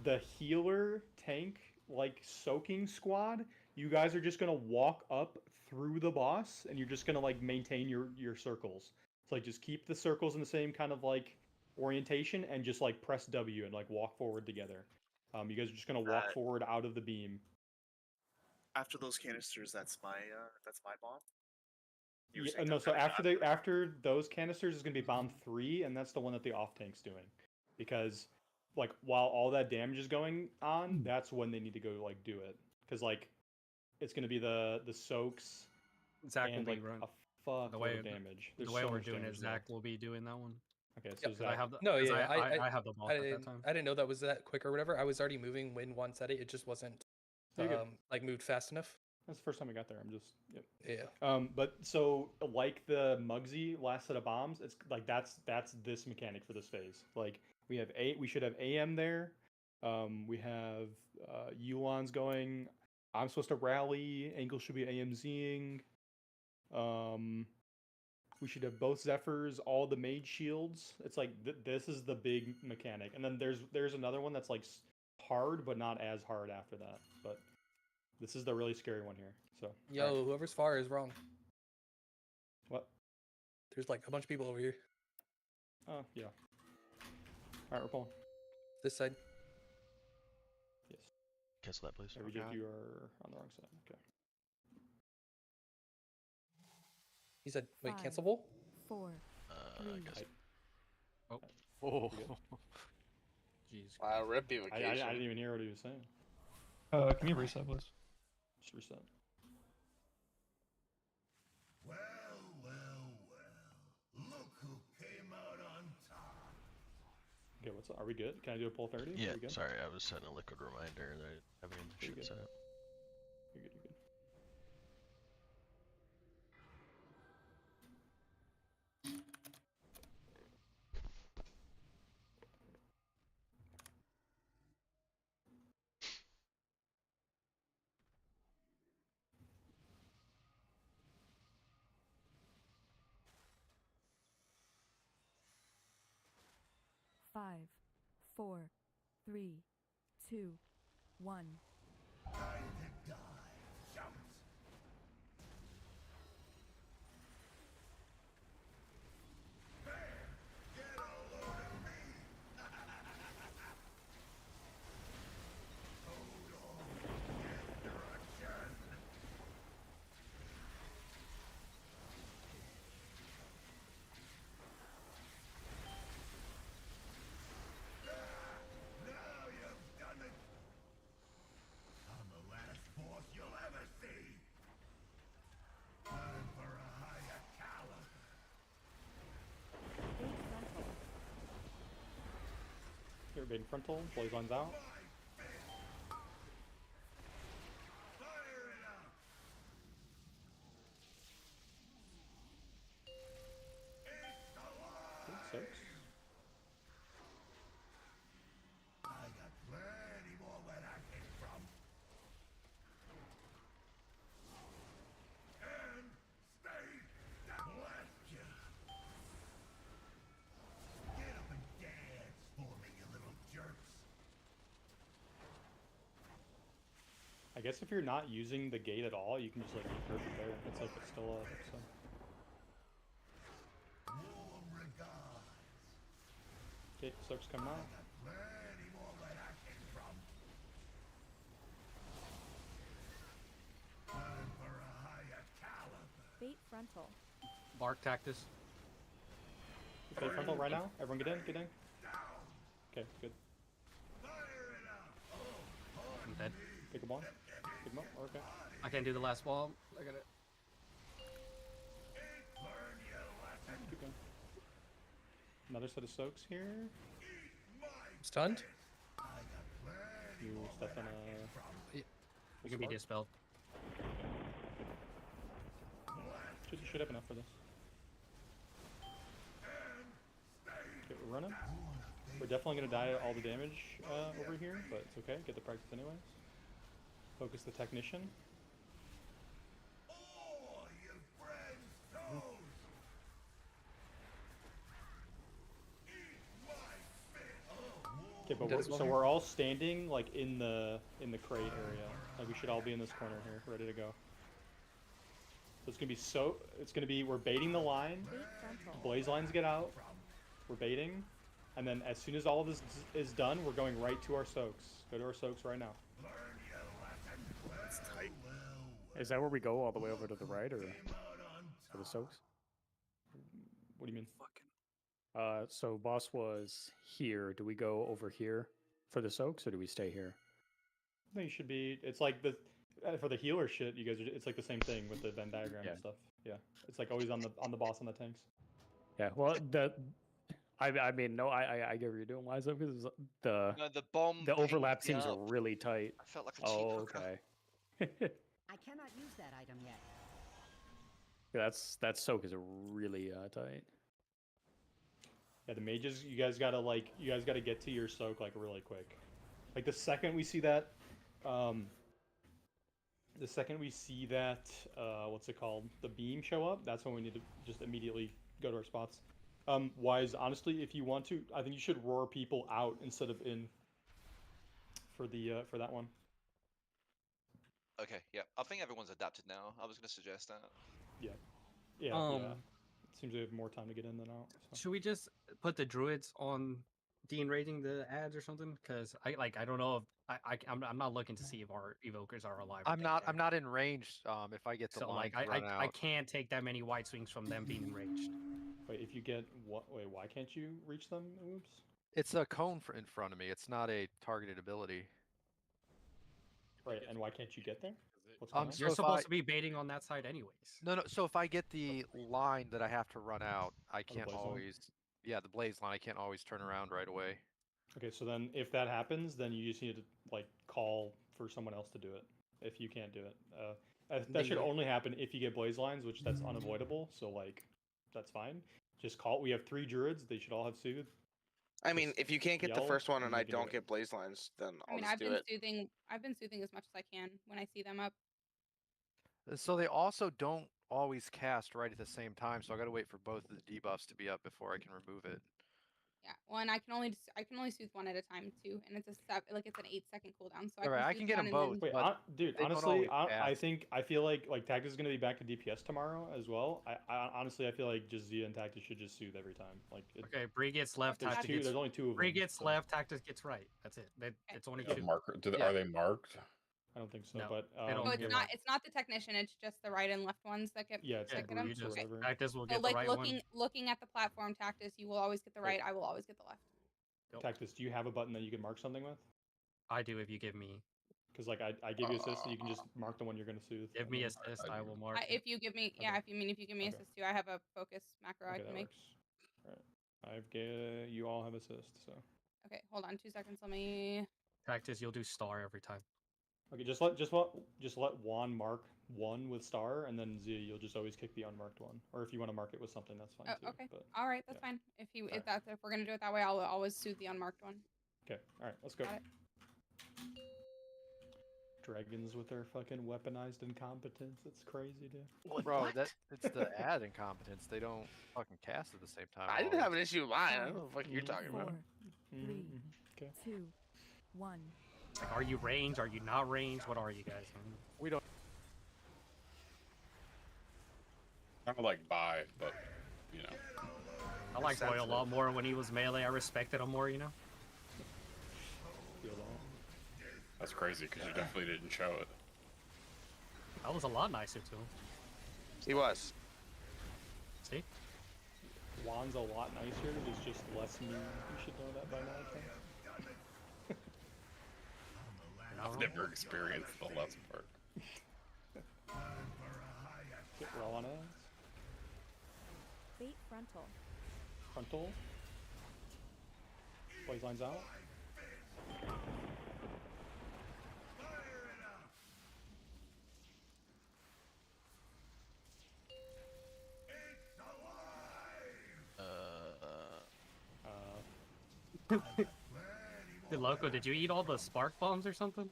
the healer tank like soaking squad, you guys are just gonna walk up through the boss, and you're just gonna like maintain your circles. So like just keep the circles in the same kind of like orientation, and just like press W and like walk forward together. You guys are just gonna walk forward out of the beam. After those canisters, that's my bomb. Yeah, no, so after those canisters is gonna be bomb 3, and that's the one that the off tank's doing, because like while all that damage is going on, that's when they need to go like do it, because like it's gonna be the soaks. Zach and will like be run. a fuck load of damage. The There's way so we're much doing it, damage Zach will be doing that one. Okay, so Yep. Zach, I have the No, yeah, I have the boss at that time. I didn't know that was that quick or whatever. I was already moving when Juan said it. It just wasn't like moved fast enough. That's the first time I got there. I'm just Yeah. But so like the Muggsy last set of bombs, it's like that's this mechanic for this phase. Like we should have AM there. We have Yuan's going. I'm supposed to rally. Angle should be AMZing. We should have both Zephyrs, all the mage shields. It's like this is the big mechanic, and then there's another one that's like hard, but not as hard after that. But this is the really scary one here. So Yo, whoever's far is wrong. What? There's like a bunch of people over here. Oh yeah. All right, we're pulling. This side. Yes. Cancel that, please. Reject, you are on the wrong side. Okay. He said, wait, 5, cancelable? 4, 3. I guess. Oh. Oh. Jeez. Wow, I didn't even hear what he was saying. Can you reset, please? Just reset. Well, well, well. Look who came out on top. Okay, what's up? Are we good? Can I do a pull 30? Yeah, Are we good? sorry, I was setting a liquid reminder and I haven't even You're shit good. set up. You're good, you're good. Five, 4, 3, 2, 1. Time to die. Shout. There. Get a load of me. Total destruction. Now you've done it. I'm the last boss you'll ever see. Time for a higher caliber. Bait frontal. Here, big frontal. Blaze lines out. Fire it up. It's alive. Six. I got plenty more where that came from. And stay down. Blast ya. Get up and dance for me, you little jerks. I guess if you're not using the gate at all, you can just like curve it there. It's like it's still up. So. Warm regards. Okay, Soak's coming out. Got plenty more where that came from. Time for a higher caliber. Bait frontal. Bark Tactus. Okay, frontal right now. Everyone get in, get in. Okay, good. Fire it up. I'm dead. Pick them on. Pick them up. Okay. I can't do the last ball. I got it. Learn your lesson. Keep going. Another set of Soaks here. Stunned? I got plenty You more step where on that came a. from. You can be dispelled. Should have enough for this. Okay, we're running. We're definitely gonna die all the damage over here, but it's okay. Get the practice anyways. Focus the technician. Oh, your friend's toes. Eat my spit. Okay, but Dead as well so here. we're all standing like in the crate area. Like we should all be in this corner here, ready to go. So it's gonna be we're baiting the line. Bait frontal. Blaze lines get out. We're baiting, and then as soon as all of this is done, we're going right to our soaks. Go to our soaks right now. Learn your lesson. It's tight. Is that where we go all the way over to the right, or for the soaks? What do you mean? So boss was here. Do we go over here for the soaks, or do we stay here? I think you should be. It's like the for the healer shit. You guys are. It's like the same thing with the Venn diagram Yeah. and stuff. Yeah, it's like always on the boss on the tanks. Yeah. Well, I mean, no, I get what you're doing, Liza, because No, the bomb. the pinged overlap me seems up. really tight. I felt like a Oh, cheater. okay. I cannot use that item yet. that soak is really tight. Yeah, the mages. You guys gotta get to your soak like really quick. Like the second we see that, what's it called? The beam show up. That's when we need to just immediately go to our spots. Wise, honestly, if you want to, I think you should roar people out instead of in. For that one. Okay, yeah. I think everyone's adapted now. I was going to suggest that. Yeah. Yeah. It seems we have more time to get in than out. So. Should we just put the druids on de-enraging the ads or something? Because I don't know if I'm not looking to see if our evokers are alive. or I'm dead not. there. I'm not in range. If I get the So line like to run I out. can't take that many wide swings from them being enraged. Wait, if you get what? Wait, why can't you reach them? Oops. It's a cone in front of me. It's not a targeted ability. Right, and why can't you get there? What's going on? So You're if supposed I- to be baiting on that side anyways. No, no. So if I get the line that I have to run out, I the can't blaze line? always. Yeah, the blaze line. I can't always turn around right away. Okay, so then if that happens, then you just need to like call for someone else to do it. If you can't do it, that should Bingo. only happen if you get blaze lines, which that's unavoidable. So like, that's fine. Just call. We have 3 druids. They should all have soothe. I mean, if you can't get the yell, first one and and I we can do don't it. get blaze lines, then I I'll mean, just I've do been it. soothing. I've been soothing as much as I can when I see them up. So they also don't always cast right at the same time. So I got to wait for both of the debuffs to be up before I can remove it. Yeah. Well, and I can only soothe one at a time too, and it's a it's an 8-second cooldown. So Alright, I soothe can get one them and both. then- Wait, dude. they don't Honestly, always I cast. I feel like Tactus is gonna be back to DPS tomorrow as well. I honestly I feel like just Zia and Tactus should just soothe every time. Like Okay, Bree gets left. There's, Tactus gets, there's only 2 of Bree them. gets so left. Tactus gets right. That's it. It's only The 2. marker. Yeah. Are they marked? I don't think so, No, but they don't Oh, give it's not the technician. It's just the right and left ones that get Yeah, it's that the get them. brutes or Okay. whatever. Tactus will So get like the right looking at the platform, Tactus, you will always get the right. I will always get the left. one. Tactus, do you have a button that you can mark something with? I do if you give me. Because like I give you assist, so you can just mark the one you're gonna soothe. Give and me then- assist. I will mark. If you give me, yeah, if you give me Okay. assist too, I have a focus macro I Okay, can that make. works. Alright, you all have assist, so. Okay, hold on 2 seconds. Let me. Tactus, you'll do star every time. Okay, just let Juan mark 1 with star, and then Zia, you'll just always kick the unmarked one. Or if you want to mark it with something, that's fine too. Okay. But All right, that's fine. If we're gonna do it that way, I'll always soothe the unmarked one. okay, all right, let's go. Got it. Dragons with their fucking weaponized incompetence. It's crazy, dude. Bro, it's the ad incompetence. They don't fucking cast at the same time. I didn't have an always. issue with mine. I don't know what the fuck you're talking 4, about. 3, Okay. 2, 1. Like, are you range? Are you not range? What are you guys? We don't. Kind of like buy, but you know. I like Roy a lot more when he was melee. I respected him more, you know. Feel that. That's crazy because you definitely didn't show it. I was a lot nicer to him. He was. See? Juan's a lot nicer. He's just less mean. You should know that by now, I think. I've never experienced the less part. Get raw on ass. Bait frontal. Frontal. Blaze lines out. Dude, Loco, did you eat all the spark bombs or something?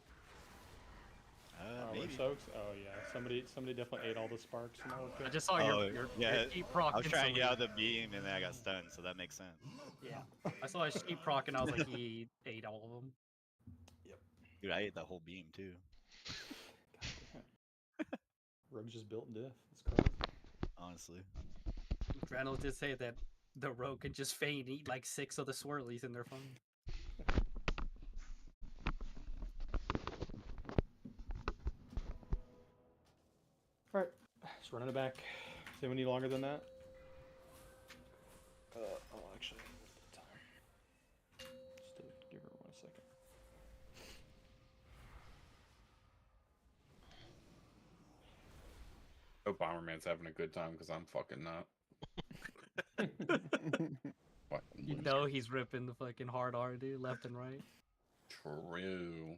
Maybe. Soaks? Oh yeah, somebody definitely ate all the sparks. And all I just saw your sheep proc. I was trying to get out of the beam and then I got stunned, so that makes sense. Yeah, I saw a sheep proc and I was like, he ate all of them. Yep. Dude, I ate the whole beam too. Rogue's just built diff. It's crazy. Honestly. Reynolds did say that the rogue can just feign eat like 6 of the swirlies and they're fine. Alright, just running it back. Does anyone need longer than that? Actually, what's the time? Just to give her 1 second. Hope Bomberman's having a good time because I'm fucking not. Fucking You know he's ripping the fucking hard R, dude, left and right. True.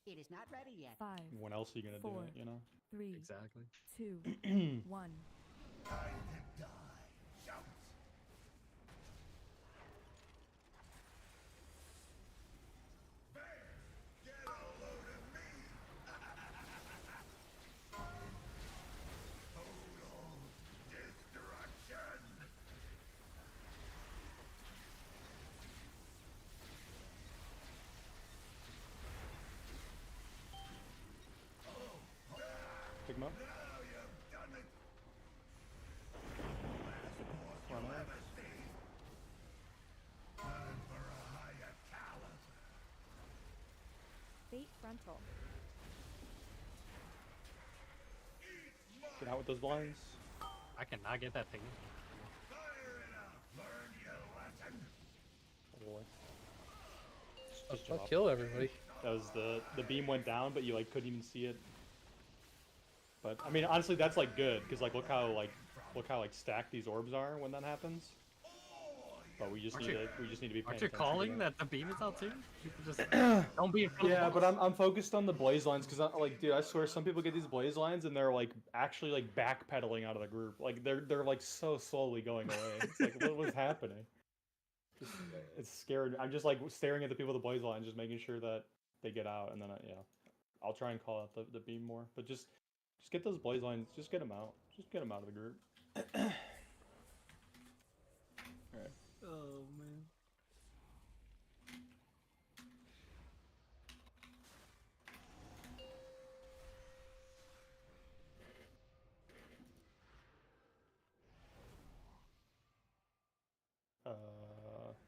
It is not ready yet. 5. When else are you gonna 4, do it? You know. 3. Exactly. 2, 1. Pick him up. Run away. frontal. Get out with those blinds. I cannot get that thing. Oh boy. Just I'll drop. kill everybody. That was the beam went down, but you like couldn't even see it. But I mean, honestly, that's like good because like look how stacked these orbs are when that happens. But we just need to be paying Aren't you attention to calling that. that the beam is out too? People just don't be in front Yeah, of but I'm focused on the blaze lines because like, dude, I swear some people get these blaze lines and they're like actually like backpedaling out of the group. Like they're like so slowly going away. It's like what was happening? It's scary. I'm just like staring at the people with the blaze lines, just making sure that they get out, and then I'll try and call out the beam more. But just get those blaze lines. Just get them out. Just get them out of the group. All right. Oh man.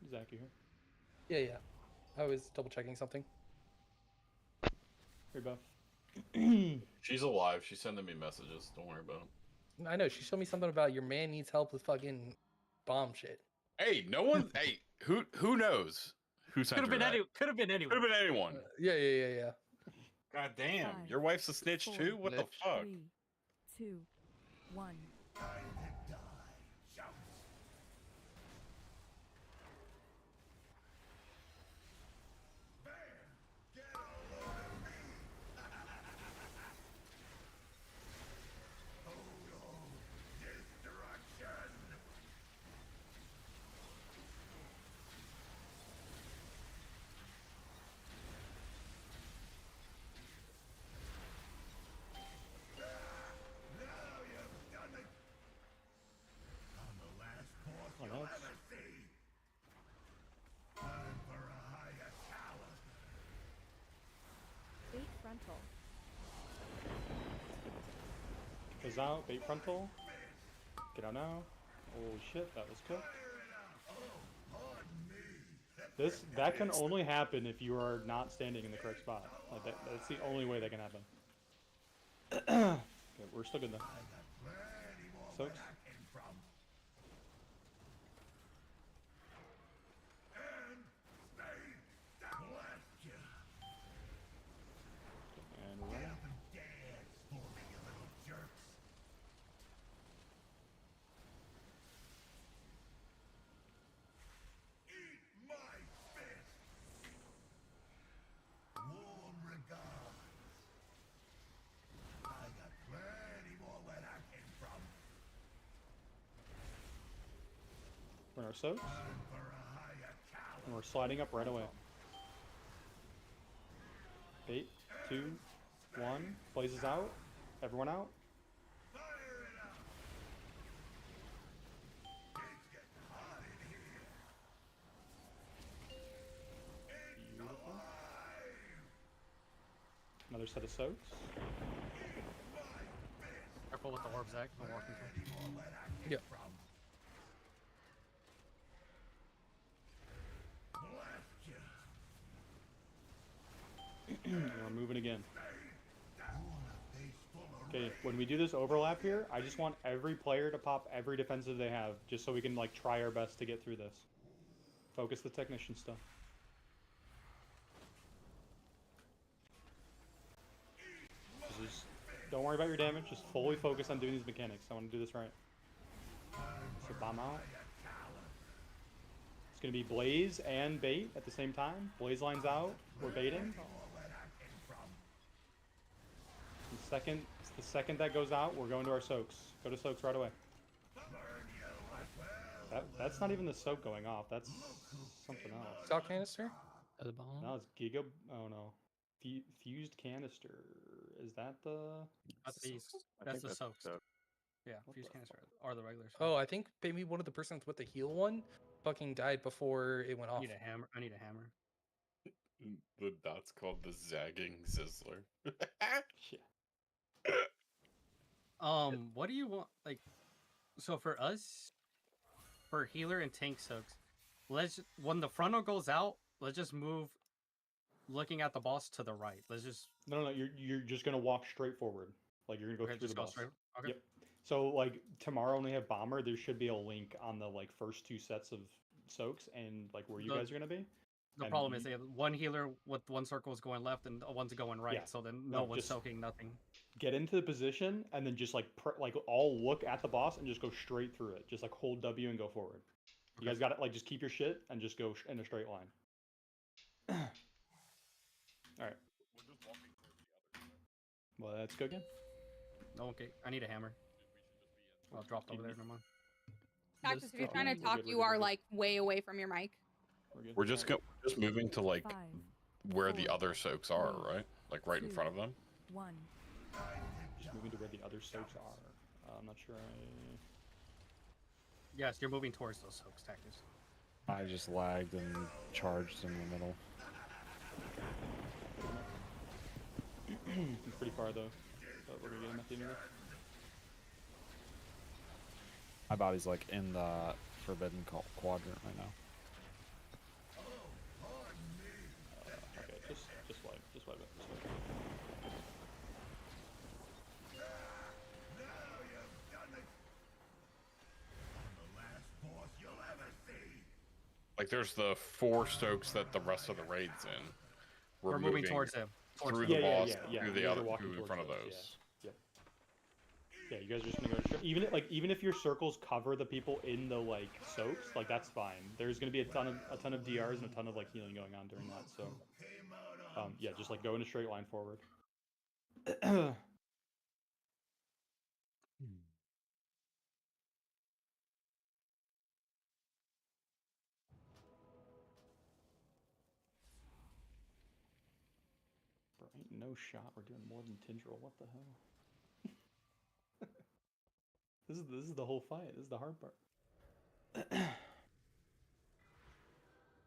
Zach, you here? Yeah, yeah. I was double checking something. Hey, Buff. She's alive. She's sending me messages. Don't worry about it. I know she showed me something about your man needs help with fucking bomb shit. Hey, no one. Hey, who knows? Who sent Could have her been that? Could have been anyone. Could have been anyone. Yeah. God damn, 5, your wife's a snitch 4, too. What the fuck? 3, 2, 1. Oh, nice. Bait frontal. Goes out. Bait frontal. Get out now. Holy shit, that was cool. That can only happen if you are not standing in the correct spot. Like that's the only way that can happen. Okay, we're still good though. Soaks. And we're running. We're in our soaks. And we're sliding up right away. 8, 2, 1. Blazes out. Everyone out. Beautiful. Another set of soaks. Careful with the orb, Zach. I'm walking through. Yep. We're moving again. Okay, when we do this overlap here, I just want every player to pop every defensive they have, just so we can like try our best to get through this. Focus the technician stuff. Just don't worry about your damage, just fully focus on doing these mechanics. I want to do this right. So bomb out. It's going to be Blaze and Bait at the same time. Blaze lines out, we're baiting. The second that goes out, we're going to our soaks. Go to soaks right away. That's not even the soak going off. That's something else. Stock canister? At the bottom? No, it's Giga. Oh no, fused canister. Is that the? That's the That's the soaks. Yeah, fuse canister or the regular. Oh, I think maybe one of the persons with the heal one fucking died before it went off. I need a hammer. That's called the zagging Zizzler. What do you want? Like, so for us, For healer and tank soaks, when the frontal goes out, let's just move looking at the boss to the right. Let's just. No, you're just gonna walk straight forward. Like you're gonna go Okay, through just the go boss. straight. Okay. Yep. So like tomorrow when we have bomber, there should be a link on the like first 2 sets of soaks and like where you guys are gonna be. The And problem is you- they have one healer with one circle is going left and one's going right. Yeah. So then No, no one's just- soaking nothing. get into the position and then just like all look at the boss and just go straight through it. Just like hold W and go forward. You guys got it. Like just keep your shit and just go in a straight line. All right. Well, let's go again. Okay, I need a hammer. I'll drop over there. Never mind. Cactus, if you're trying to We're talk, good, we're you good, are we're good. like way away from your mic. We're just just moving to like 5, where the 4, other soaks are, right? Like right in 2, front of them. 1. Just moving to where the other soaks are. I'm not sure. Yes, you're moving towards those soaks, Cactus. I just lagged and charged in the middle. He's pretty far though. But we're gonna get him at the end of it. My body's like in the forbidden quadrant right now. Okay, just wipe it. Just wipe it. Like there's the 4 stokes that the rest of the raid's in. We're moving towards him. Through the boss, Yeah, through you the guys are other, walking through in towards front of those, those. Yeah, you guys are just gonna go straight. Even if your circles cover the people in the like soaks, like that's fine. There's gonna be a ton of DRs and a ton of like healing going on during that. So, yeah, just like go in a straight line forward. Bro, ain't no shot we're doing more than Tindril. What the hell? This is the whole fight. This is the hard part.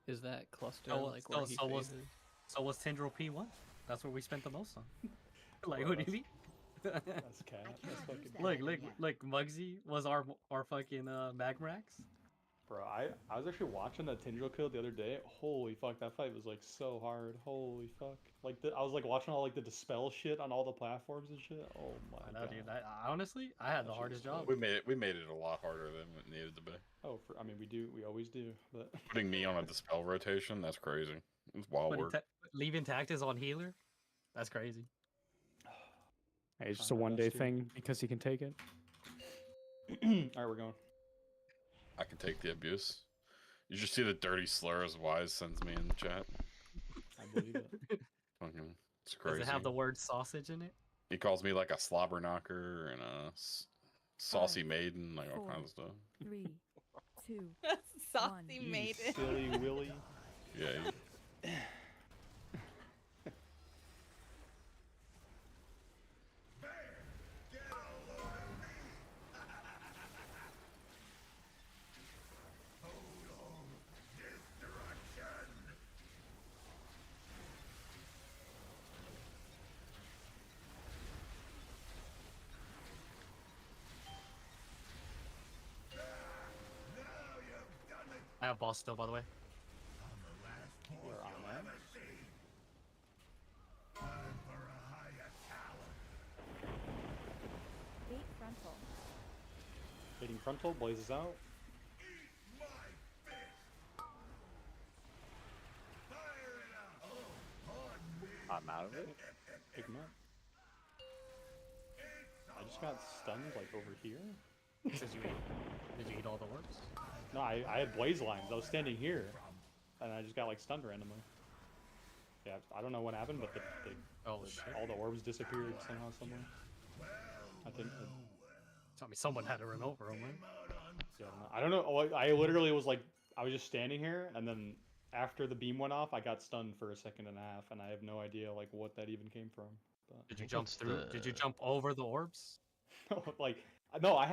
Is that cluster So, like so, where he so was phases? so was Tindril P1? That's what we spent the most on. Like, what do you mean? That's cat. That's fucking. Look, Muggsy was our fucking Magmarax. Bro, I was actually watching that Tindril kill the other day. Holy fuck, that fight was like so hard. Holy fuck. Like I was like watching all like the dispel shit on all the platforms and shit. Oh my I know, god. dude. I honestly, I had the hardest job. We made it a lot harder than it needed to be. Oh, I mean we always do, but Putting me on a dispel rotation, that's crazy. It's wild work. Leaving Tactus on healer, that's crazy. Hey, it's just a one-day thing because he can take it. Alright, we're going. I can take the abuse. You just see the dirty slurs Wise sends me in the chat. I believe it. Fucking, it's crazy. Does it have the word sausage in it? He calls me like a slobber knocker and a saucy maiden, like all 4, kinds of stuff. 3, 2, Saucy 1. maiden. Silly Willy. Yeah. I have boss still, by the way. We're on that. Bait frontal. Hitting frontal, blazes out. I'm out of it. Pick him up. I just got stunned like over here. Did you eat all the orbs? No, I had blaze lines. I was standing here, and I just got like stunned randomly. Yeah, I don't know what happened, but all the orbs disappeared somehow, somewhere. I think. Tell me someone had to run over them, right? Yeah, I don't know. I literally was like, I was just standing here, and then after the beam went off, I got stunned for a second and a half, and I have no idea like what that even came from. But... Did you jump through? Did you jump over the orbs? Like, no, I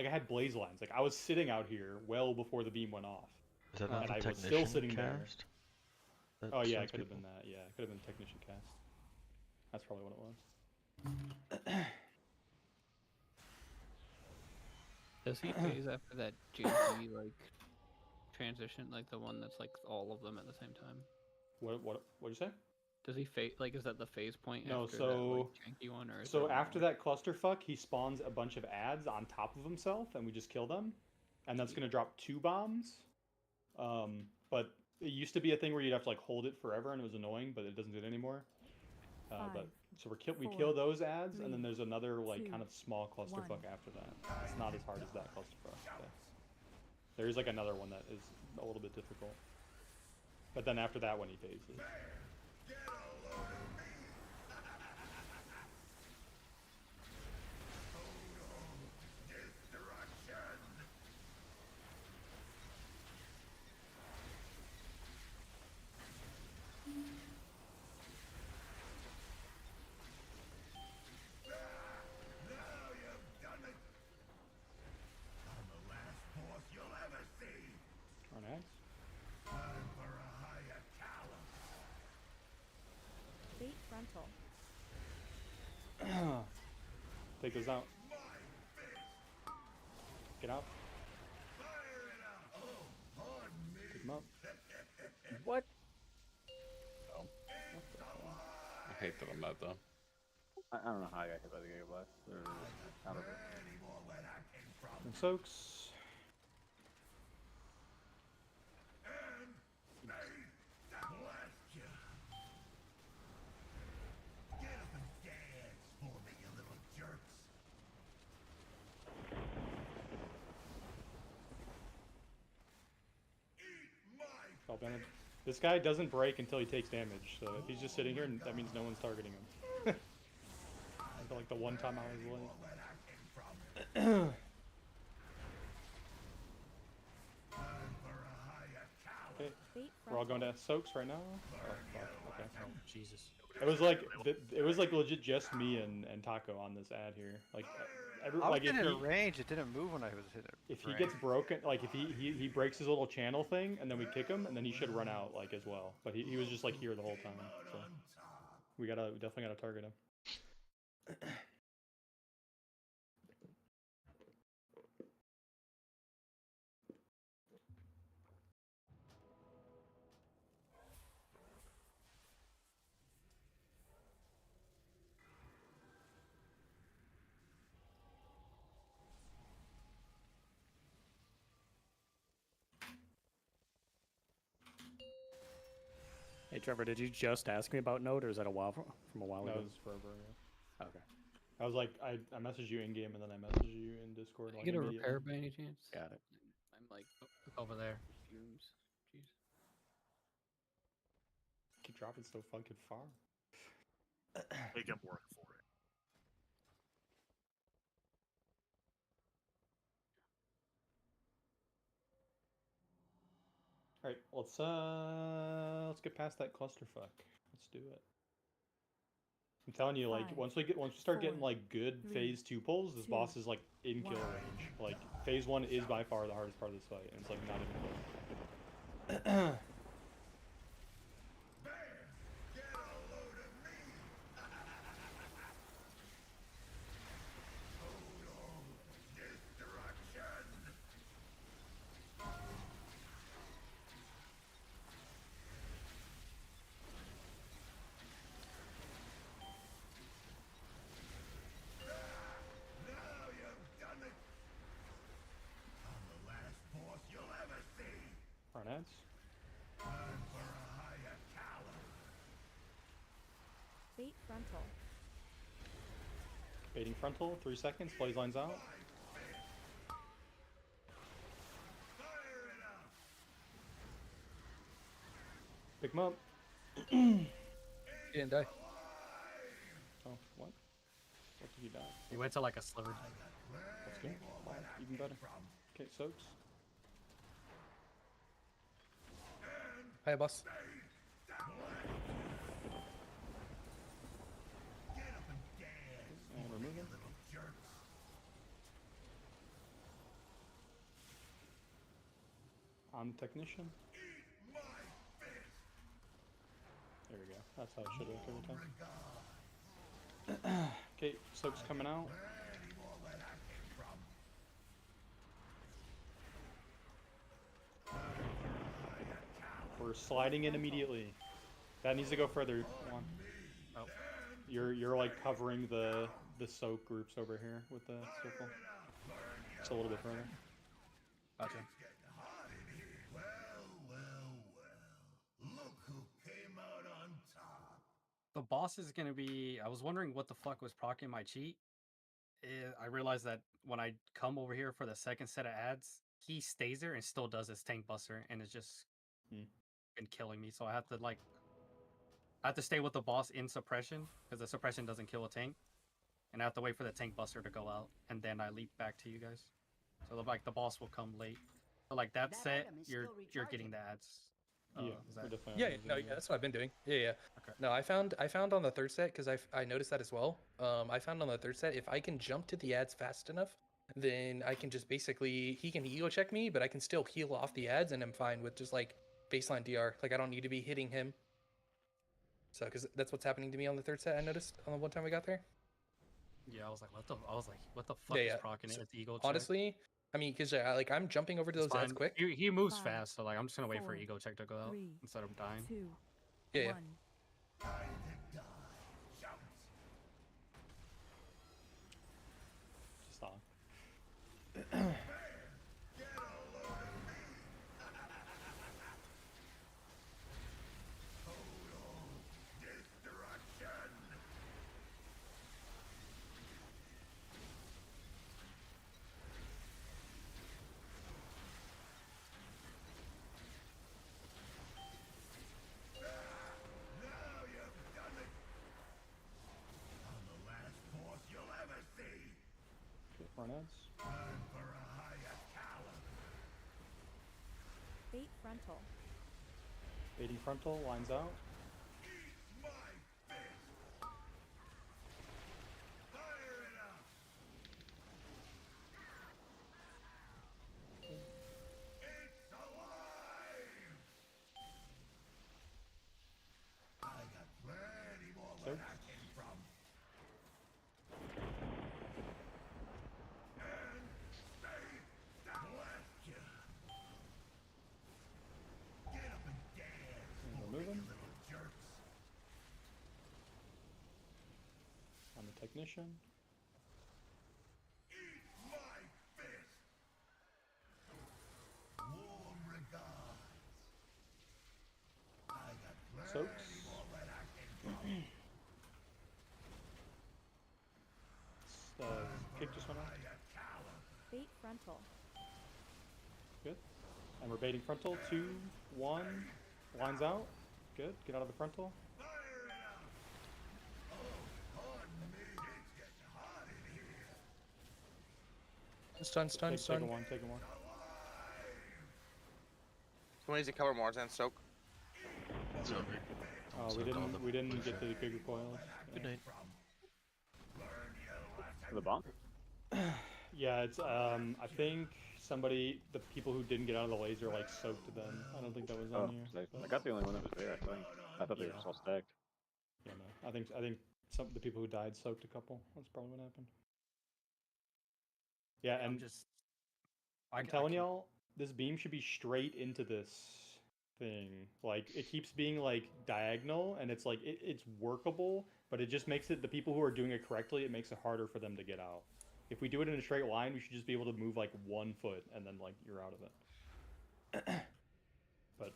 had blaze lines. Like I was sitting out here well before the beam went off. Is that not and the I was technician still sitting cast? there. That Oh yeah, it sends could have people- been that. Yeah, it could have been technician cast. That's probably what it was. Does he phase after that JP like transition, like the one that's like all of them at the same time? What'd you say? Does he phase like? Is that the phase point? No, after so that, like, janky one, or is so there after more? that clusterfuck, he spawns a bunch of ads on top of himself, and we just kill them, and that's gonna drop 2 bombs. But it used to be a thing where you'd have to like hold it forever, and it was annoying, but it doesn't do it anymore. But so we kill those ads, and then there's another like kind of small clusterfuck after that. It's not as hard as that clusterfuck. But there is like another one that is a little bit difficult. But then after that one, he phases. Fate frontal. Take those out. Get out. Pick them up. What? Oh. I hate that I'm not done. I don't know how I got hit by the Giga Blast. Or out of it. And soaks. This guy doesn't break until he takes damage, so if he's just sitting here, that means no one's targeting him. I feel like the one time I was late. Okay, we're all going to soaks right now. Oh, fuck. Okay. Oh, Jesus. It was like legit just me and Taco on this ad here. Like I was like getting a range. It didn't move when I was hitting it. if he gets broken, like if he breaks his little channel thing, and then we kick him, and then he should run out like as well. But he was just like here the whole time, so we definitely gotta target him. Hey Trevor, did you just ask me about Node, or is that a while from a while No, ago? it's forever. Yeah. Okay. I was like, I messaged you in game, and then I messaged you in Discord. Can Like, you get a immediately. repair by any chance? Got it. I'm like over there. Fumes. Jeez. Keep dropping so fucking far. Make him work for it. All right, let's get past that clusterfuck. Let's do it. I'm telling you, like once we start getting like good phase 2 pulls, this boss is like in kill range. Like phase 1 is by far the hardest part of this fight, and it's like not even close. Front heads. Fate frontal. Baiting frontal, 3 seconds, blaze lines out. Pick him up. He didn't die. Oh, what? What did he die? He went to like a sliver. That's good. Wow, even better. Okay, soaks. Hi, boss. And remove him. On technician. There we go. That's how it should work every time. Okay, soak's coming out. We're sliding in immediately. That needs to go further. Come on. Oh. You're like covering the soak groups over here with the circle. Just a little bit further. Gotcha. Look who came out on top. The boss is gonna be. I was wondering what the fuck was proccing my cheat. I realized that when I come over here for the second set of ads, he stays there and still does his tank buster, and it's just been killing me. So I have to stay with the boss in suppression because the suppression doesn't kill a tank, and I have to wait for the tank buster to go out, and then I leap back to you guys. So like the boss will come late. So like that set, you're getting the ads. Yeah, is that... Yeah, no, yeah, that's what I've been doing. Yeah, yeah. Okay. No, I found on the third set because I noticed that as well. I found on the third set if I can jump to the ads fast enough, then I can just basically he can ego check me, but I can still heal off the ads, and I'm fine with just like baseline DR. Like I don't need to be hitting him. So because that's what's happening to me on the third set. I noticed on the one time we got there. Yeah, I was like, what the fuck is proccing it? So, It's ego check. honestly, I mean, because like I'm jumping over to those ads quick. He moves fast, so like I'm just gonna wait for ego check to go out instead of dying. Yeah, yeah. Just front ends. Bait frontal. Baiting frontal, lines out. So. Remove him. I'm a technician. Soaks. Kick just went off. Bait frontal. Good. And we're baiting frontal. 2, 1. Lines out. Good. Get out of the frontal. Stun. Take a one. Someone needs to cover Marzan soak. It's over. We didn't get the big recoils. Good night. The bomb? Yeah, it's I think the people who didn't get out of the laser like soaked them. I don't think that was on you. I got the only one that was there. I thought they were just all stacked. Yeah, no. I think the people who died soaked a couple. That's probably what happened. Yeah, and I'm telling y'all, this beam should be straight into this thing. Like it keeps being like diagonal, and it's like it's workable, but it just makes it the people who are doing it correctly. It makes it harder for them to get out. If we do it in a straight line, we should just be able to move like 1 foot, and then like you're out of it. But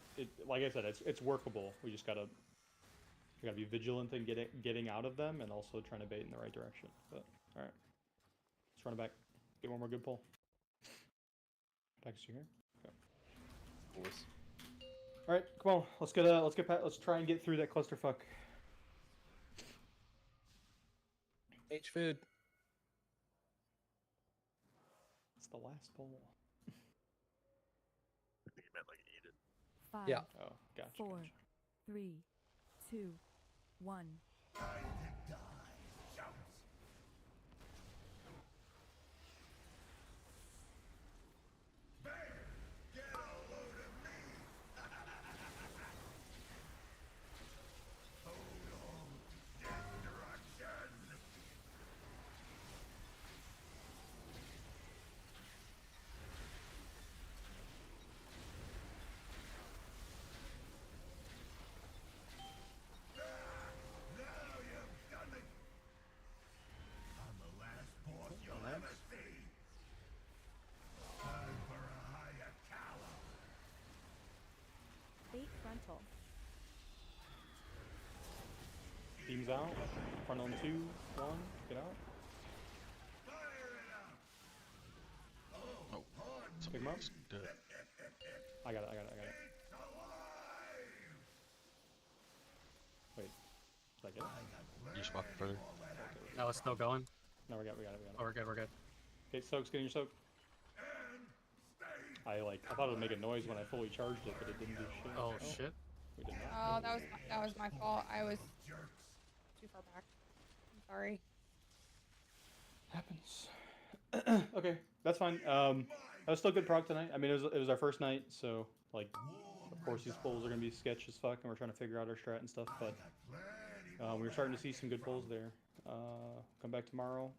like I said, it's workable. We just gotta be vigilant in getting out of them, and also trying to bait in the right direction. But all right, let's run it back. Get one more good pull. Back to you here. Okay. All right, come on. Let's try and get through that clusterfuck. H food. It's the last pull. I think you meant like eat it. 5. Yeah. Oh, gotcha. 4, 3, 2, 1. Front on 2, 1, get out. Oh, Pick him up. dead. I got it. Wait, did I get it? You just walk further. No, it's still going. No, we got it. Oh, we're good. We're good. Okay, Soak's getting your Soak. I thought it would make a noise when I fully charged it, but it didn't do shit. Oh shit. We did not. Oh, that was my fault. I was too far back. I'm sorry. Happens. Okay, that's fine. That was still good prog tonight. I mean, it was our first night, so like, of course these pulls are gonna be sketch as fuck, and we're trying to figure out our strat and stuff. But we were starting to see some good pulls there. Come back tomorrow.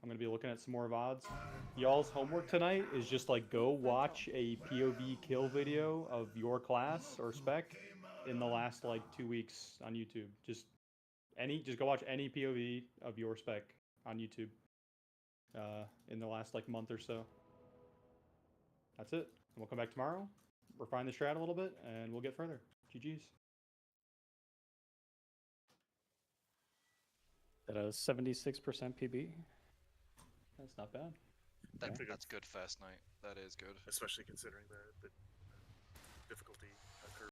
I'm gonna be looking at some more VODs. Y'all's homework tonight is just like go watch a POV kill video of your class or spec in the last like 2 weeks on YouTube. Just go watch any POV of your spec on YouTube in the last like month or so. That's it. And we'll come back tomorrow, refine the strat a little bit, and we'll get further. GG's. At a 76% PB. That's not bad. That's good first night. That is good. Especially considering the difficulty curve.